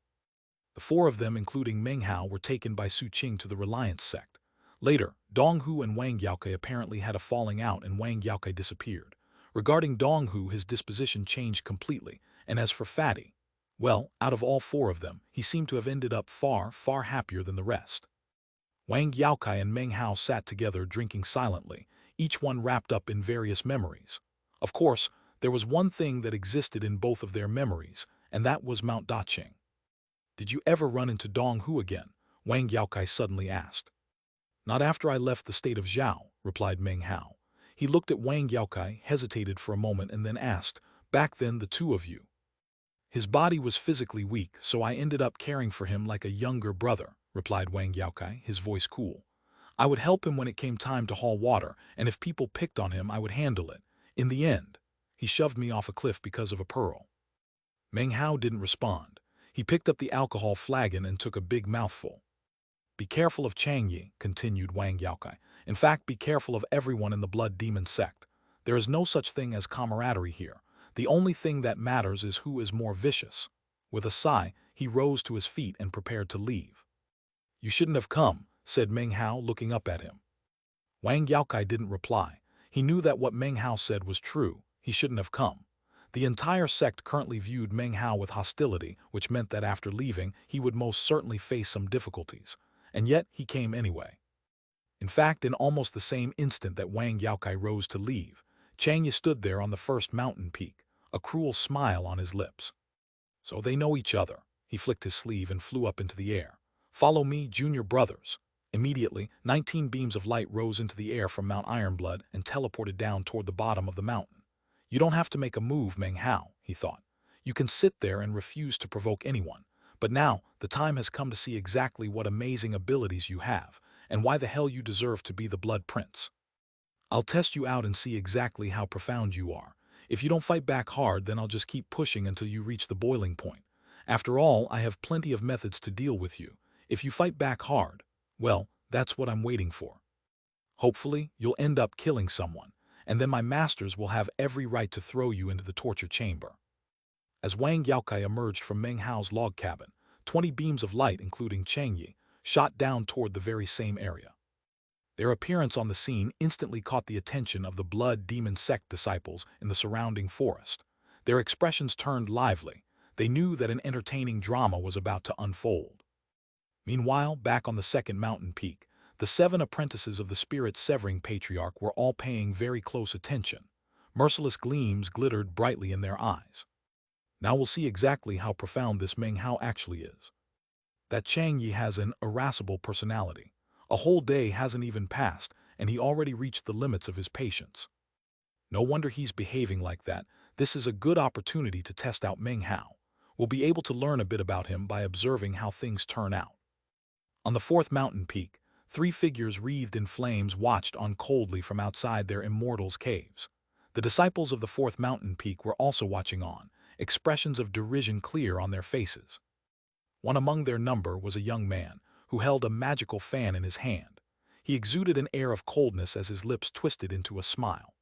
The four of them, including Meng Hao, were taken by Su Qing to the Reliance sect. Later, Dong Hu and Wang Yaokai apparently had a falling out and Wang Yaokai disappeared. Regarding Dong Hu, his disposition changed completely, and as for Fatty, well, out of all four of them, he seemed to have ended up far, far happier than the rest. Wang Yaokai and Meng Hao sat together drinking silently, each one wrapped up in various memories. Of course, there was one thing that existed in both of their memories, and that was Mount Daqing. "Did you ever run into Dong Hu again?" Wang Yaokai suddenly asked. "Not after I left the state of Zhao," replied Meng Hao. He looked at Wang Yaokai, hesitated for a moment, and then asked, "Back then, the two of you?" "His body was physically weak, so I ended up caring for him like a younger brother," replied Wang Yaokai, his voice cool. "I would help him when it came time to haul water, and if people picked on him, I would handle it. In the end, he shoved me off a cliff because of a pearl." Meng Hao didn't respond. He picked up the alcohol flagon and took a big mouthful. "Be careful of Changyi," continued Wang Yaokai. "In fact, be careful of everyone in the Blood Demon sect. There is no such thing as camaraderie here. The only thing that matters is who is more vicious." With a sigh, he rose to his feet and prepared to leave. "You shouldn't have come," said Meng Hao, looking up at him. Wang Yaokai didn't reply. He knew that what Meng Hao said was true. He shouldn't have come. The entire sect currently viewed Meng Hao with hostility, which meant that after leaving, he would most certainly face some difficulties. And yet, he came anyway. In fact, in almost the same instant that Wang Yaokai rose to leave, Changyi stood there on the first mountain peak, a cruel smile on his lips. "So they know each other." He flicked his sleeve and flew up into the air. "Follow me, junior brothers." Immediately, 19 beams of light rose into the air from Mount Ironblood and teleported down toward the bottom of the mountain. "You don't have to make a move, Meng Hao," he thought. "You can sit there and refuse to provoke anyone. But now, the time has come to see exactly what amazing abilities you have, and why the hell you deserve to be the Blood Prince. I'll test you out and see exactly how profound you are. If you don't fight back hard, then I'll just keep pushing until you reach the boiling point. After all, I have plenty of methods to deal with you. If you fight back hard, well, that's what I'm waiting for. Hopefully, you'll end up killing someone, and then my masters will have every right to throw you into the torture chamber." As Wang Yaokai emerged from Meng Hao's log cabin, 20 beams of light, including Changyi, shot down toward the very same area. Their appearance on the scene instantly caught the attention of the Blood Demon sect disciples in the surrounding forest. Their expressions turned lively. They knew that an entertaining drama was about to unfold. Meanwhile, back on the second mountain peak, the 7 apprentices of the spirit-severing patriarch were all paying very close attention. Merciless gleams glittered brightly in their eyes. "Now we'll see exactly how profound this Meng Hao actually is. That Changyi has an irascible personality. A whole day hasn't even passed, and he already reached the limits of his patience. No wonder he's behaving like that. This is a good opportunity to test out Meng Hao. We'll be able to learn a bit about him by observing how things turn out." On the fourth mountain peak, 3 figures wreathed in flames watched on coldly from outside their immortals' caves. The disciples of the fourth mountain peak were also watching on, expressions of derision clear on their faces. One among their number was a young man, who held a magical fan in his hand. He exuded an air of coldness as his lips twisted into a smile.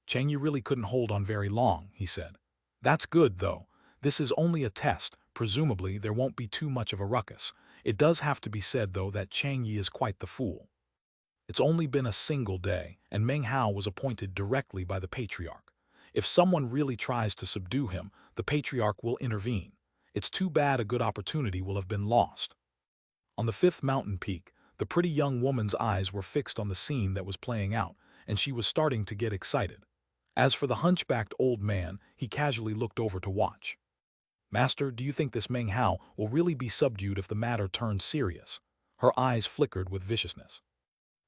"Changyi really couldn't hold on very long," he said. "That's good, though. This is only a test. Presumably, there won't be too much of a ruckus. It does have to be said, though, that Changyi is quite the fool. It's only been a single day, and Meng Hao was appointed directly by the Patriarch. If someone really tries to subdue him, the Patriarch will intervene. It's too bad a good opportunity will have been lost." On the fifth mountain peak, the pretty young woman's eyes were fixed on the scene that was playing out, and she was starting to get excited. As for the hunchbacked old man, he casually looked over to watch. "Master, do you think this Meng Hao will really be subdued if the matter turns serious?" Her eyes flickered with viciousness.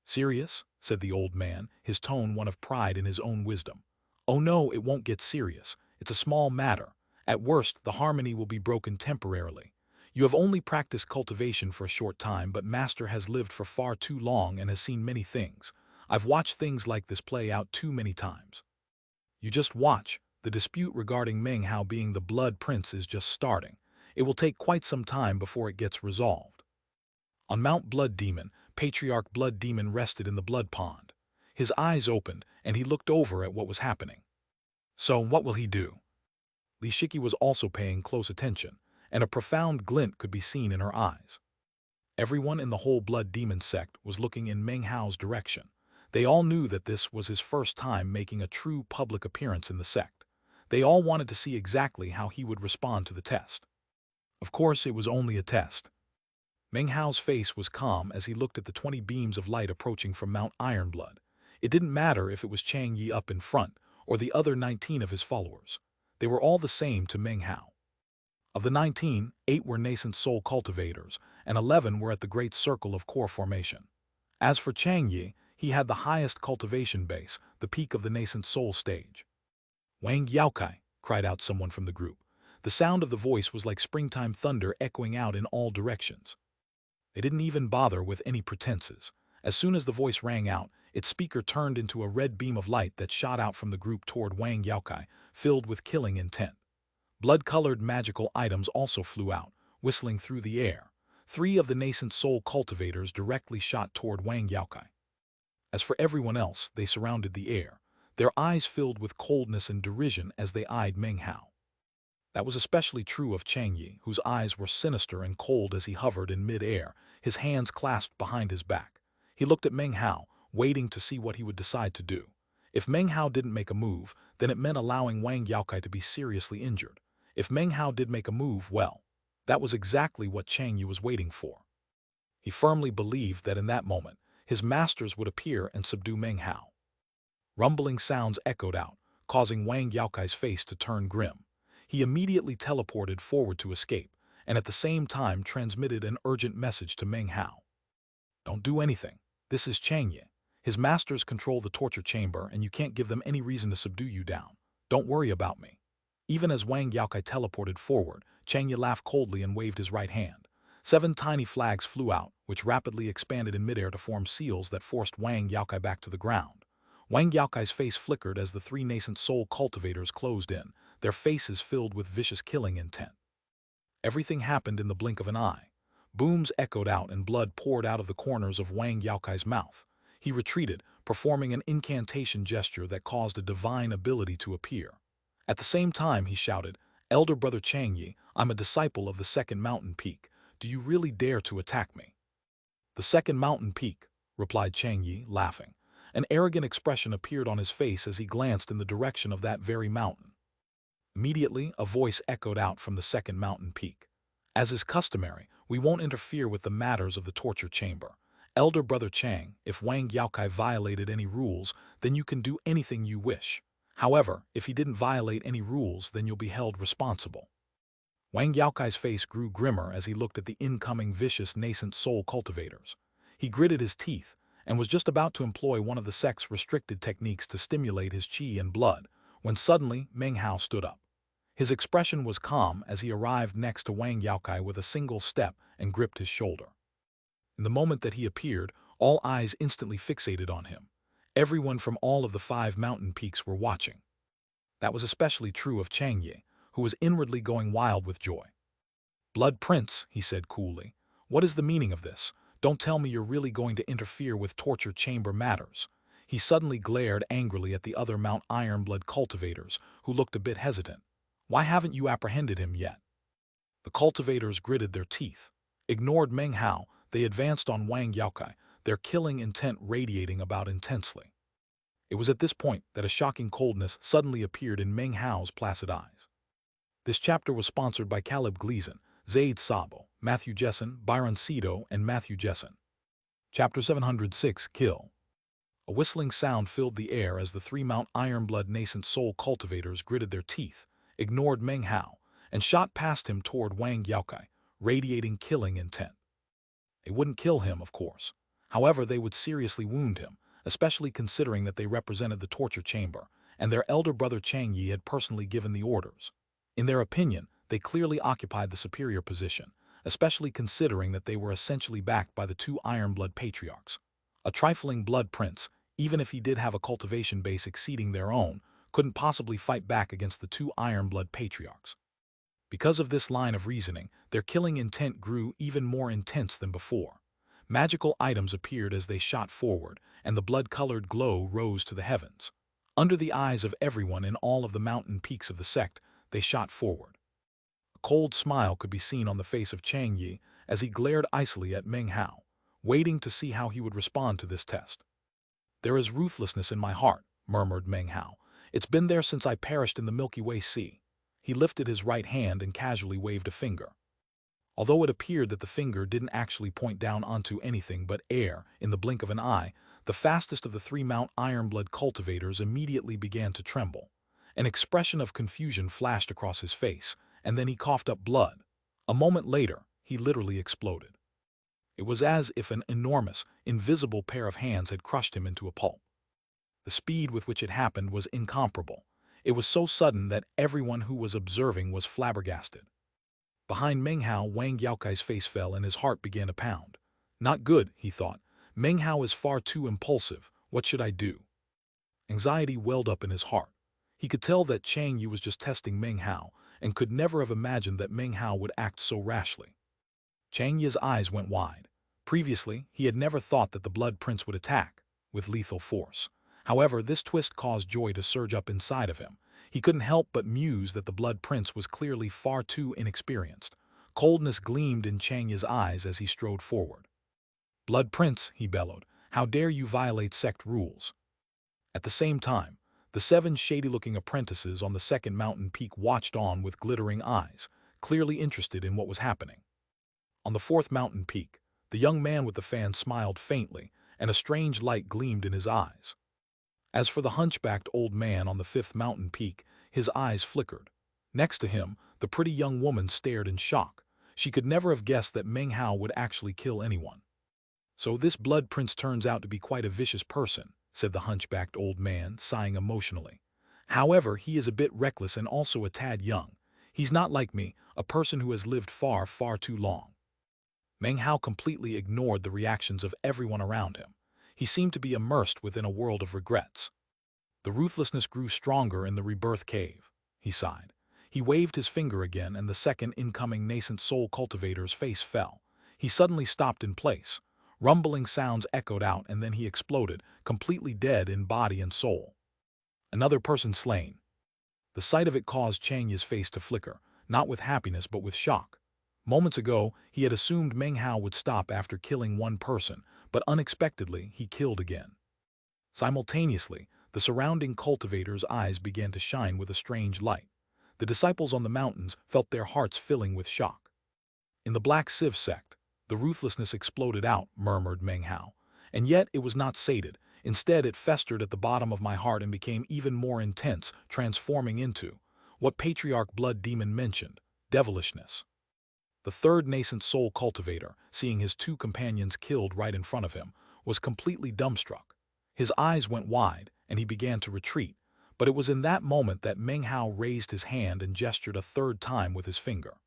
"Serious?" said the old man, his tone one of pride in his own wisdom. Oh no, it won't get serious. It's a small matter. At worst, the harmony will be broken temporarily. You have only practiced cultivation for a short time, but Master has lived for far too long and has seen many things. I've watched things like this play out too many times. You just watch. The dispute regarding Meng Hao being the Blood Prince is just starting. It will take quite some time before it gets resolved. On Mount Blood Demon, Patriarch Blood Demon rested in the blood pond. His eyes opened, and he looked over at what was happening. So, what will he do? Li Shiki was also paying close attention, and a profound glint could be seen in her eyes. Everyone in the whole Blood Demon sect was looking in Meng Hao's direction. They all knew that this was his first time making a true public appearance in the sect. They all wanted to see exactly how he would respond to the test. Of course, it was only a test. Meng Hao's face was calm as he looked at the 20 beams of light approaching from Mount Ironblood. It didn't matter if it was Chang Yi up in front or the other 19 of his followers. They were all the same to Meng Hao. Of the 19, 8 were nascent soul cultivators, and 11 were at the great circle of core formation. As for Chang Yi, he had the highest cultivation base, the peak of the nascent soul stage. "Wang Yaokai," cried out someone from the group. The sound of the voice was like springtime thunder echoing out in all directions. They didn't even bother with any pretenses. As soon as the voice rang out, its speaker turned into a red beam of light that shot out from the group toward Wang Yaokai, filled with killing intent. Blood-colored magical items also flew out, whistling through the air. 3 of the nascent soul cultivators directly shot toward Wang Yaokai. As for everyone else, they surrounded the air, their eyes filled with coldness and derision as they eyed Meng Hao. That was especially true of Chang Yi, whose eyes were sinister and cold as he hovered in mid-air, his hands clasped behind his back. He looked at Meng Hao, waiting to see what he would decide to do. If Meng Hao didn't make a move, then it meant allowing Wang Yaokai to be seriously injured. If Meng Hao did make a move, well, that was exactly what Chang Yi was waiting for. He firmly believed that in that moment, his masters would appear and subdue Meng Hao. Rumbling sounds echoed out, causing Wang Yaokai's face to turn grim. He immediately teleported forward to escape, and at the same time transmitted an urgent message to Meng Hao. "Don't do anything. This is Chang Yi. His masters control the torture chamber, and you can't give them any reason to subdue you down. Don't worry about me." Even as Wang Yaokai teleported forward, Chang Yi laughed coldly and waved his right hand. 7 tiny flags flew out, which rapidly expanded in midair to form seals that forced Wang Yaokai back to the ground. Wang Yaokai's face flickered as the 3 nascent soul cultivators closed in, their faces filled with vicious killing intent. Everything happened in the blink of an eye. Booms echoed out and blood poured out of the corners of Wang Yaokai's mouth. He retreated, performing an incantation gesture that caused a divine ability to appear. At the same time, he shouted, "Elder Brother Chang Yi, I'm a disciple of the second mountain peak. Do you really dare to attack me?" "The second mountain peak," replied Chang Yi, laughing. An arrogant expression appeared on his face as he glanced in the direction of that very mountain. Immediately, a voice echoed out from the second mountain peak. "As is customary, we won't interfere with the matters of the torture chamber. Elder Brother Chang, if Wang Yaokai violated any rules, then you can do anything you wish. However, if he didn't violate any rules, then you'll be held responsible." Wang Yaokai's face grew grimmer as he looked at the incoming vicious nascent soul cultivators. He gritted his teeth and was just about to employ one of the sect's restricted techniques to stimulate his qi and blood, when suddenly Meng Hao stood up. His expression was calm as he arrived next to Wang Yaokai with a single step and gripped his shoulder. In the moment that he appeared, all eyes instantly fixated on him. Everyone from all of the 5 mountain peaks were watching. That was especially true of Chang Yi, who was inwardly going wild with joy. "Blood Prince," he said coolly, "what is the meaning of this? Don't tell me you're really going to interfere with torture chamber matters." He suddenly glared angrily at the other Mount Ironblood cultivators, who looked a bit hesitant. "Why haven't you apprehended him yet?" The cultivators gritted their teeth. Ignored Meng Hao, they advanced on Wang Yaokai, their killing intent radiating about intensely. It was at this point that a shocking coldness suddenly appeared in Meng Hao's placid eyes. This chapter was sponsored by Caleb Gleason, Jade Sabo, Matthew Jessen, Byron Cito, and Matthew Jessen. Chapter 706, Kill. A whistling sound filled the air as the 3 Mount Ironblood nascent soul cultivators gritted their teeth, ignored Meng Hao, and shot past him toward Wang Yaokai, radiating killing intent. They wouldn't kill him, of course. However, they would seriously wound him, especially considering that they represented the torture chamber, and their elder brother Chang Yi had personally given the orders. In their opinion, they clearly occupied the superior position, especially considering that they were essentially backed by the two Iron-blood patriarchs. A trifling blood prince, even if he did have a cultivation base exceeding their own, couldn't possibly fight back against the two Iron-blood patriarchs. Because of this line of reasoning, their killing intent grew even more intense than before. Magical items appeared as they shot forward, and the blood-colored glow rose to the heavens. Under the eyes of everyone in all of the mountain peaks of the sect, they shot forward. A cold smile could be seen on the face of Chang Yi as he glared icily at Meng Hao, waiting to see how he would respond to this test. "There is ruthlessness in my heart," murmured Meng Hao. "It's been there since I perished in the Milky Way Sea." He lifted his right hand and casually waved a finger. Although it appeared that the finger didn't actually point down onto anything but air in the blink of an eye, the fastest of the three Mount Ironblood cultivators immediately began to tremble. An expression of confusion flashed across his face, and then he coughed up blood. A moment later, he literally exploded. It was as if an enormous, invisible pair of hands had crushed him into a pulp. The speed with which it happened was incomparable. It was so sudden that everyone who was observing was flabbergasted. Behind Meng Hao, Wang Yaokai's face fell and his heart began to pound. "Not good," he thought. "Meng Hao is far too impulsive. What should I do?" Anxiety welled up in his heart. He could tell that Chang Yu was just testing Meng Hao, and could never have imagined that Meng Hao would act so rashly. Chang Yi's eyes went wide. Previously, he had never thought that the Blood Prince would attack with lethal force. However, this twist caused joy to surge up inside of him. He couldn't help but muse that the Blood Prince was clearly far too inexperienced. Coldness gleamed in Chang Yi's eyes as he strode forward. "Blood Prince," he bellowed, "how dare you violate sect rules?" At the same time, the 7 shady-looking apprentices on the second mountain peak watched on with glittering eyes, clearly interested in what was happening. On the 4th mountain peak, the young man with the fan smiled faintly, and a strange light gleamed in his eyes. As for the hunchbacked old man on the 5th mountain peak, his eyes flickered. Next to him, the pretty young woman stared in shock. She could never have guessed that Meng Hao would actually kill anyone. "So this Blood Prince turns out to be quite a vicious person," said the hunchbacked old man, sighing emotionally. "However, he is a bit reckless and also a tad young. He's not like me, a person who has lived far, far too long." Meng Hao completely ignored the reactions of everyone around him. He seemed to be immersed within a world of regrets. The ruthlessness grew stronger in the rebirth cave. He sighed. He waved his finger again, and the second incoming nascent soul cultivator's face fell. He suddenly stopped in place. Rumbling sounds echoed out, and then he exploded, completely dead in body and soul. Another person slain. The sight of it caused Chang Yi's face to flicker, not with happiness but with shock. Moments ago, he had assumed Meng Hao would stop after killing one person, but unexpectedly, he killed again. Simultaneously, the surrounding cultivators' eyes began to shine with a strange light. The disciples on the mountains felt their hearts filling with shock. "In the Black Civ sect, the ruthlessness exploded out," murmured Meng Hao. "And yet it was not sated. Instead, it festered at the bottom of my heart and became even more intense, transforming into what Patriarch Blood Demon mentioned, devilishness." The third nascent soul cultivator, seeing his 2 companions killed right in front of him, was completely dumbstruck. His eyes went wide, and he began to retreat, but it was in that moment that Meng Hao raised his hand and gestured a 3rd time with his finger.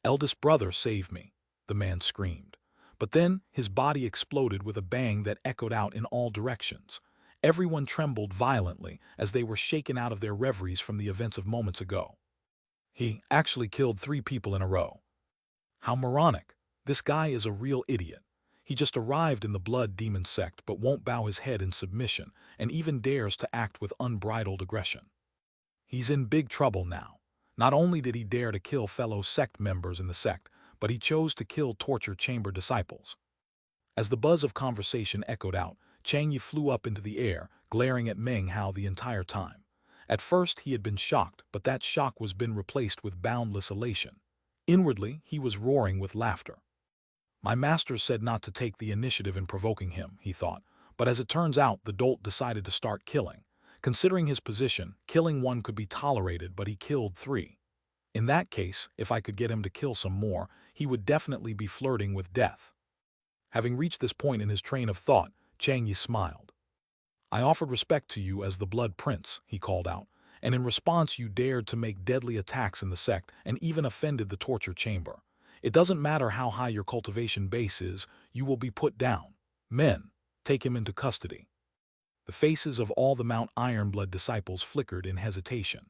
"Eldest brother, save me," the man screamed. But then his body exploded with a bang that echoed out in all directions. Everyone trembled violently as they were shaken out of their reveries from the events of moments ago. "He actually killed 3 people in a row. How moronic. This guy is a real idiot. He just arrived in the Blood Demon sect but won't bow his head in submission and even dares to act with unbridled aggression. He's in big trouble now. Not only did he dare to kill fellow sect members in the sect, but he chose to kill torture chamber disciples." As the buzz of conversation echoed out, Chang Yi flew up into the air, glaring at Meng Hao the entire time. At first he had been shocked, but that shock was been replaced with boundless elation. Inwardly, he was roaring with laughter. "My master said not to take the initiative in provoking him," he thought, but as it turns out, the dolt decided to start killing. Considering his position, killing 1 could be tolerated, but he killed 3. In that case, if I could get him to kill some more, he would definitely be flirting with death. Having reached this point in his train of thought, Chang Yi smiled. I offered respect to you as the Blood Prince, he called out, and in response you dared to make deadly attacks in the sect and even offended the torture chamber. It doesn't matter how high your cultivation base is, you will be put down. Men, take him into custody. The faces of all the Mount Ironblood disciples flickered in hesitation.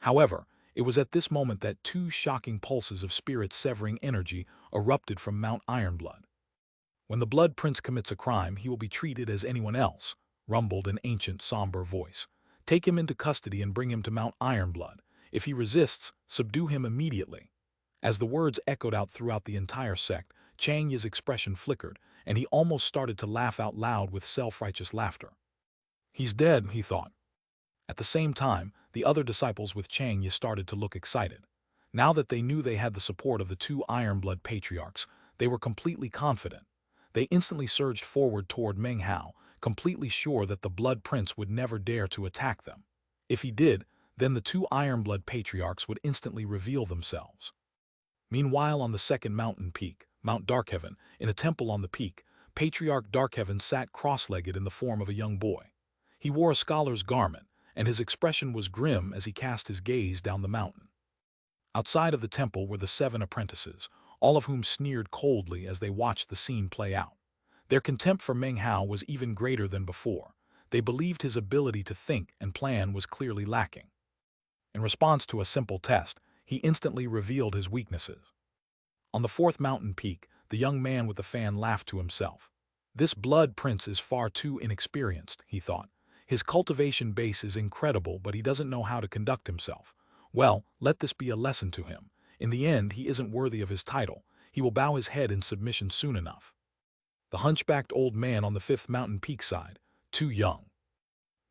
However, it was at this moment that two shocking pulses of spirit-severing energy erupted from Mount Ironblood. When the Blood Prince commits a crime, he will be treated as anyone else, rumbled an ancient, somber voice. Take him into custody and bring him to Mount Ironblood. If he resists, subdue him immediately. As the words echoed out throughout the entire sect, Xianxia's expression flickered, and he almost started to laugh out loud with self-righteous laughter. He's dead, he thought. At the same time, the other disciples with Xianxia started to look excited. Now that they knew they had the support of the two Ironblood patriarchs, they were completely confident. They instantly surged forward toward Meng Hao, completely sure that the Blood Prince would never dare to attack them. If he did, then the two Ironblood patriarchs would instantly reveal themselves. Meanwhile, on the second mountain peak, Mount Darkheaven, in a temple on the peak, Patriarch Darkheaven sat cross-legged in the form of a young boy. He wore a scholar's garment, and his expression was grim as he cast his gaze down the mountain. Outside of the temple were the 7 apprentices, all of whom sneered coldly as they watched the scene play out. Their contempt for Meng Hao was even greater than before. They believed his ability to think and plan was clearly lacking. In response to a simple test, he instantly revealed his weaknesses. On the 4th mountain peak, the young man with the fan laughed to himself. This Blood Prince is far too inexperienced, he thought. His cultivation base is incredible, but he doesn't know how to conduct himself. Well, let this be a lesson to him. In the end, he isn't worthy of his title. He will bow his head in submission soon enough. The hunchbacked old man on the 5th mountain peak sighed, too young.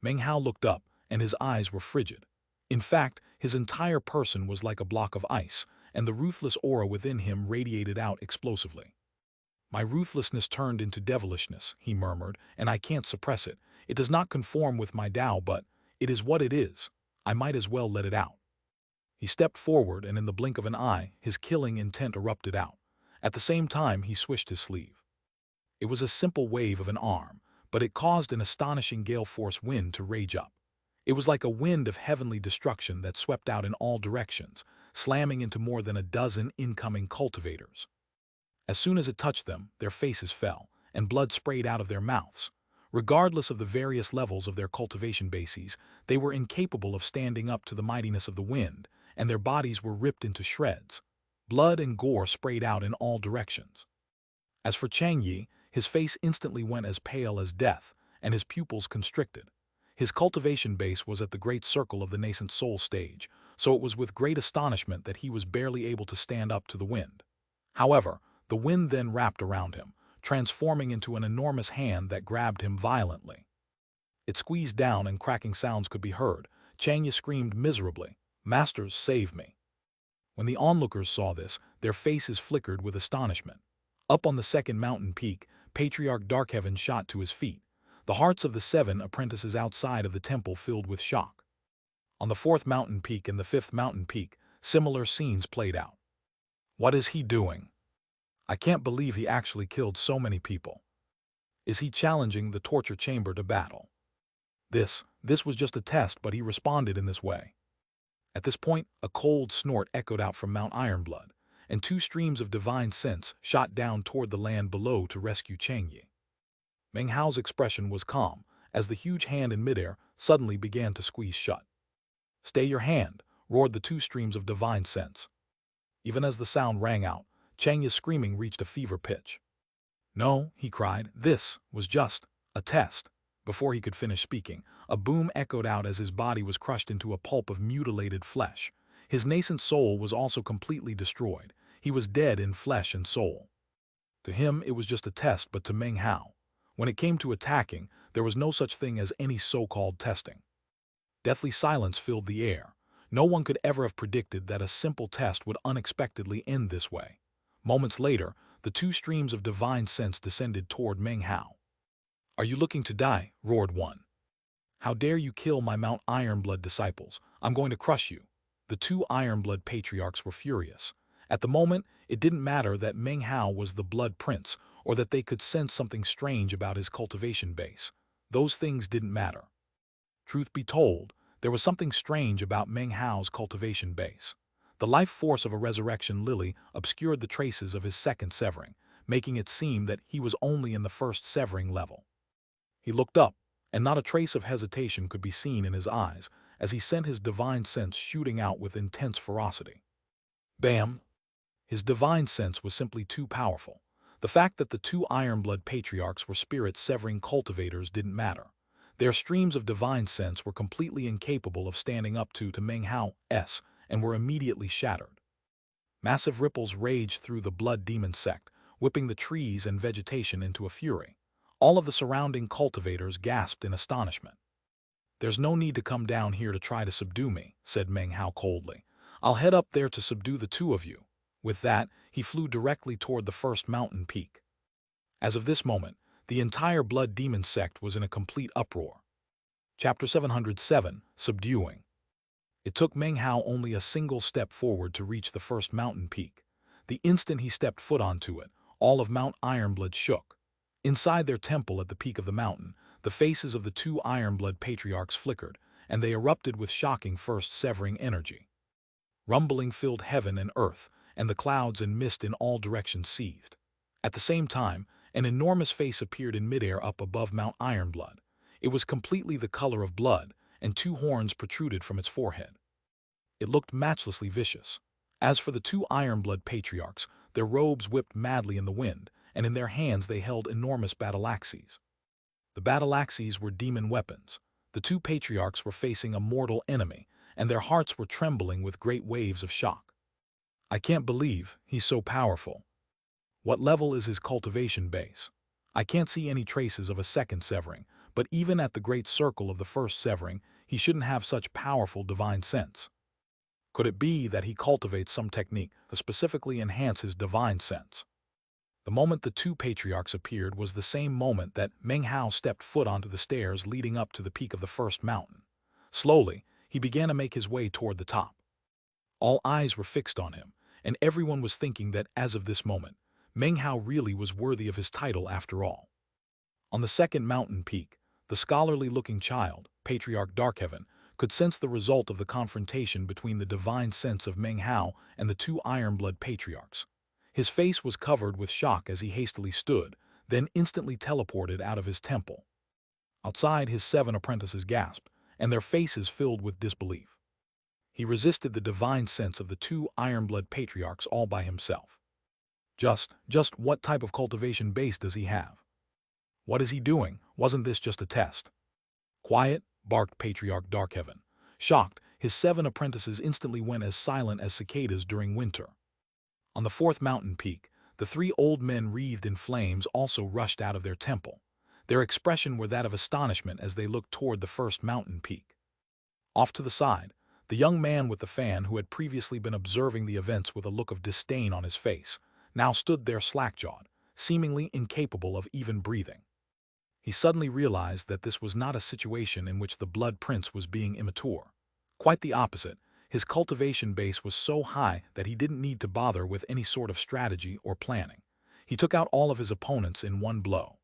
Meng Hao looked up, and his eyes were frigid. In fact, his entire person was like a block of ice, and the ruthless aura within him radiated out explosively. My ruthlessness turned into devilishness, he murmured, and I can't suppress it. It does not conform with my Tao, but it is what it is. I might as well let it out. He stepped forward, and in the blink of an eye, his killing intent erupted out. At the same time, he swished his sleeve. It was a simple wave of an arm, but it caused an astonishing gale-force wind to rage up. It was like a wind of heavenly destruction that swept out in all directions, slamming into more than a dozen incoming cultivators. As soon as it touched them, their faces fell, and blood sprayed out of their mouths. Regardless of the various levels of their cultivation bases, they were incapable of standing up to the mightiness of the wind, and their bodies were ripped into shreds. Blood and gore sprayed out in all directions. As for Xianxia, his face instantly went as pale as death, and his pupils constricted. His cultivation base was at the great circle of the nascent soul stage, so it was with great astonishment that he was barely able to stand up to the wind. However, the wind then wrapped around him, transforming into an enormous hand that grabbed him violently. It squeezed down and cracking sounds could be heard. Xianxia screamed miserably, "Masters, save me." When the onlookers saw this, their faces flickered with astonishment. Up on the 2nd mountain peak, Patriarch Darkheaven shot to his feet. The hearts of the 7 apprentices outside of the temple filled with shock. On the 4th mountain peak and the 5th mountain peak, similar scenes played out. What is he doing? I can't believe he actually killed so many people. Is he challenging the torture chamber to battle? This was just a test, but he responded in this way. At this point, a cold snort echoed out from Mount Ironblood, and 2 streams of divine sense shot down toward the land below to rescue Xianxia. Meng Hao's expression was calm, as the huge hand in midair suddenly began to squeeze shut. "Stay your hand," roared the 2 streams of divine sense. Even as the sound rang out, Xianxia's screaming reached a fever pitch. "No," he cried, "this was just a test." Before he could finish speaking, a boom echoed out as his body was crushed into a pulp of mutilated flesh. His nascent soul was also completely destroyed. He was dead in flesh and soul. To him, it was just a test, but to Meng Hao, when it came to attacking, there was no such thing as any so-called testing. Deathly silence filled the air. No one could ever have predicted that a simple test would unexpectedly end this way. Moments later, the 2 streams of divine sense descended toward Meng Hao. "Are you looking to die?" roared one. "How dare you kill my Mount Ironblood disciples? I'm going to crush you." The 2 Ironblood patriarchs were furious. At the moment, it didn't matter that Meng Hao was the Blood Prince, or that they could sense something strange about his cultivation base. those things didn't matter. Truth be told, there was something strange about Meng Hao's cultivation base. The life force of a resurrection lily obscured the traces of his second severing, making it seem that he was only in the first severing level. He looked up, and not a trace of hesitation could be seen in his eyes as he sent his divine sense shooting out with intense ferocity. Bam! His divine sense was simply too powerful. The fact that the two Ironblood patriarchs were spirit-severing cultivators didn't matter. Their streams of divine sense were completely incapable of standing up to Meng Hao's and were immediately shattered. Massive ripples raged through the blood demon sect, whipping the trees and vegetation into a fury. All of the surrounding cultivators gasped in astonishment. "There's no need to come down here to try to subdue me," said Meng Hao coldly. "I'll head up there to subdue the two of you." With that, he flew directly toward the first mountain peak. As of this moment, the entire blood demon sect was in a complete uproar. Chapter 707, Subduing. It took Meng Hao only a single step forward to reach the first mountain peak. The instant he stepped foot onto it, all of Mount Ironblood shook. Inside their temple at the peak of the mountain, the faces of the two Ironblood patriarchs flickered, and they erupted with shocking first-severing energy. Rumbling filled heaven and earth, and the clouds and mist in all directions seethed. At the same time, an enormous face appeared in midair up above Mount Ironblood. It was completely the color of blood, and two horns protruded from its forehead. It looked matchlessly vicious. As for the two Ironblood patriarchs, their robes whipped madly in the wind, and in their hands they held enormous battle axes. The battle axes were demon weapons. The two patriarchs were facing a mortal enemy, and their hearts were trembling with great waves of shock. "I can't believe he's so powerful. What level is his cultivation base? I can't see any traces of a second severing, but even at the great circle of the first severing, he shouldn't have such powerful divine sense. Could it be that he cultivates some technique to specifically enhance his divine sense?" The moment the two patriarchs appeared was the same moment that Meng Hao stepped foot onto the stairs leading up to the peak of the first mountain. Slowly, he began to make his way toward the top. All eyes were fixed on him, and everyone was thinking that as of this moment, Meng Hao really was worthy of his title after all. On the second mountain peak, the scholarly-looking child, Patriarch Darkheaven, could sense the result of the confrontation between the divine sense of Meng Hao and the two Ironblood patriarchs. His face was covered with shock as he hastily stood, then instantly teleported out of his temple. Outside, his 7 apprentices gasped, and their faces filled with disbelief. He resisted the divine sense of the two Ironblood patriarchs all by himself. Just what type of cultivation base does he have? What is he doing? Wasn't this just a test? "Quiet," barked Patriarch Darkheaven. Shocked, his 7 apprentices instantly went as silent as cicadas during winter. On the fourth mountain peak, the 3 old men wreathed in flames also rushed out of their temple. Their expression were that of astonishment as they looked toward the first mountain peak. Off to the side, the young man with the fan who had previously been observing the events with a look of disdain on his face, now stood there slack-jawed, seemingly incapable of even breathing. He suddenly realized that this was not a situation in which the Blood Prince was being immature. Quite the opposite, his cultivation base was so high that he didn't need to bother with any sort of strategy or planning. He took out all of his opponents in one blow.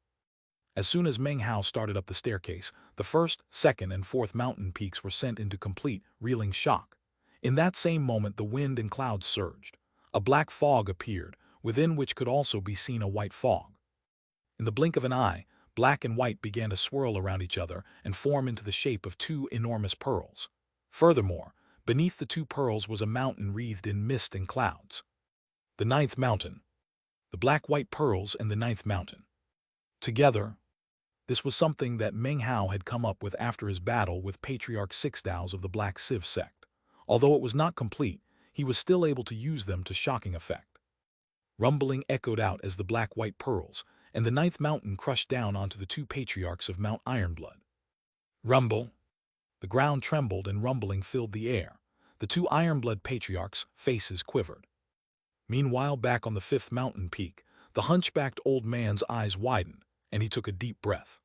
As soon as Meng Hao started up the staircase, the first, second, and fourth mountain peaks were sent into complete, reeling shock. In that same moment the wind and clouds surged. A black fog appeared, within which could also be seen a white fog. In the blink of an eye, black and white began to swirl around each other and form into the shape of 2 enormous pearls. Furthermore, beneath the 2 pearls was a mountain wreathed in mist and clouds. The 9th mountain. The black-white pearls and the 9th mountain. Together, this was something that Meng Hao had come up with after his battle with Patriarch Sixdaos of the Black Civ sect. Although it was not complete, he was still able to use them to shocking effect. Rumbling echoed out as the black-white pearls, and the 9th mountain crushed down onto the 2 patriarchs of Mount Ironblood. Rumble! The ground trembled and rumbling filled the air. The 2 Ironblood patriarchs' faces quivered. Meanwhile, back on the 5th mountain peak, the hunchbacked old man's eyes widened, and he took a deep breath.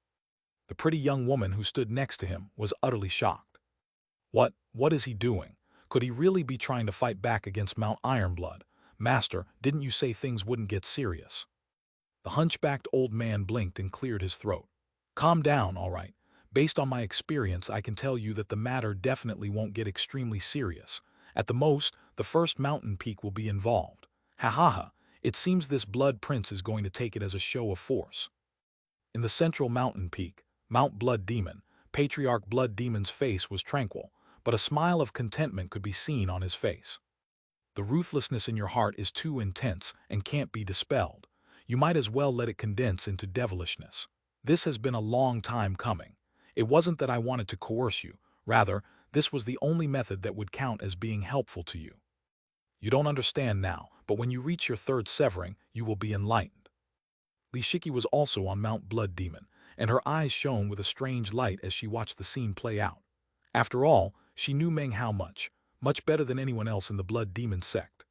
The pretty young woman who stood next to him was utterly shocked. What is he doing? Could he really be trying to fight back against Mount Ironblood? "Master, didn't you say things wouldn't get serious?" The hunchbacked old man blinked and cleared his throat. Calm down, all right. Based on my experience, I can tell you that the matter definitely won't get extremely serious. At the most, the first mountain peak will be involved. Ha ha ha. It seems this blood prince is going to take it as a show of force. In the central mountain peak, Mount Blood Demon, Patriarch Blood Demon's face was tranquil, but a smile of contentment could be seen on his face. The ruthlessness in your heart is too intense and can't be dispelled. You might as well let it condense into devilishness. This has been a long time coming. It wasn't that I wanted to coerce you. Rather, this was the only method that would count as being helpful to you. You don't understand now, but when you reach your third severing, you will be enlightened. Li Shiki was also on Mount Blood Demon, and her eyes shone with a strange light as she watched the scene play out. After all, she knew Meng Hao much better than anyone else in the Blood Demon sect.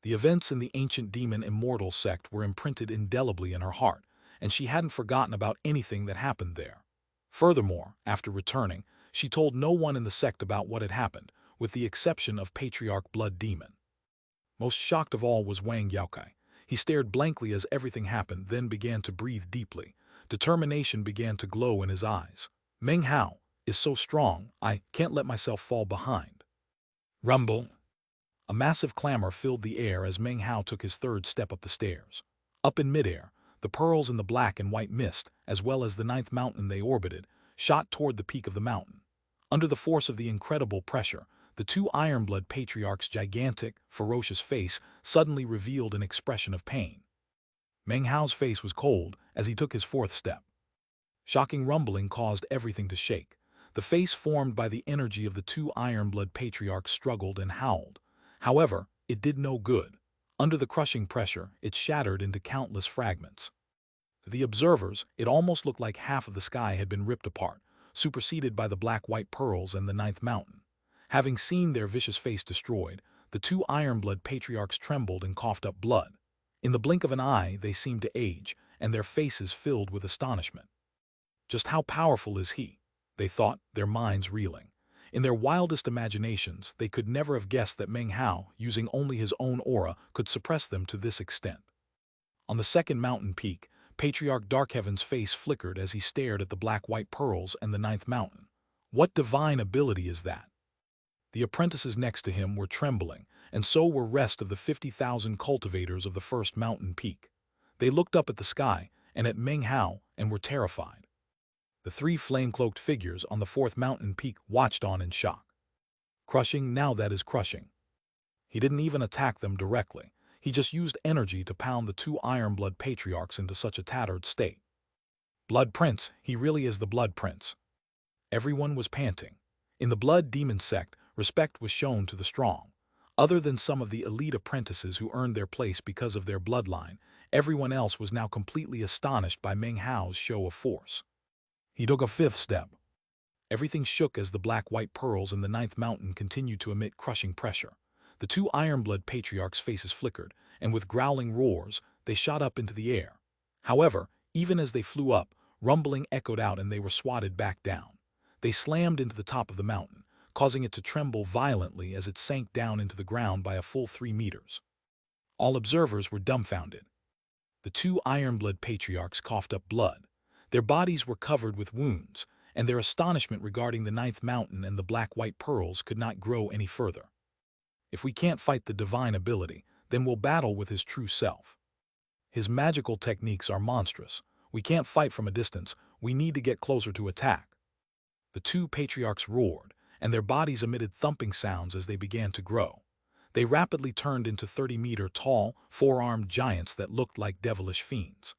The events in the ancient demon immortal sect were imprinted indelibly in her heart, and she hadn't forgotten about anything that happened there. Furthermore, after returning, she told no one in the sect about what had happened, with the exception of Patriarch Blood Demon. Most shocked of all was Wang Yaokai. He stared blankly as everything happened, then began to breathe deeply. Determination began to glow in his eyes. Meng Hao is so strong, I can't let myself fall behind. Rumble. A massive clamor filled the air as Meng Hao took his third step up the stairs. Up in midair, the pearls in the black and white mist, as well as the ninth mountain they orbited, shot toward the peak of the mountain. Under the force of the incredible pressure, the two Ironblood Patriarchs' gigantic, ferocious face suddenly revealed an expression of pain. Meng Hao's face was cold as he took his fourth step. Shocking rumbling caused everything to shake. The face formed by the energy of the two Ironblood Patriarchs struggled and howled. However, it did no good. Under the crushing pressure, it shattered into countless fragments. To the observers, it almost looked like half of the sky had been ripped apart, superseded by the black-white pearls and the ninth mountain. Having seen their vicious face destroyed, the two Ironblood Patriarchs trembled and coughed up blood. In the blink of an eye, they seemed to age, and their faces filled with astonishment. Just how powerful is he? They thought, their minds reeling. In their wildest imaginations, they could never have guessed that Meng Hao, using only his own aura, could suppress them to this extent. On the second mountain peak, Patriarch Darkheaven's face flickered as he stared at the black-white pearls and the ninth mountain. What divine ability is that? The apprentices next to him were trembling, and so were rest of the 50,000 cultivators of the first mountain peak. They looked up at the sky and at Meng Hao and were terrified. The three flame-cloaked figures on the fourth mountain peak watched on in shock. Crushing, now that is crushing. He didn't even attack them directly. He just used energy to pound the two Ironblood Patriarchs into such a tattered state. Blood Prince, he really is the Blood Prince. Everyone was panting. In the Blood Demon sect, respect was shown to the strong. Other than some of the elite apprentices who earned their place because of their bloodline, everyone else was now completely astonished by Meng Hao's show of force. He took a fifth step. Everything shook as the black-white pearls in the ninth mountain continued to emit crushing pressure. The two Ironblood Patriarchs' faces flickered, and with growling roars, they shot up into the air. However, even as they flew up, rumbling echoed out and they were swatted back down. They slammed into the top of the mountain, causing it to tremble violently as it sank down into the ground by a full 3 meters. All observers were dumbfounded. The two Ironblood Patriarchs coughed up blood. Their bodies were covered with wounds, and their astonishment regarding the ninth mountain and the black-white pearls could not grow any further. If we can't fight the divine ability, then we'll battle with his true self. His magical techniques are monstrous. We can't fight from a distance. We need to get closer to attack. The two patriarchs roared, and their bodies emitted thumping sounds as they began to grow. They rapidly turned into 30-meter-tall, four-armed giants that looked like devilish fiends.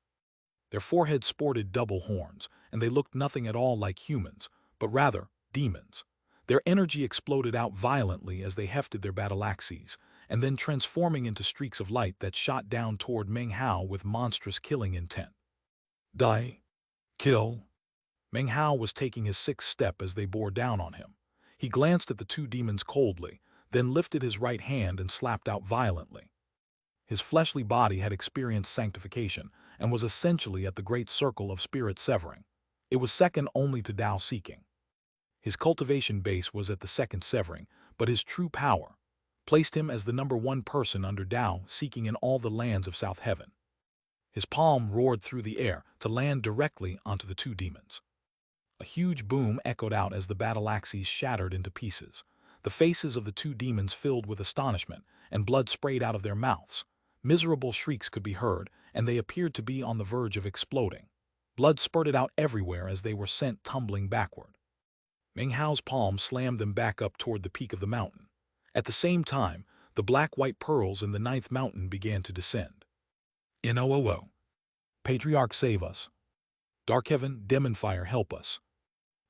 Their foreheads sported double horns, and they looked nothing at all like humans, but rather demons. Their energy exploded out violently as they hefted their battle axes, and then transforming into streaks of light that shot down toward Meng Hao with monstrous killing intent. Die. Kill. Meng Hao was taking his sixth step as they bore down on him. He glanced at the two demons coldly, then lifted his right hand and slapped out violently. His fleshly body had experienced sanctification and was essentially at the great circle of spirit severing. It was second only to Tao seeking. His cultivation base was at the second severing, but his true power placed him as the #1 person under Tao seeking in all the lands of South Heaven. His palm roared through the air to land directly onto the two demons. A huge boom echoed out as the battle axes shattered into pieces. The faces of the two demons filled with astonishment, and blood sprayed out of their mouths. Miserable shrieks could be heard, and they appeared to be on the verge of exploding. Blood spurted out everywhere as they were sent tumbling backward. Meng Hao's palm slammed them back up toward the peak of the mountain. At the same time, the black-white pearls in the ninth mountain began to descend. "In-o-o-o. Patriarch, save us. Dark Heaven, Demon Fire, help us."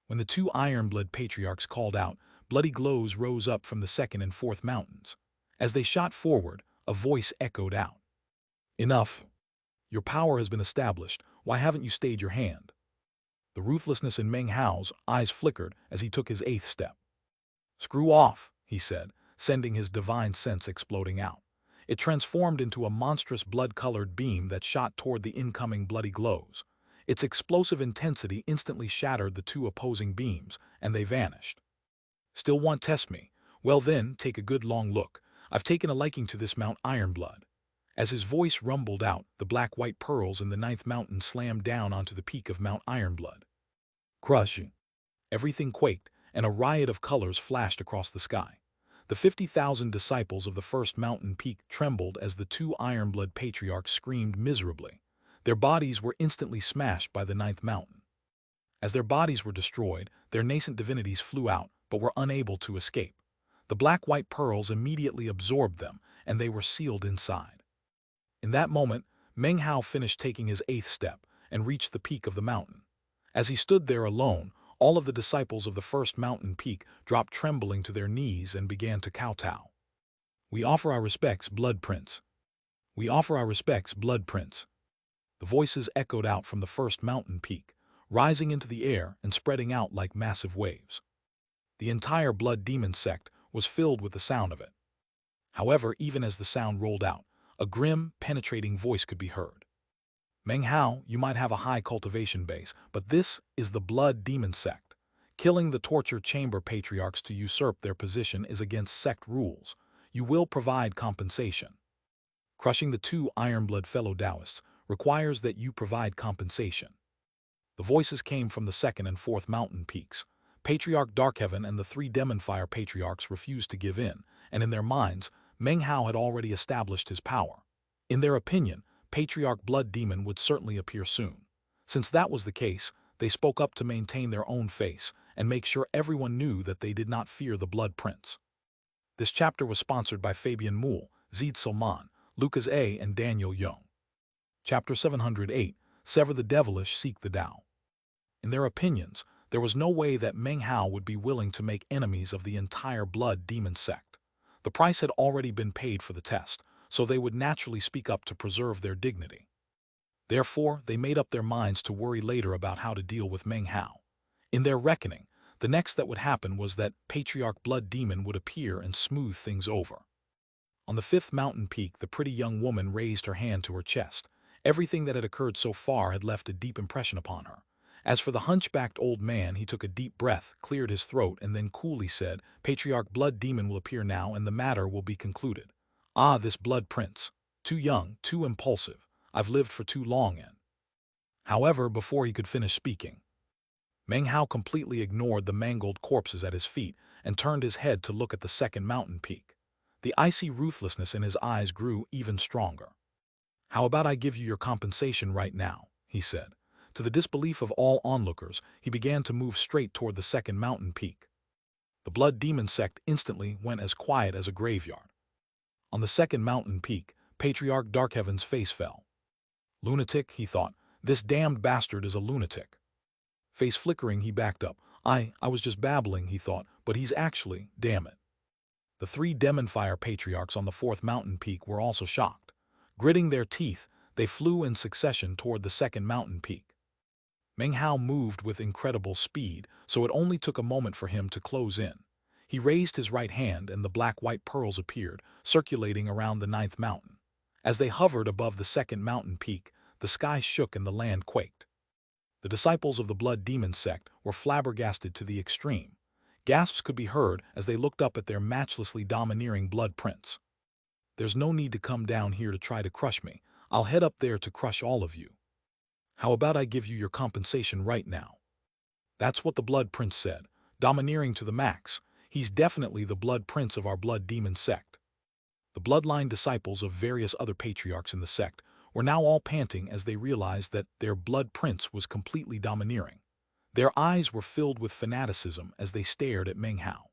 When the two iron-blood patriarchs called out, bloody glows rose up from the second and fourth mountains. As they shot forward, a voice echoed out. "Enough. Your power has been established. Why haven't you stayed your hand?" The ruthlessness in Meng Hao's eyes flickered as he took his eighth step. "Screw off," he said, sending his divine sense exploding out. It transformed into a monstrous blood-colored beam that shot toward the incoming bloody glows. Its explosive intensity instantly shattered the two opposing beams, and they vanished. "Still want test me? Well then, take a good long look. I've taken a liking to this Mount Ironblood." As his voice rumbled out, the black-white pearls in the ninth mountain slammed down onto the peak of Mount Ironblood. Crush! Everything quaked, and a riot of colors flashed across the sky. The 50,000 disciples of the first mountain peak trembled as the two Ironblood patriarchs screamed miserably. Their bodies were instantly smashed by the ninth mountain. As their bodies were destroyed, their nascent divinities flew out, but were unable to escape. The black-white pearls immediately absorbed them, and they were sealed inside. In that moment, Meng Hao finished taking his eighth step and reached the peak of the mountain. As he stood there alone, all of the disciples of the first mountain peak dropped trembling to their knees and began to kowtow. "We offer our respects, Blood Prince. We offer our respects, Blood Prince." The voices echoed out from the first mountain peak, rising into the air and spreading out like massive waves. The entire Blood Demon sect was filled with the sound of it. However, even as the sound rolled out, a grim, penetrating voice could be heard. "Meng Hao, you might have a high cultivation base, but this is the Blood Demon sect. Killing the torture chamber patriarchs to usurp their position is against sect rules. You will provide compensation. Crushing the two Ironblood fellow Taoists requires that you provide compensation." The voices came from the second and fourth mountain peaks. Patriarch Darkheaven and the three Demon Fire patriarchs refused to give in, and in their minds, Meng Hao had already established his power. In their opinion, Patriarch Blood Demon would certainly appear soon. Since that was the case, they spoke up to maintain their own face and make sure everyone knew that they did not fear the Blood Prince. This chapter was sponsored by Fabian Moule, Zid Salman, Lucas A. and Daniel Young. Chapter 708, Sever the Devilish, Seek the Tao. In their opinions, there was no way that Meng Hao would be willing to make enemies of the entire Blood Demon sect. The price had already been paid for the test, so they would naturally speak up to preserve their dignity. Therefore, they made up their minds to worry later about how to deal with Meng Hao. In their reckoning, the next that would happen was that Patriarch Blood Demon would appear and smooth things over. On the fifth mountain peak, the pretty young woman raised her hand to her chest. Everything that had occurred so far had left a deep impression upon her. As for the hunchbacked old man, he took a deep breath, cleared his throat, and then coolly said, "Patriarch Blood Demon will appear now and the matter will be concluded. Ah, this Blood Prince. Too young, too impulsive. I've lived for too long and—" However, before he could finish speaking, Meng Hao completely ignored the mangled corpses at his feet and turned his head to look at the second mountain peak. The icy ruthlessness in his eyes grew even stronger. "How about I give you your compensation right now?" he said. To the disbelief of all onlookers, he began to move straight toward the second mountain peak. The Blood Demon sect instantly went as quiet as a graveyard. On the second mountain peak, Patriarch Darkheaven's face fell. "Lunatic," he thought. "This damned bastard is a lunatic." Face flickering, he backed up. I was just babbling," he thought, "but he's actually, damn it." The three Demon Fire patriarchs on the fourth mountain peak were also shocked. Gritting their teeth, they flew in succession toward the second mountain peak. Meng Hao moved with incredible speed, so it only took a moment for him to close in. He raised his right hand and the black-white pearls appeared, circulating around the ninth mountain. As they hovered above the second mountain peak, the sky shook and the land quaked. The disciples of the Blood Demon sect were flabbergasted to the extreme. Gasps could be heard as they looked up at their matchlessly domineering Blood Prince. "There's no need to come down here to try to crush me. I'll head up there to crush all of you. How about I give you your compensation right now? That's what the Blood Prince said, domineering to the max. He's definitely the Blood Prince of our Blood Demon sect. The bloodline disciples of various other patriarchs in the sect were now all panting as they realized that their Blood Prince was completely domineering. Their eyes were filled with fanaticism as they stared at Meng Hao.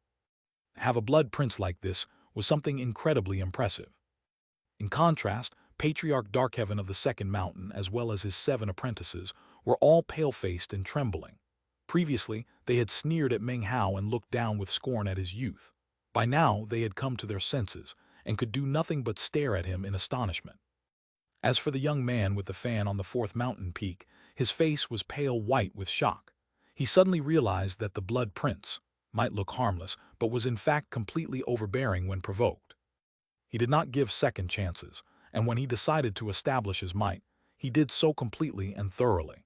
Have a Blood Prince like this was something incredibly impressive. In contrast, Patriarch Darkheaven of the Second Mountain, as well as his 7 apprentices, were all pale-faced and trembling. Previously, they had sneered at Meng Hao and looked down with scorn at his youth. By now, they had come to their senses and could do nothing but stare at him in astonishment. As for the young man with the fan on the 4th mountain peak, his face was pale white with shock. He suddenly realized that the Blood Prince might look harmless, but was in fact completely overbearing when provoked. He did not give second chances, and when he decided to establish his might, he did so completely and thoroughly.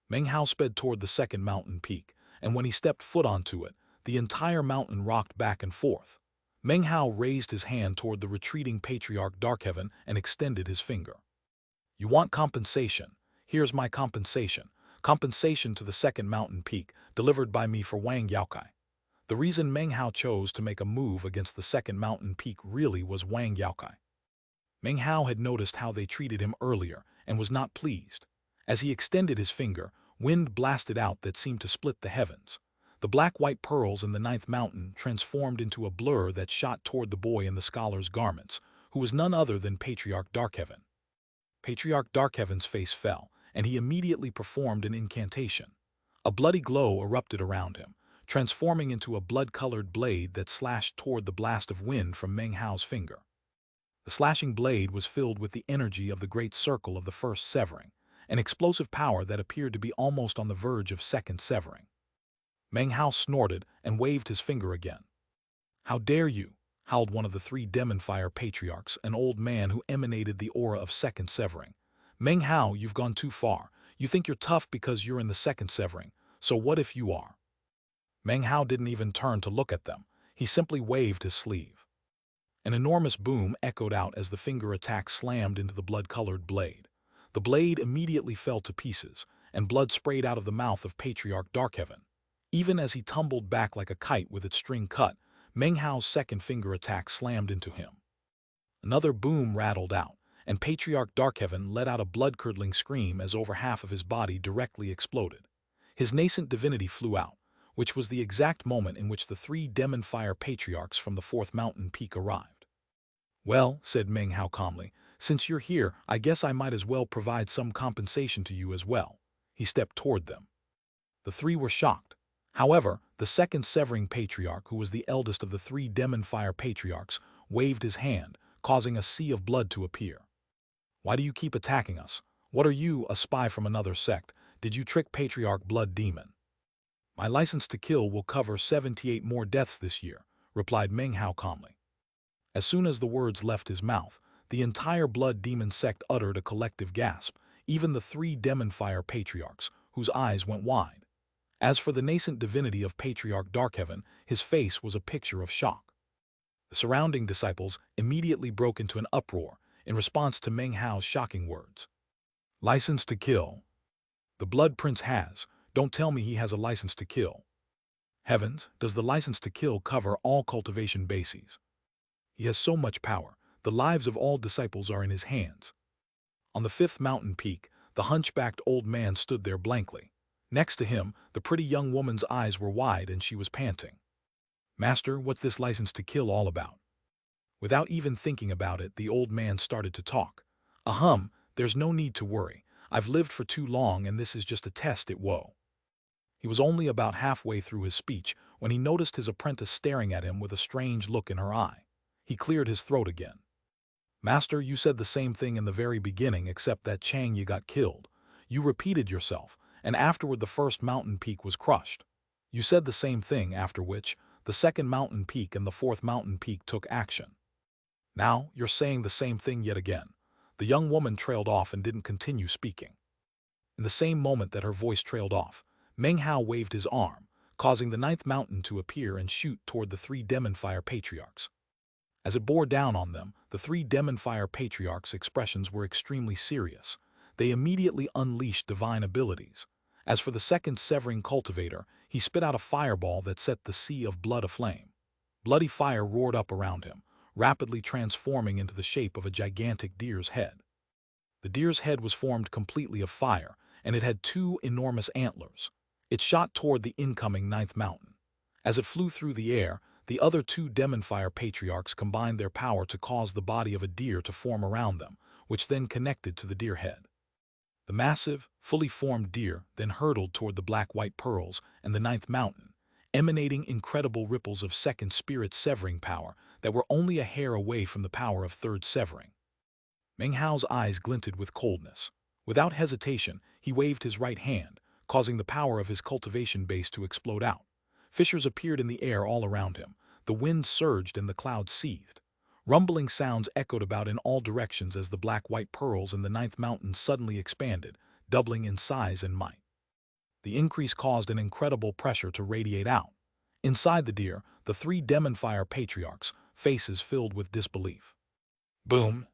Meng Hao sped toward the 2nd mountain peak, and when he stepped foot onto it, the entire mountain rocked back and forth. Meng Hao raised his hand toward the retreating Patriarch Darkheaven and extended his finger. You want compensation? Here's my compensation. Compensation to the 2nd mountain peak, delivered by me for Wang Yaokai. The reason Meng Hao chose to make a move against the 2nd mountain peak really was Wang Yaokai. Meng Hao had noticed how they treated him earlier and was not pleased. As he extended his finger, wind blasted out that seemed to split the heavens. The black-white pearls in the 9th mountain transformed into a blur that shot toward the boy in the scholar's garments, who was none other than Patriarch Darkheaven. Patriarch Darkheaven's face fell, and he immediately performed an incantation. A bloody glow erupted around him, transforming into a blood-colored blade that slashed toward the blast of wind from Meng Hao's finger. The slashing blade was filled with the energy of the great circle of the 1st severing, an explosive power that appeared to be almost on the verge of 2nd severing. Meng Hao snorted and waved his finger again. How dare you, howled one of the 3 demon fire patriarchs, an old man who emanated the aura of 2nd severing. Meng Hao, you've gone too far. You think you're tough because you're in the 2nd severing, so what if you are? Meng Hao didn't even turn to look at them. He simply waved his sleeve. An enormous boom echoed out as the finger attack slammed into the blood-colored blade. The blade immediately fell to pieces, and blood sprayed out of the mouth of Patriarch Darkheaven. Even as he tumbled back like a kite with its string cut, Meng Hao's 2nd finger attack slammed into him. Another boom rattled out, and Patriarch Darkheaven let out a blood-curdling scream as over half of his body directly exploded. His nascent divinity flew out, which was the exact moment in which the 3 demon fire patriarchs from the 4th mountain peak arrived. Well, said Meng Hao calmly, since you're here, I guess I might as well provide some compensation to you as well. He stepped toward them. The 3 were shocked. However, the 2nd severing patriarch, who was the eldest of the 3 demon fire patriarchs, waved his hand, causing a sea of blood to appear. Why do you keep attacking us? What are you, a spy from another sect? Did you trick Patriarch Blood Demon? My license to kill will cover 78 more deaths this year, replied Meng Hao calmly. As soon as the words left his mouth, the entire Blood Demon sect uttered a collective gasp, even the 3 demon fire patriarchs, whose eyes went wide. As for the nascent divinity of Patriarch Darkheaven, his face was a picture of shock. The surrounding disciples immediately broke into an uproar in response to Meng Hao's shocking words. License to kill. The Blood Prince has. Don't tell me he has a license to kill. Heavens, does the license to kill cover all cultivation bases? He has so much power, the lives of all disciples are in his hands. On the 5th mountain peak, the hunchbacked old man stood there blankly. Next to him, the pretty young woman's eyes were wide and she was panting. Master, what's this license to kill all about? Without even thinking about it, the old man started to talk. Ahem, there's no need to worry. I've lived for too long and this is just a test it whoa. He was only about halfway through his speech when he noticed his apprentice staring at him with a strange look in her eye. He cleared his throat again. Master, you said the same thing in the very beginning except that Chang Yi got killed. You repeated yourself, and afterward the 1st mountain peak was crushed. You said the same thing, after which the 2nd mountain peak and the 4th mountain peak took action. Now you're saying the same thing yet again. The young woman trailed off and didn't continue speaking. In the same moment that her voice trailed off, Meng Hao waved his arm, causing the 9th mountain to appear and shoot toward the 3 demon fire patriarchs. As it bore down on them, the three demon fire patriarchs' expressions were extremely serious. They immediately unleashed divine abilities. As for the second severing cultivator, he spit out a fireball that set the sea of blood aflame. Bloody fire roared up around him, rapidly transforming into the shape of a gigantic deer's head. The deer's head was formed completely of fire, and it had two enormous antlers. It shot toward the incoming ninth mountain. As it flew through the air, the other two demon fire patriarchs combined their power to cause the body of a deer to form around them, which then connected to the deer head. The massive, fully formed deer then hurtled toward the black-white pearls and the ninth mountain, emanating incredible ripples of second spirit severing power that were only a hair away from the power of third severing. Meng Hao's eyes glinted with coldness. Without hesitation, he waved his right hand, causing the power of his cultivation base to explode out. Fissures appeared in the air all around him. The wind surged and the clouds seethed. Rumbling sounds echoed about in all directions as the black-white pearls in the ninth mountain suddenly expanded, doubling in size and might. The increase caused an incredible pressure to radiate out. Inside the deer, the three demon fire patriarchs, faces filled with disbelief. Boom!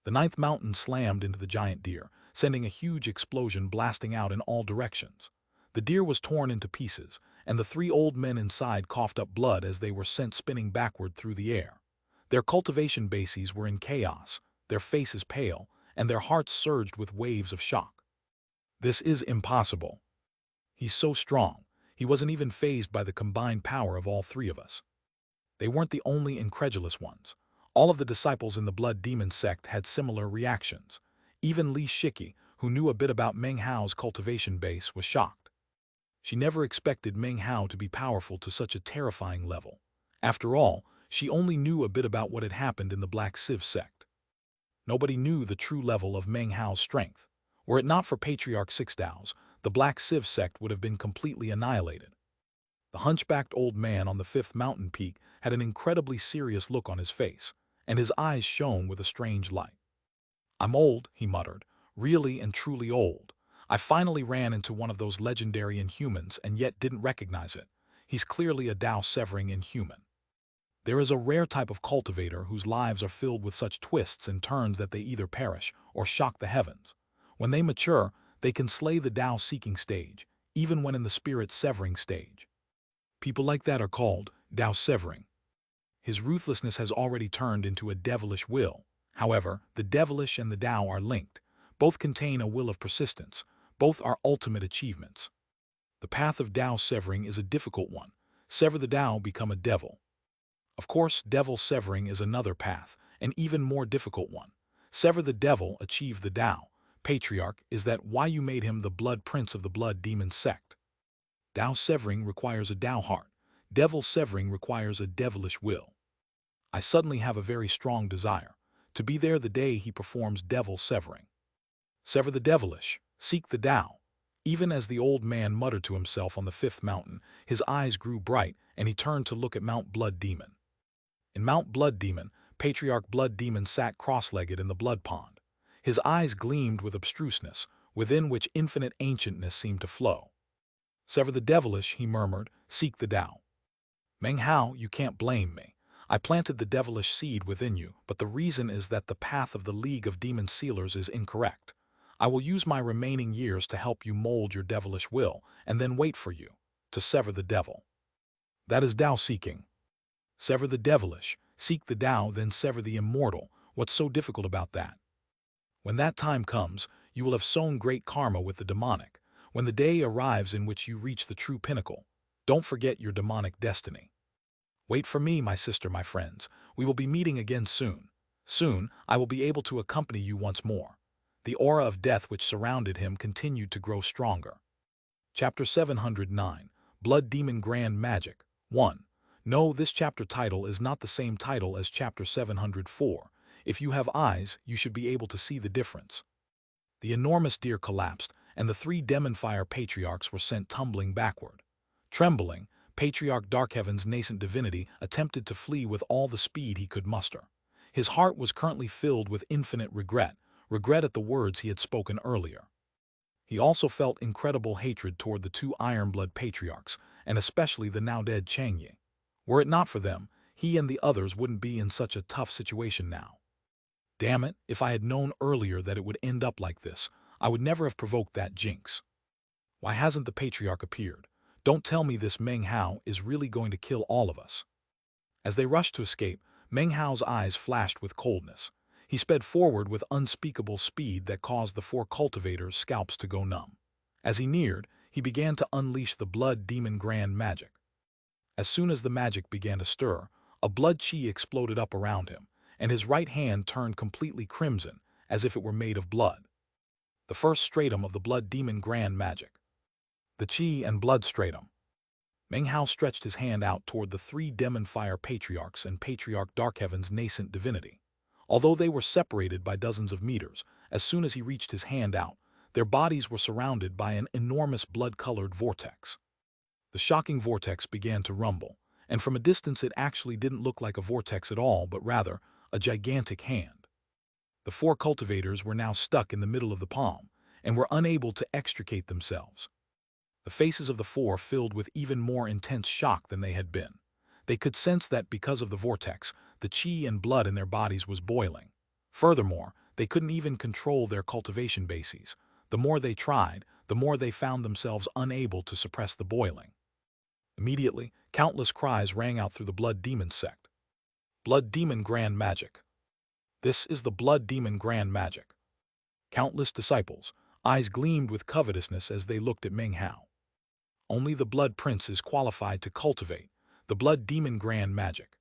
The ninth mountain slammed into the giant deer, sending a huge explosion blasting out in all directions. The deer was torn into pieces, and the three old men inside coughed up blood as they were sent spinning backward through the air. Their cultivation bases were in chaos, their faces pale, and their hearts surged with waves of shock. This is impossible. He's so strong, he wasn't even fazed by the combined power of all three of us. They weren't the only incredulous ones. All of the disciples in the Blood Demon sect had similar reactions. Even Li Shiki, who knew a bit about Meng Hao's cultivation base, was shocked. She never expected Meng Hao to be powerful to such a terrifying level. After all, she only knew a bit about what had happened in the Black Civ sect. Nobody knew the true level of Meng Hao's strength. Were it not for Patriarch Six Dao's, the Black Civ sect would have been completely annihilated. The hunchbacked old man on the fifth mountain peak had an incredibly serious look on his face, and his eyes shone with a strange light. "I'm old," he muttered, "really and truly old. I finally ran into one of those legendary inhumans and yet didn't recognize it. He's clearly a Dao-severing inhuman. There is a rare type of cultivator whose lives are filled with such twists and turns that they either perish or shock the heavens. When they mature, they can slay the Dao-seeking stage, even when in the spirit-severing stage. People like that are called Dao-severing. His ruthlessness has already turned into a devilish will. However, the devilish and the Dao are linked. Both contain a will of persistence. Both are ultimate achievements. The path of Dao-severing is a difficult one. Sever the Dao, become a devil. Of course, devil-severing is another path, an even more difficult one. Sever the devil, achieve the Dao. Patriarch, is that why you made him the blood prince of the Blood Demon sect? Dao-severing requires a Dao heart. Devil-severing requires a devilish will. I suddenly have a very strong desire to be there the day he performs devil-severing. Sever the devilish, seek the Dao. Even as the old man muttered to himself on the fifth mountain, his eyes grew bright and he turned to look at Mount Blood Demon. In Mount Blood Demon, Patriarch Blood Demon sat cross-legged in the blood pond. His eyes gleamed with obstruseness, within which infinite ancientness seemed to flow. Sever the devilish, he murmured, seek the Dao. Meng Hao, you can't blame me. I planted the devilish seed within you, but the reason is that the path of the League of Demon Sealers is incorrect. I will use my remaining years to help you mold your devilish will, and then wait for you to sever the devil. That is Dao-seeking. Sever the devilish, seek the Dao, then sever the immortal. What's so difficult about that? When that time comes, you will have sown great karma with the demonic. When the day arrives in which you reach the true pinnacle, don't forget your demonic destiny. Wait for me, my sister, my friends. We will be meeting again soon. Soon, I will be able to accompany you once more. The aura of death which surrounded him continued to grow stronger. Chapter 709, Blood Demon Grand Magic, 1. No, this chapter title is not the same title as Chapter 704. If you have eyes, you should be able to see the difference. The enormous deer collapsed, and the three demon fire patriarchs were sent tumbling backward. Trembling, Patriarch Darkheaven's nascent divinity attempted to flee with all the speed he could muster. His heart was currently filled with infinite regret at the words he had spoken earlier. He also felt incredible hatred toward the two Ironblood patriarchs, and especially the now-dead Xianxia. Were it not for them, he and the others wouldn't be in such a tough situation now. Damn it, if I had known earlier that it would end up like this, I would never have provoked that jinx. Why hasn't the patriarch appeared? Don't tell me this Meng Hao is really going to kill all of us. As they rushed to escape, Meng Hao's eyes flashed with coldness. He sped forward with unspeakable speed that caused the 4 cultivators' scalps to go numb. As he neared, he began to unleash the blood demon grand magic. As soon as the magic began to stir, a blood chi exploded up around him, and his right hand turned completely crimson, as if it were made of blood. The first stratum of the blood demon grand magic. The chi and blood stratum. Meng Hao stretched his hand out toward the 3 demon fire patriarchs and Patriarch Darkheaven's nascent divinity. Although they were separated by dozens of meters, as soon as he reached his hand out, their bodies were surrounded by an enormous blood-colored vortex. The shocking vortex began to rumble, and from a distance it actually didn't look like a vortex at all, but rather a gigantic hand. The 4 cultivators were now stuck in the middle of the palm, and were unable to extricate themselves. The faces of the 4 filled with even more intense shock than they had been. They could sense that because of the vortex, the chi and blood in their bodies was boiling. Furthermore, they couldn't even control their cultivation bases. The more they tried, the more they found themselves unable to suppress the boiling. Immediately, countless cries rang out through the Blood Demon sect. Blood Demon Grand Magic. This is the Blood Demon Grand Magic. Countless disciples, eyes gleamed with covetousness as they looked at Meng Hao. Only the Blood Prince is qualified to cultivate the Blood Demon Grand Magic.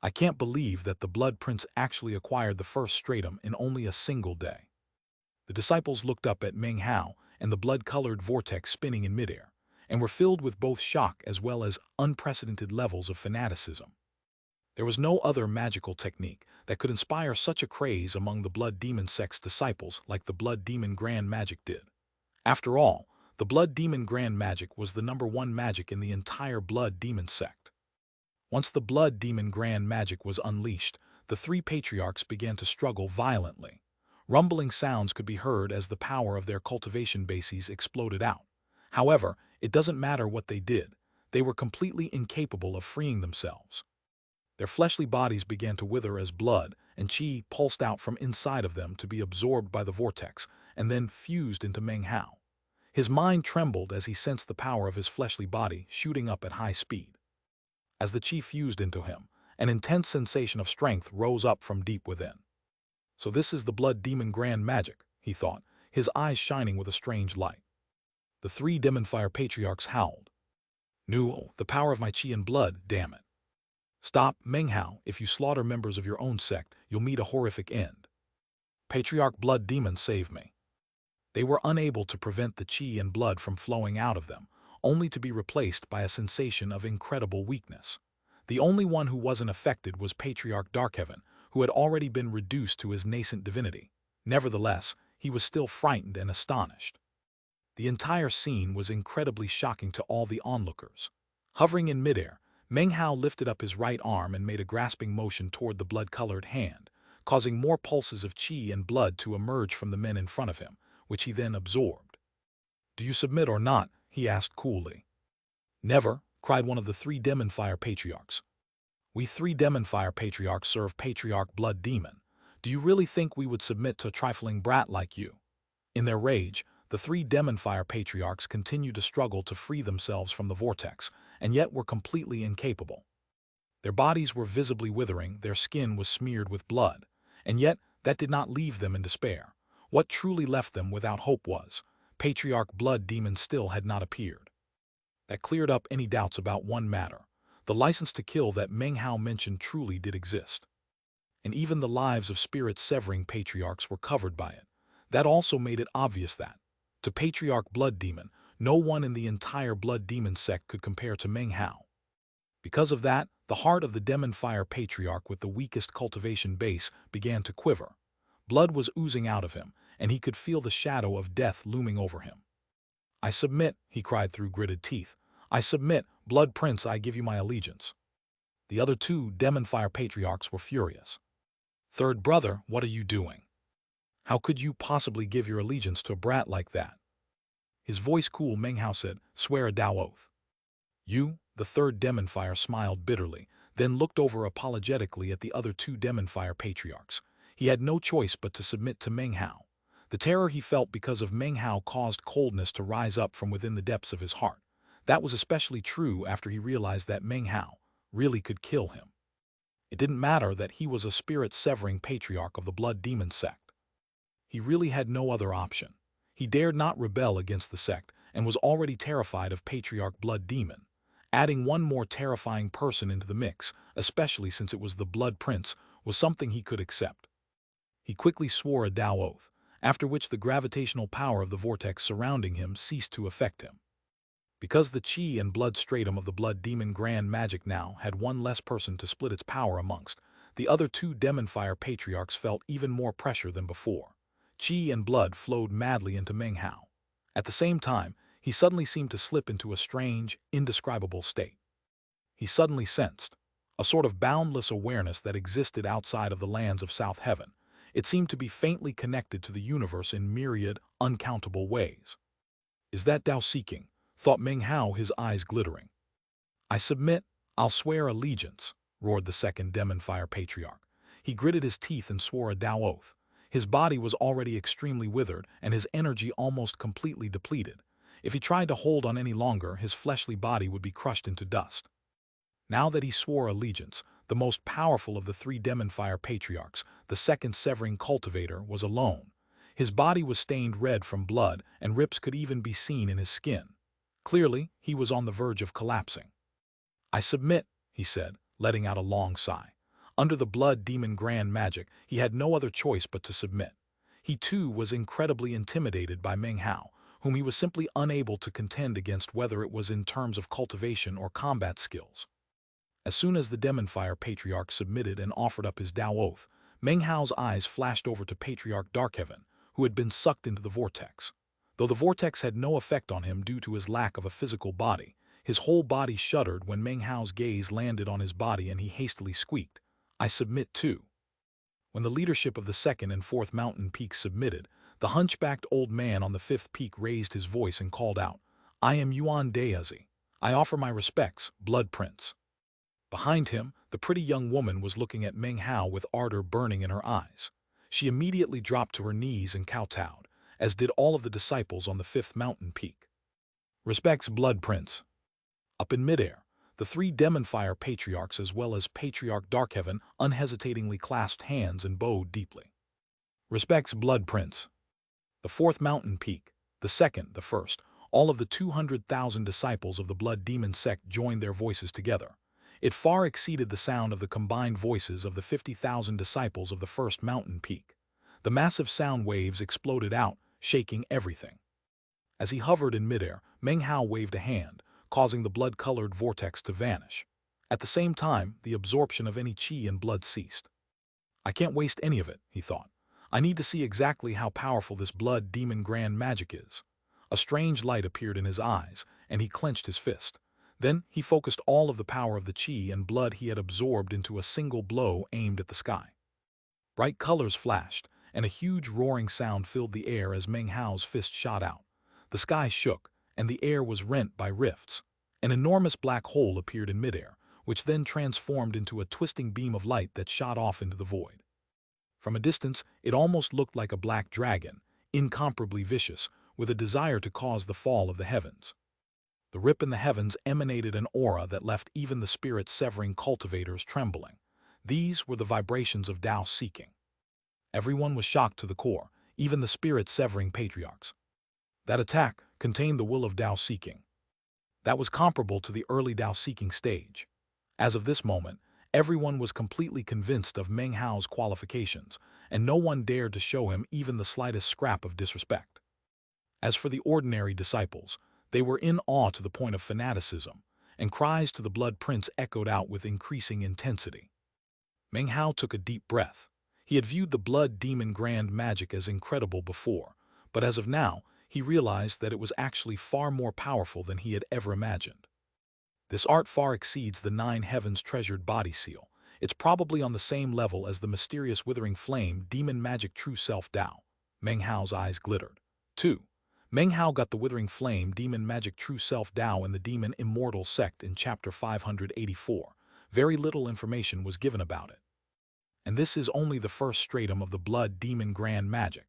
I can't believe that the Blood Prince actually acquired the first stratum in only a single day. The disciples looked up at Meng Hao and the blood-colored vortex spinning in midair, and were filled with both shock as well as unprecedented levels of fanaticism. There was no other magical technique that could inspire such a craze among the Blood Demon sect's disciples like the Blood Demon Grand Magic did. After all, the Blood Demon Grand Magic was the #1 magic in the entire Blood Demon sect. Once the Blood Demon Grand Magic was unleashed, the 3 patriarchs began to struggle violently. Rumbling sounds could be heard as the power of their cultivation bases exploded out. However, it doesn't matter what they did, they were completely incapable of freeing themselves. Their fleshly bodies began to wither as blood and chi pulsed out from inside of them to be absorbed by the vortex and then fused into Meng Hao. His mind trembled as he sensed the power of his fleshly body shooting up at high speed. As the chi fused into him, an intense sensation of strength rose up from deep within. So this is the Blood Demon Grand Magic, he thought, his eyes shining with a strange light. The 3 demon fire patriarchs howled. No, the power of my chi and blood, damn it. Stop, Meng Hao, if you slaughter members of your own sect, you'll meet a horrific end. Patriarch Blood Demon, save me. They were unable to prevent the chi and blood from flowing out of them, only to be replaced by a sensation of incredible weakness. The only one who wasn't affected was Patriarch Darkheaven, who had already been reduced to his nascent divinity. Nevertheless, he was still frightened and astonished. The entire scene was incredibly shocking to all the onlookers. Hovering in midair, Meng Hao lifted up his right arm and made a grasping motion toward the blood-colored hand, causing more pulses of chi and blood to emerge from the men in front of him, which he then absorbed. "Do you submit or not?" he asked coolly. "Never," cried one of the 3 demon fire patriarchs. "We 3 demon fire patriarchs serve Patriarch Blood Demon. Do you really think we would submit to a trifling brat like you?" In their rage, the 3 demon fire patriarchs continued to struggle to free themselves from the vortex, and yet were completely incapable. Their bodies were visibly withering, their skin was smeared with blood, and yet that did not leave them in despair. What truly left them without hope was, Patriarch Blood Demon still had not appeared. That cleared up any doubts about one matter. The license to kill that Meng Hao mentioned truly did exist. And even the lives of spirit-severing patriarchs were covered by it. That also made it obvious that, to Patriarch Blood Demon, no one in the entire Blood Demon sect could compare to Meng Hao. Because of that, the heart of the Demon Fire Patriarch with the weakest cultivation base began to quiver. Blood was oozing out of him, and he could feel the shadow of death looming over him. "I submit," he cried through gritted teeth. "I submit, Blood Prince, I give you my allegiance." The other 2 Demon Fire Patriarchs were furious. "Third brother, what are you doing? How could you possibly give your allegiance to a brat like that?" His voice cool, Meng Hao said, "Swear a Dao oath." "You," the 3rd demon fire smiled bitterly, then looked over apologetically at the other two Demon Fire patriarchs. He had no choice but to submit to Meng Hao. The terror he felt because of Meng Hao caused coldness to rise up from within the depths of his heart. That was especially true after he realized that Meng Hao really could kill him. It didn't matter that he was a spirit-severing patriarch of the Blood Demon sect. He really had no other option. He dared not rebel against the sect and was already terrified of Patriarch Blood Demon. Adding one more terrifying person into the mix, especially since it was the Blood Prince, was something he could accept. He quickly swore a Tao oath, after which the gravitational power of the vortex surrounding him ceased to affect him. Because the chi and blood stratum of the Blood Demon Grand Magic now had one less person to split its power amongst, the other two Demon Fire patriarchs felt even more pressure than before. Chi and blood flowed madly into Meng Hao. At the same time, he suddenly seemed to slip into a strange, indescribable state. He suddenly sensed a sort of boundless awareness that existed outside of the lands of South Heaven. It seemed to be faintly connected to the universe in myriad, uncountable ways. Is that Tao seeking? Thought Meng Hao, his eyes glittering. I submit, I'll swear allegiance, roared the second Demon Fire patriarch. He gritted his teeth and swore a Tao oath. His body was already extremely withered and his energy almost completely depleted. If he tried to hold on any longer, his fleshly body would be crushed into dust. Now that he swore allegiance, the most powerful of the three Demon Fire patriarchs, the second severing cultivator, was alone. His body was stained red from blood and rips could even be seen in his skin. Clearly, he was on the verge of collapsing. I submit, he said, letting out a long sigh. Under the Blood Demon Grand Magic, he had no other choice but to submit. He too was incredibly intimidated by Meng Hao, whom he was simply unable to contend against, whether it was in terms of cultivation or combat skills. As soon as the Demon Fire patriarch submitted and offered up his Tao oath, Meng Hao's eyes flashed over to Patriarch Darkheaven, who had been sucked into the vortex. Though the vortex had no effect on him due to his lack of a physical body, his whole body shuddered when Meng Hao's gaze landed on his body and he hastily squeaked, I submit too. When the leadership of the second and fourth mountain peaks submitted, the hunchbacked old man on the fifth peak raised his voice and called out, I am Yuan Daezi. I offer my respects, Blood Prince. Behind him, the pretty young woman was looking at Meng Hao with ardor burning in her eyes. She immediately dropped to her knees and kowtowed, as did all of the disciples on the fifth mountain peak. Respects, Blood Prince. Up in midair, the three Demon Fire patriarchs as well as Patriarch Darkheaven unhesitatingly clasped hands and bowed deeply. Respects, Blood Prince. The fourth mountain peak, the second, the first, all of the 200,000 disciples of the Blood Demon sect joined their voices together. It far exceeded the sound of the combined voices of the 50,000 disciples of the first mountain peak. The massive sound waves exploded out, shaking everything. As he hovered in midair, Meng Hao waved a hand, causing the blood-colored vortex to vanish. At the same time, the absorption of any chi and blood ceased. I can't waste any of it, he thought. I need to see exactly how powerful this Blood Demon Grand Magic is. A strange light appeared in his eyes, and he clenched his fist. Then he focused all of the power of the chi and blood he had absorbed into a single blow aimed at the sky. Bright colors flashed, and a huge roaring sound filled the air as Meng Hao's fist shot out. The sky shook, and the air was rent by rifts. An enormous black hole appeared in midair, which then transformed into a twisting beam of light that shot off into the void. From a distance, it almost looked like a black dragon, incomparably vicious, with a desire to cause the fall of the heavens. The rip in the heavens emanated an aura that left even the spirit-severing cultivators trembling. These were the vibrations of Tao seeking. Everyone was shocked to the core, even the spirit-severing patriarchs. That attack contained the will of Tao seeking. That was comparable to the early Tao seeking stage. As of this moment, everyone was completely convinced of Meng Hao's qualifications, and no one dared to show him even the slightest scrap of disrespect. As for the ordinary disciples, they were in awe to the point of fanaticism, and cries to the Blood Prince echoed out with increasing intensity. Meng Hao took a deep breath. He had viewed the Blood Demon Grand Magic as incredible before, but as of now, he realized that it was actually far more powerful than he had ever imagined. This art far exceeds the 9 heavens treasured body seal. It's probably on the same level as the mysterious withering flame demon magic true self Tao. Meng Hao's eyes glittered. 2. Meng Hao got the withering flame demon magic true self Tao in the demon immortal sect in chapter 584. very little information was given about it. And this is only the first stratum of the blood demon grand magic.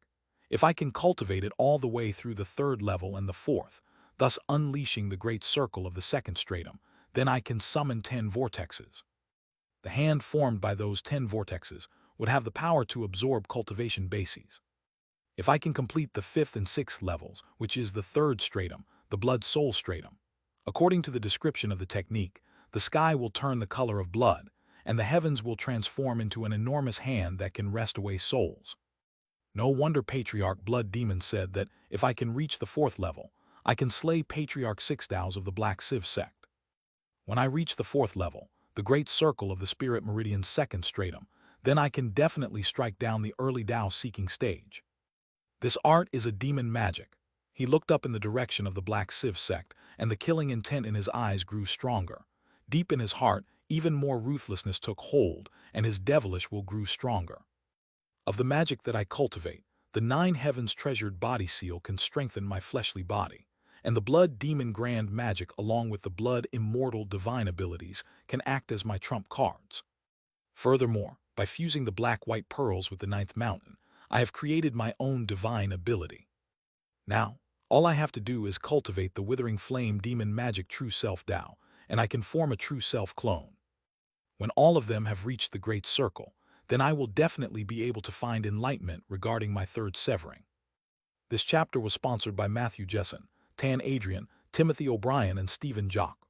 If I can cultivate it all the way through the third level and the fourth, thus unleashing the great circle of the second stratum, then I can summon 10 vortexes. The hand formed by those 10 vortexes would have the power to absorb cultivation bases. If I can complete the fifth and sixth levels, which is the third stratum, the blood-soul stratum, according to the description of the technique, the sky will turn the color of blood, and the heavens will transform into an enormous hand that can wrest away souls. No wonder Patriarch Blood Demon said that if I can reach the fourth level, I can slay Patriarch Sixdows of the Black Civ sect. When I reach the fourth level, the great circle of the Spirit Meridian's second stratum, then I can definitely strike down the early Tao-seeking stage. This art is a demon magic. He looked up in the direction of the Black Civ sect, and the killing intent in his eyes grew stronger. Deep in his heart, even more ruthlessness took hold, and his devilish will grew stronger. Of the magic that I cultivate, the 9 heavens treasured body seal can strengthen my fleshly body, and the blood demon grand magic along with the blood immortal divine abilities can act as my trump cards. Furthermore, by fusing the black-white pearls with the 9th mountain, I have created my own divine ability. Now, all I have to do is cultivate the withering flame demon magic true self Tao, and I can form a true self clone. When all of them have reached the great circle, then I will definitely be able to find enlightenment regarding my third severing. This chapter was sponsored by Matthew Jessen, Tan Adrian, Timothy O'Brien, and Stephen Jock.